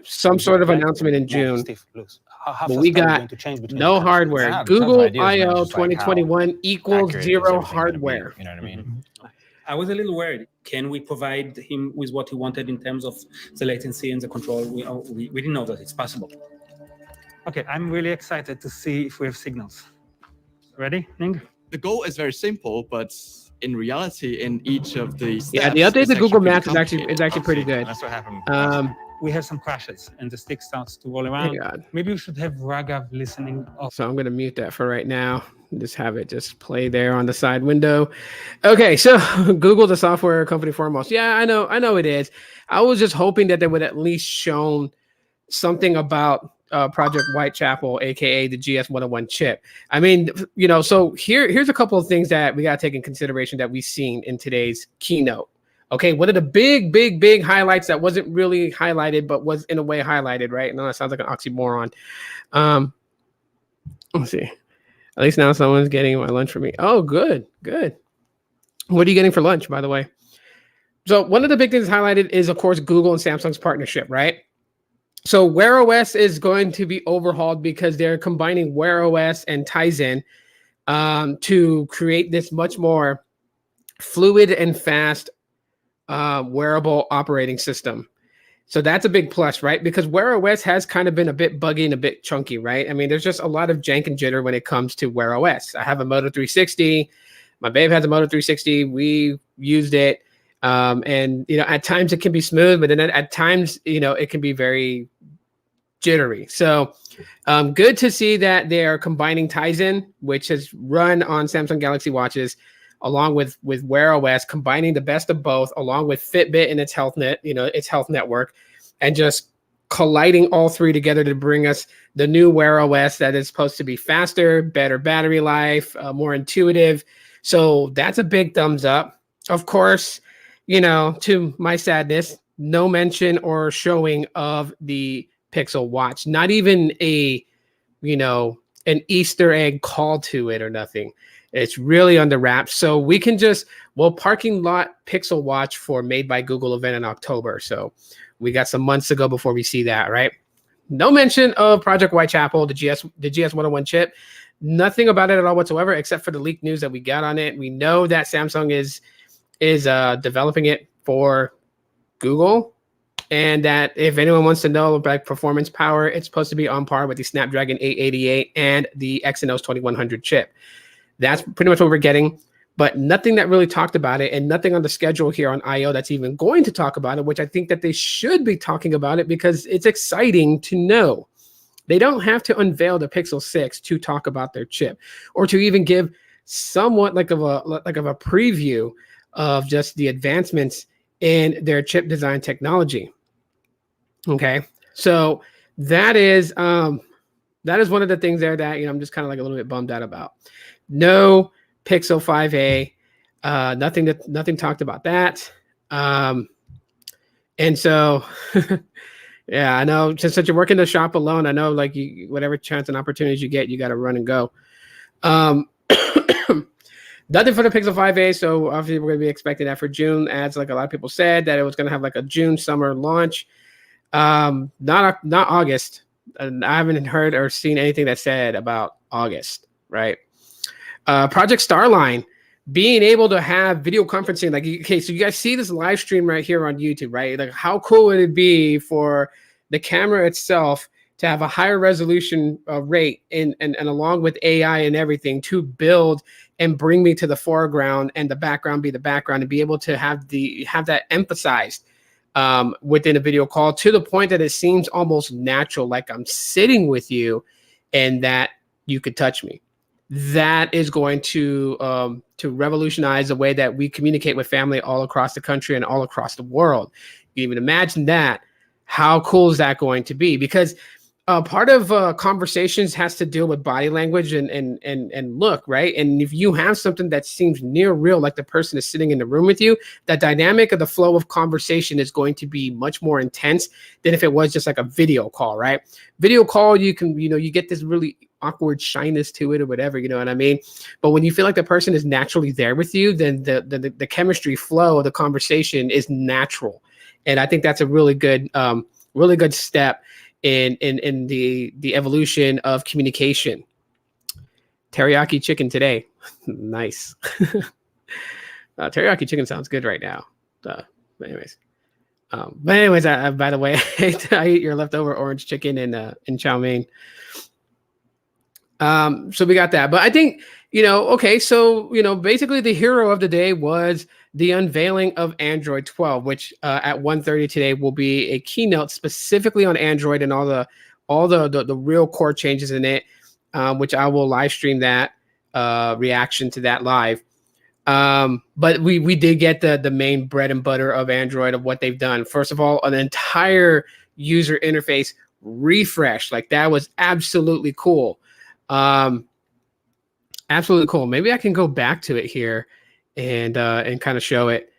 some sort of announcement in June. But we got no hardware. Google I/O 2021 equals 0 hardware. You know what I mean? I was a little worried. Can we provide him with what he wanted in terms of the latency and the control? We didn't know that it's possible. Okay, I'm really excited to see if we have signals. Ready, Ning? The goal is very simple, but in reality, in each of the steps, yeah, the update to Google Maps is actually pretty good. That's what happened. We have some crashes, and the stick starts to roll around. Maybe we should have Raghav listening. So I'm going to mute that for right now. Just have it just play there on the side window. Okay, so Google, the software company foremost. Yeah, I know it is. I was just hoping that they would at least shown something about Project Whitechapel, aka the GS101 chip. I mean, so here's a couple of things that we got to take in consideration that we've seen in today's keynote. Okay, one of the big highlights that wasn't really highlighted, but was in a way highlighted, right? And that sounds like an oxymoron. Let's see. At least now someone's getting my lunch for me. Oh, good. What are you getting for lunch, by the way? So one of the big things highlighted is, of course, Google and Samsung's partnership, right? So Wear OS is going to be overhauled because they're combining Wear OS and Tizen to create this much more fluid and fast wearable operating system. So that's a big plus, right? Because Wear OS has kind of been a bit buggy and a bit chunky, right? I mean, there's just a lot of jank and jitter when it comes to Wear OS. I have a Moto 360. My babe has a Moto 360. We used it. And, you know, at times it can be smooth, but then at times, you know, it can be very jittery. So good to see that they are combining Tizen, which has run on Samsung Galaxy watches, along with Wear OS, combining the best of both, along with Fitbit and its health network, and just colliding all three together to bring us the new Wear OS that is supposed to be faster, better battery life, more intuitive. So that's a big thumbs up. Of course, you know, to my sadness, no mention or showing of the Pixel Watch, not even a, you know, an Easter egg call to it or nothing. It's really under wraps. So we can just, parking lot Pixel Watch for Made by Google event in October. So we got some months to go before we see that, right? No mention of Project Whitechapel, the GS101 chip. Nothing about it at all whatsoever, except for the leaked news that we got on it. We know that Samsung is developing it for Google, and that if anyone wants to know about performance power, it's supposed to be on par with the Snapdragon 888 and the Exynos 2100 chip. That's pretty much what we're getting, but nothing that really talked about it, and nothing on the schedule here on I/O that's even going to talk about it, which I think that they should be talking about it because it's exciting to know. They don't have to unveil the Pixel 6 to talk about their chip, or to even give somewhat like of a preview of just the advancements in their chip design technology. Okay, so that is one of the things there that, you know, I'm just kind of like a little bit bummed out about. No Pixel 5a, nothing talked about that. And so yeah, I know, since you're working the shop alone, I know, like, you, whatever chance and opportunities you get, you got to run and go. Nothing for the Pixel 5a, so obviously we're going to be expecting that for June, as like a lot of people said that it was going to have like a June summer launch. Not August. And I haven't heard or seen anything that said about August, right? Project Starline, being able to have video conferencing, like, okay, so you guys see this live stream right here on YouTube, right? Like, how cool would it be for the camera itself to have a higher resolution rate and along with AI and everything to build and bring me to the foreground and the background be the background, and be able to have that emphasized within a video call, to the point that it seems almost natural, like I'm sitting with you and that you could touch me. That is going to revolutionize the way that we communicate with family all across the country and all across the world. You can even imagine that. How cool is that going to be? Because part of conversations has to deal with body language and look, right? And if you have something that seems near real, like the person is sitting in the room with you, that dynamic of the flow of conversation is going to be much more intense than if it was just like a video call, right? Video call, you can, you know, you get this really awkward shyness to it or whatever, you know what I mean? But when you feel like the person is naturally there with you, then the chemistry flow of the conversation is natural. And I think that's a really good step in the evolution of communication. Teriyaki chicken today. Nice. Teriyaki chicken sounds good right now. But anyways, by the way, I eat your leftover orange chicken in chow mein. So we got that, but I think, you know, okay, so, you know, basically the hero of the day was the unveiling of Android 12, which at 1:30 today will be a keynote specifically on Android and all the real core changes in it, which I will live stream that reaction to that live. But we did get the main bread and butter of Android, of what they've done. First of all, an entire user interface refresh. Like, that was absolutely cool. Absolutely cool. Maybe I can go back to it here and kind of show it.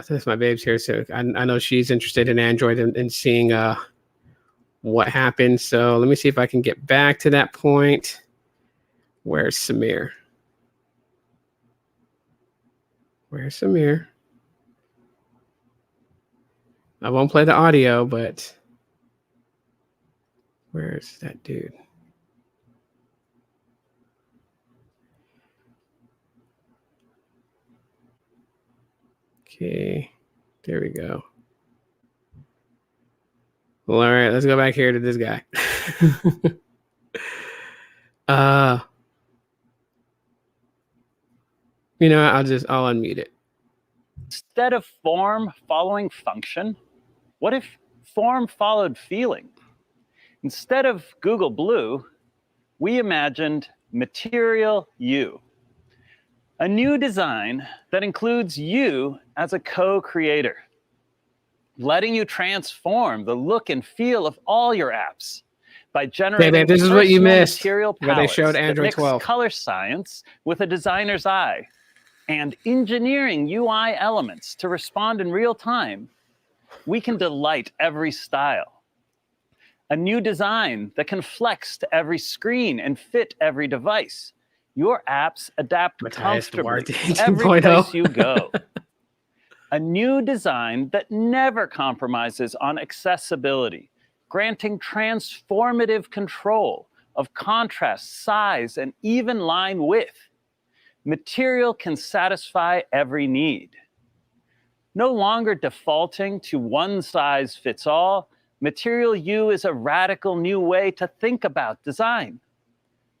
Since my babe's here, so I know she's interested in Android and seeing what happened. So let me see if I can get back to that point. Where's Samir? Where's Samir? I won't play the audio, but Where's that dude? Okay, there we go. Well, all right, let's go back here to this guy. You know, I'll unmute it. Instead of form following function, what if form followed feeling? Instead of Google Blue, we imagined Material You, a new design that includes you as a co-creator, letting you transform the look and feel of all your apps by generating Hey, this is what you missed. material Where they palettes showed that Android mix 12. color science with a designer's eye and engineering UI elements to respond in real time. We can delight every style. A new design that can flex to every screen and fit every device. Your apps adapt comfortably every place you go. A new design that never compromises on accessibility, granting transformative control of contrast, size, and even line width. Material can satisfy every need. No longer defaulting to one size fits all, Material You is a radical new way to think about design.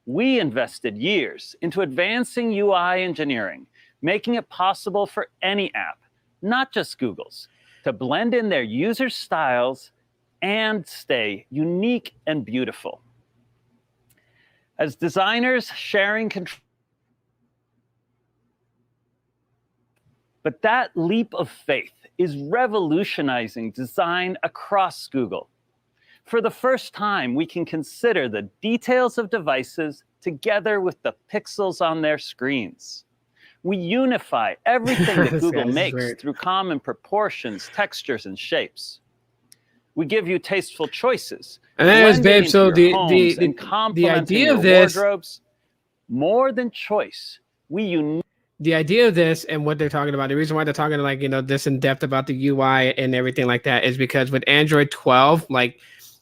We invested years into advancing UI engineering, making it possible for any app, not just Google's, to blend in their users' styles and stay unique and beautiful. As designers sharing control, but that leap of faith is revolutionizing design across Google. For the first time, we can consider the details of devices together with the pixels on their screens. We unify everything that Google makes through common proportions, textures, and shapes. We give you tasteful choices. And there's babe. So the idea of this, wardrobes. More than choice, the idea of this and what they're talking about, the reason why they're talking like, you know, this in depth about the UI and everything like that is because with Android 12, like,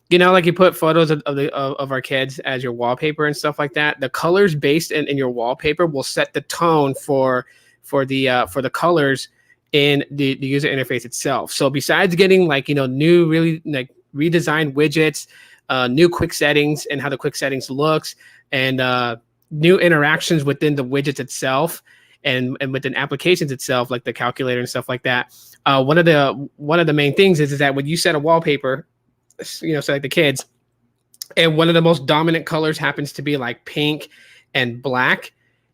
you know, like you put photos of our kids as your wallpaper and stuff like that. The colors based in your wallpaper will set the tone for the colors in the user interface itself. So besides getting like, you know, new really like redesigned widgets, new quick settings and how the quick settings looks, and new interactions within the widgets itself. And within applications itself, like the calculator and stuff like that. One of the main things is that when you set a wallpaper, you know, so like the kids, and one of the most dominant colors happens to be like pink and black,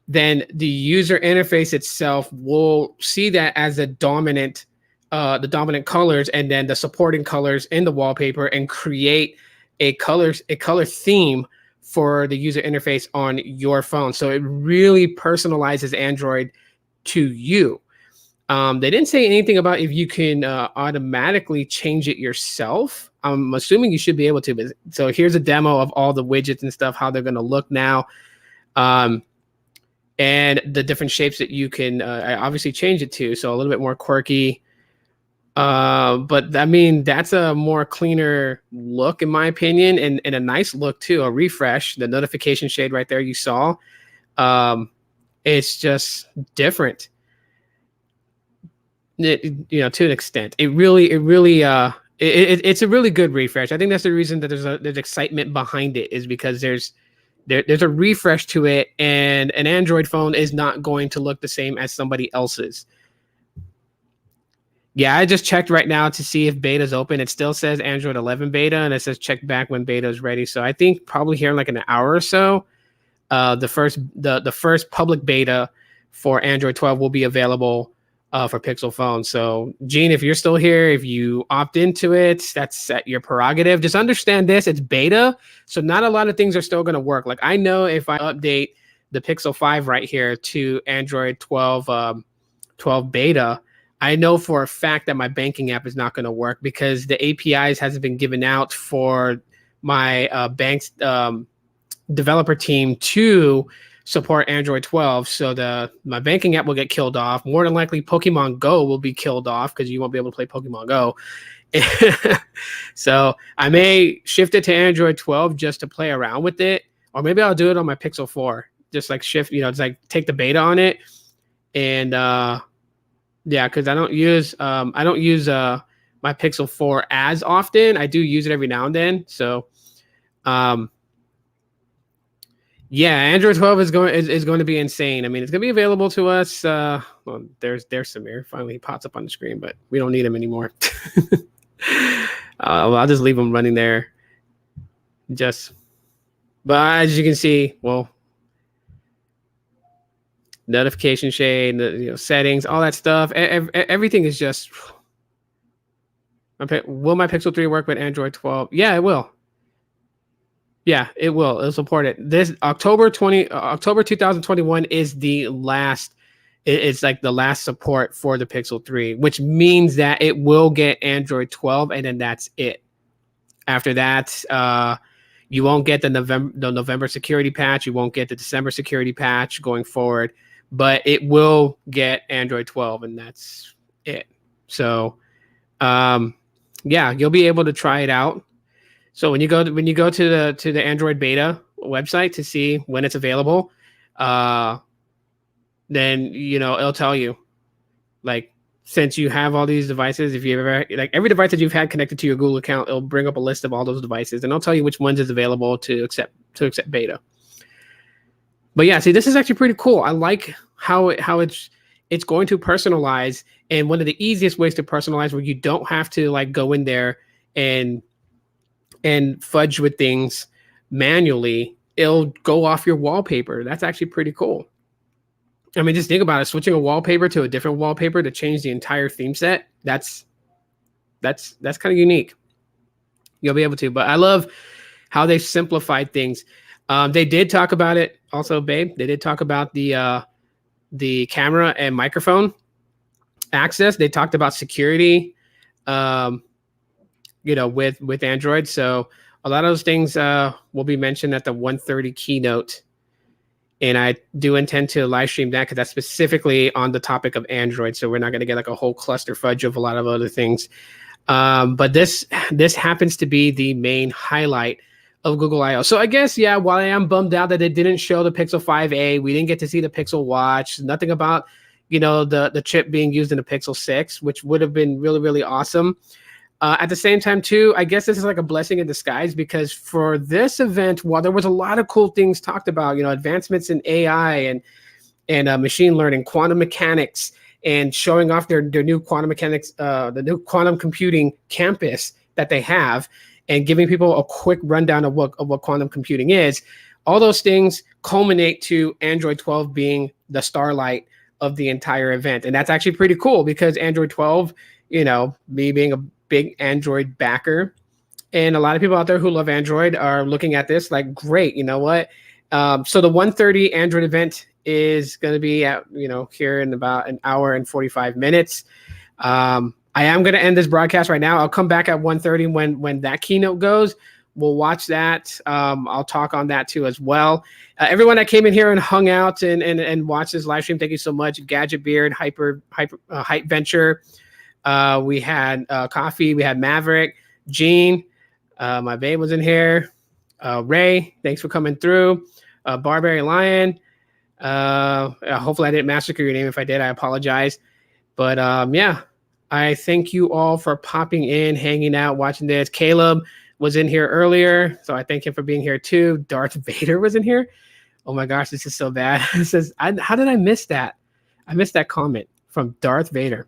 then the user interface itself will see that as the dominant colors, and then the supporting colors in the wallpaper, and create a color theme for the user interface on your phone. So it really personalizes Android to you. They didn't say anything about if you can automatically change it yourself. I'm assuming you should be able to. But, so here's a demo of all the widgets and stuff, how they're going to look now. And the different shapes that you can obviously change it to. So a little bit more quirky. But I mean, that's a more cleaner look in my opinion, and a nice look too. A refresh, the notification shade right there you saw. It's just different. You know, to an extent, it's a really good refresh. I think that's the reason that there's excitement behind it, is because there's a refresh to it, and an Android phone is not going to look the same as somebody else's. Yeah, I just checked right now to see if beta's open. It still says Android 11 beta, and it says check back when beta is ready. So I think probably here in like an hour or so, the first public beta for Android 12 will be available for Pixel phones. So Gene, if you're still here, if you opt into it, that's at your prerogative. Just understand this, it's beta, so not a lot of things are still going to work. Like I know if I update the Pixel 5 right here to Android 12 beta, I know for a fact that my banking app is not going to work because the APIs hasn't been given out for my bank's developer team to support Android 12. So my banking app will get killed off. More than likely, Pokemon Go will be killed off because you won't be able to play Pokemon Go. So I may shift it to Android 12 just to play around with it, or maybe I'll do it on my Pixel 4. Just like shift, it's like take the beta on it, and yeah, because I don't use my Pixel 4 as often. I do use it every now and then. So yeah, Android 12 is going to be insane. I mean, it's going to be available to us. Well, there's Samir. Finally, he pops up on the screen, but we don't need him anymore. I'll just leave him running there. But as you can see, well, notification shade, settings, all that stuff. Everything is just. Will my Pixel 3 work with Android 12? Yeah, it will. Yeah, it will. It'll support it. This October 2021 is the last. It's like the last support for the Pixel 3, which means that it will get Android 12, and then that's it. After that, you won't get the November security patch. You won't get the December security patch going forward, but it will get Android 12, and that's it. So, yeah, you'll be able to try it out. So when you go to the Android beta website to see when it's available, then it'll tell you, like, since you have all these devices, if you ever like every device that you've had connected to your Google account, it'll bring up a list of all those devices, and it'll tell you which ones is available to accept beta. But yeah, see, this is actually pretty cool. I like how it's going to personalize, and one of the easiest ways to personalize where you don't have to like go in there and fudge with things manually. It'll go off your wallpaper. That's actually pretty cool. I mean, just think about it. Switching a wallpaper to a different wallpaper to change the entire theme set. That's kind of unique. You'll be able to, but I love how they've simplified things. They did talk about it also, babe. They did talk about the camera and microphone access. They talked about security, with Android. So a lot of those things will be mentioned at the 1:30 keynote. And I do intend to live stream that because that's specifically on the topic of Android. So we're not going to get like a whole cluster fudge of a lot of other things. But this happens to be the main highlight of Google I/O. So I guess, yeah, while I am bummed out that it didn't show the Pixel 5a, we didn't get to see the Pixel Watch, nothing about, the chip being used in the Pixel 6, which would have been really, really awesome. At the same time, too, I guess this is like a blessing in disguise, because for this event, while there was a lot of cool things talked about, advancements in AI and machine learning, quantum mechanics, and showing off their new quantum mechanics, the new quantum computing campus that they have, and giving people a quick rundown of what quantum computing is, all those things culminate to Android 12 being the starlight of the entire event. And that's actually pretty cool, because Android 12, me being a big Android backer, and a lot of people out there who love Android are looking at this like, great, you know what? So the 1:30 Android event is going to be at, here in about an hour and 45 minutes. I am going to end this broadcast right now. I'll come back at 1:30 when that keynote goes. We'll watch that. I'll talk on that too as well. Everyone that came in here and hung out and watched this live stream, thank you so much. Gadget Beard, Hype Venture. We had Coffee, we had Maverick, Gene, my babe was in here. Ray, thanks for coming through. Barbary Lion. Hopefully I didn't massacre your name. If I did, I apologize. But yeah, I thank you all for popping in, hanging out, watching this. Caleb was in here earlier, so I thank him for being here too. Darth Vader was in here. Oh my gosh, this is so bad. It says, how did I miss that? I missed that comment from Darth Vader.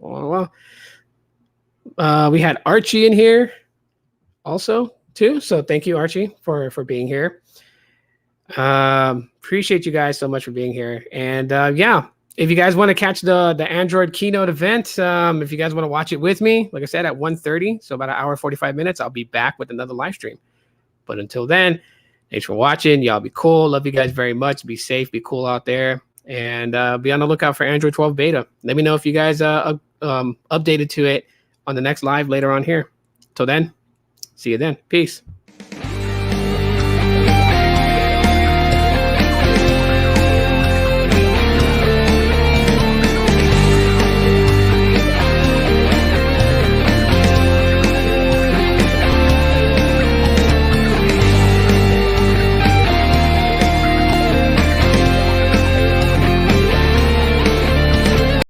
Well, we had Archie in here also too. So thank you, Archie, for being here. Appreciate you guys so much for being here. And yeah, if you guys want to catch the Android keynote event, if you guys want to watch it with me, like I said, at 1:30, so about an hour and 45 minutes, I'll be back with another live stream. But until then, thanks for watching. Y'all be cool. Love you guys very much. Be safe. Be cool out there. And be on the lookout for Android 12 beta. Let me know if you guys updated to it on the next live later on here. Till then, see you then. Peace.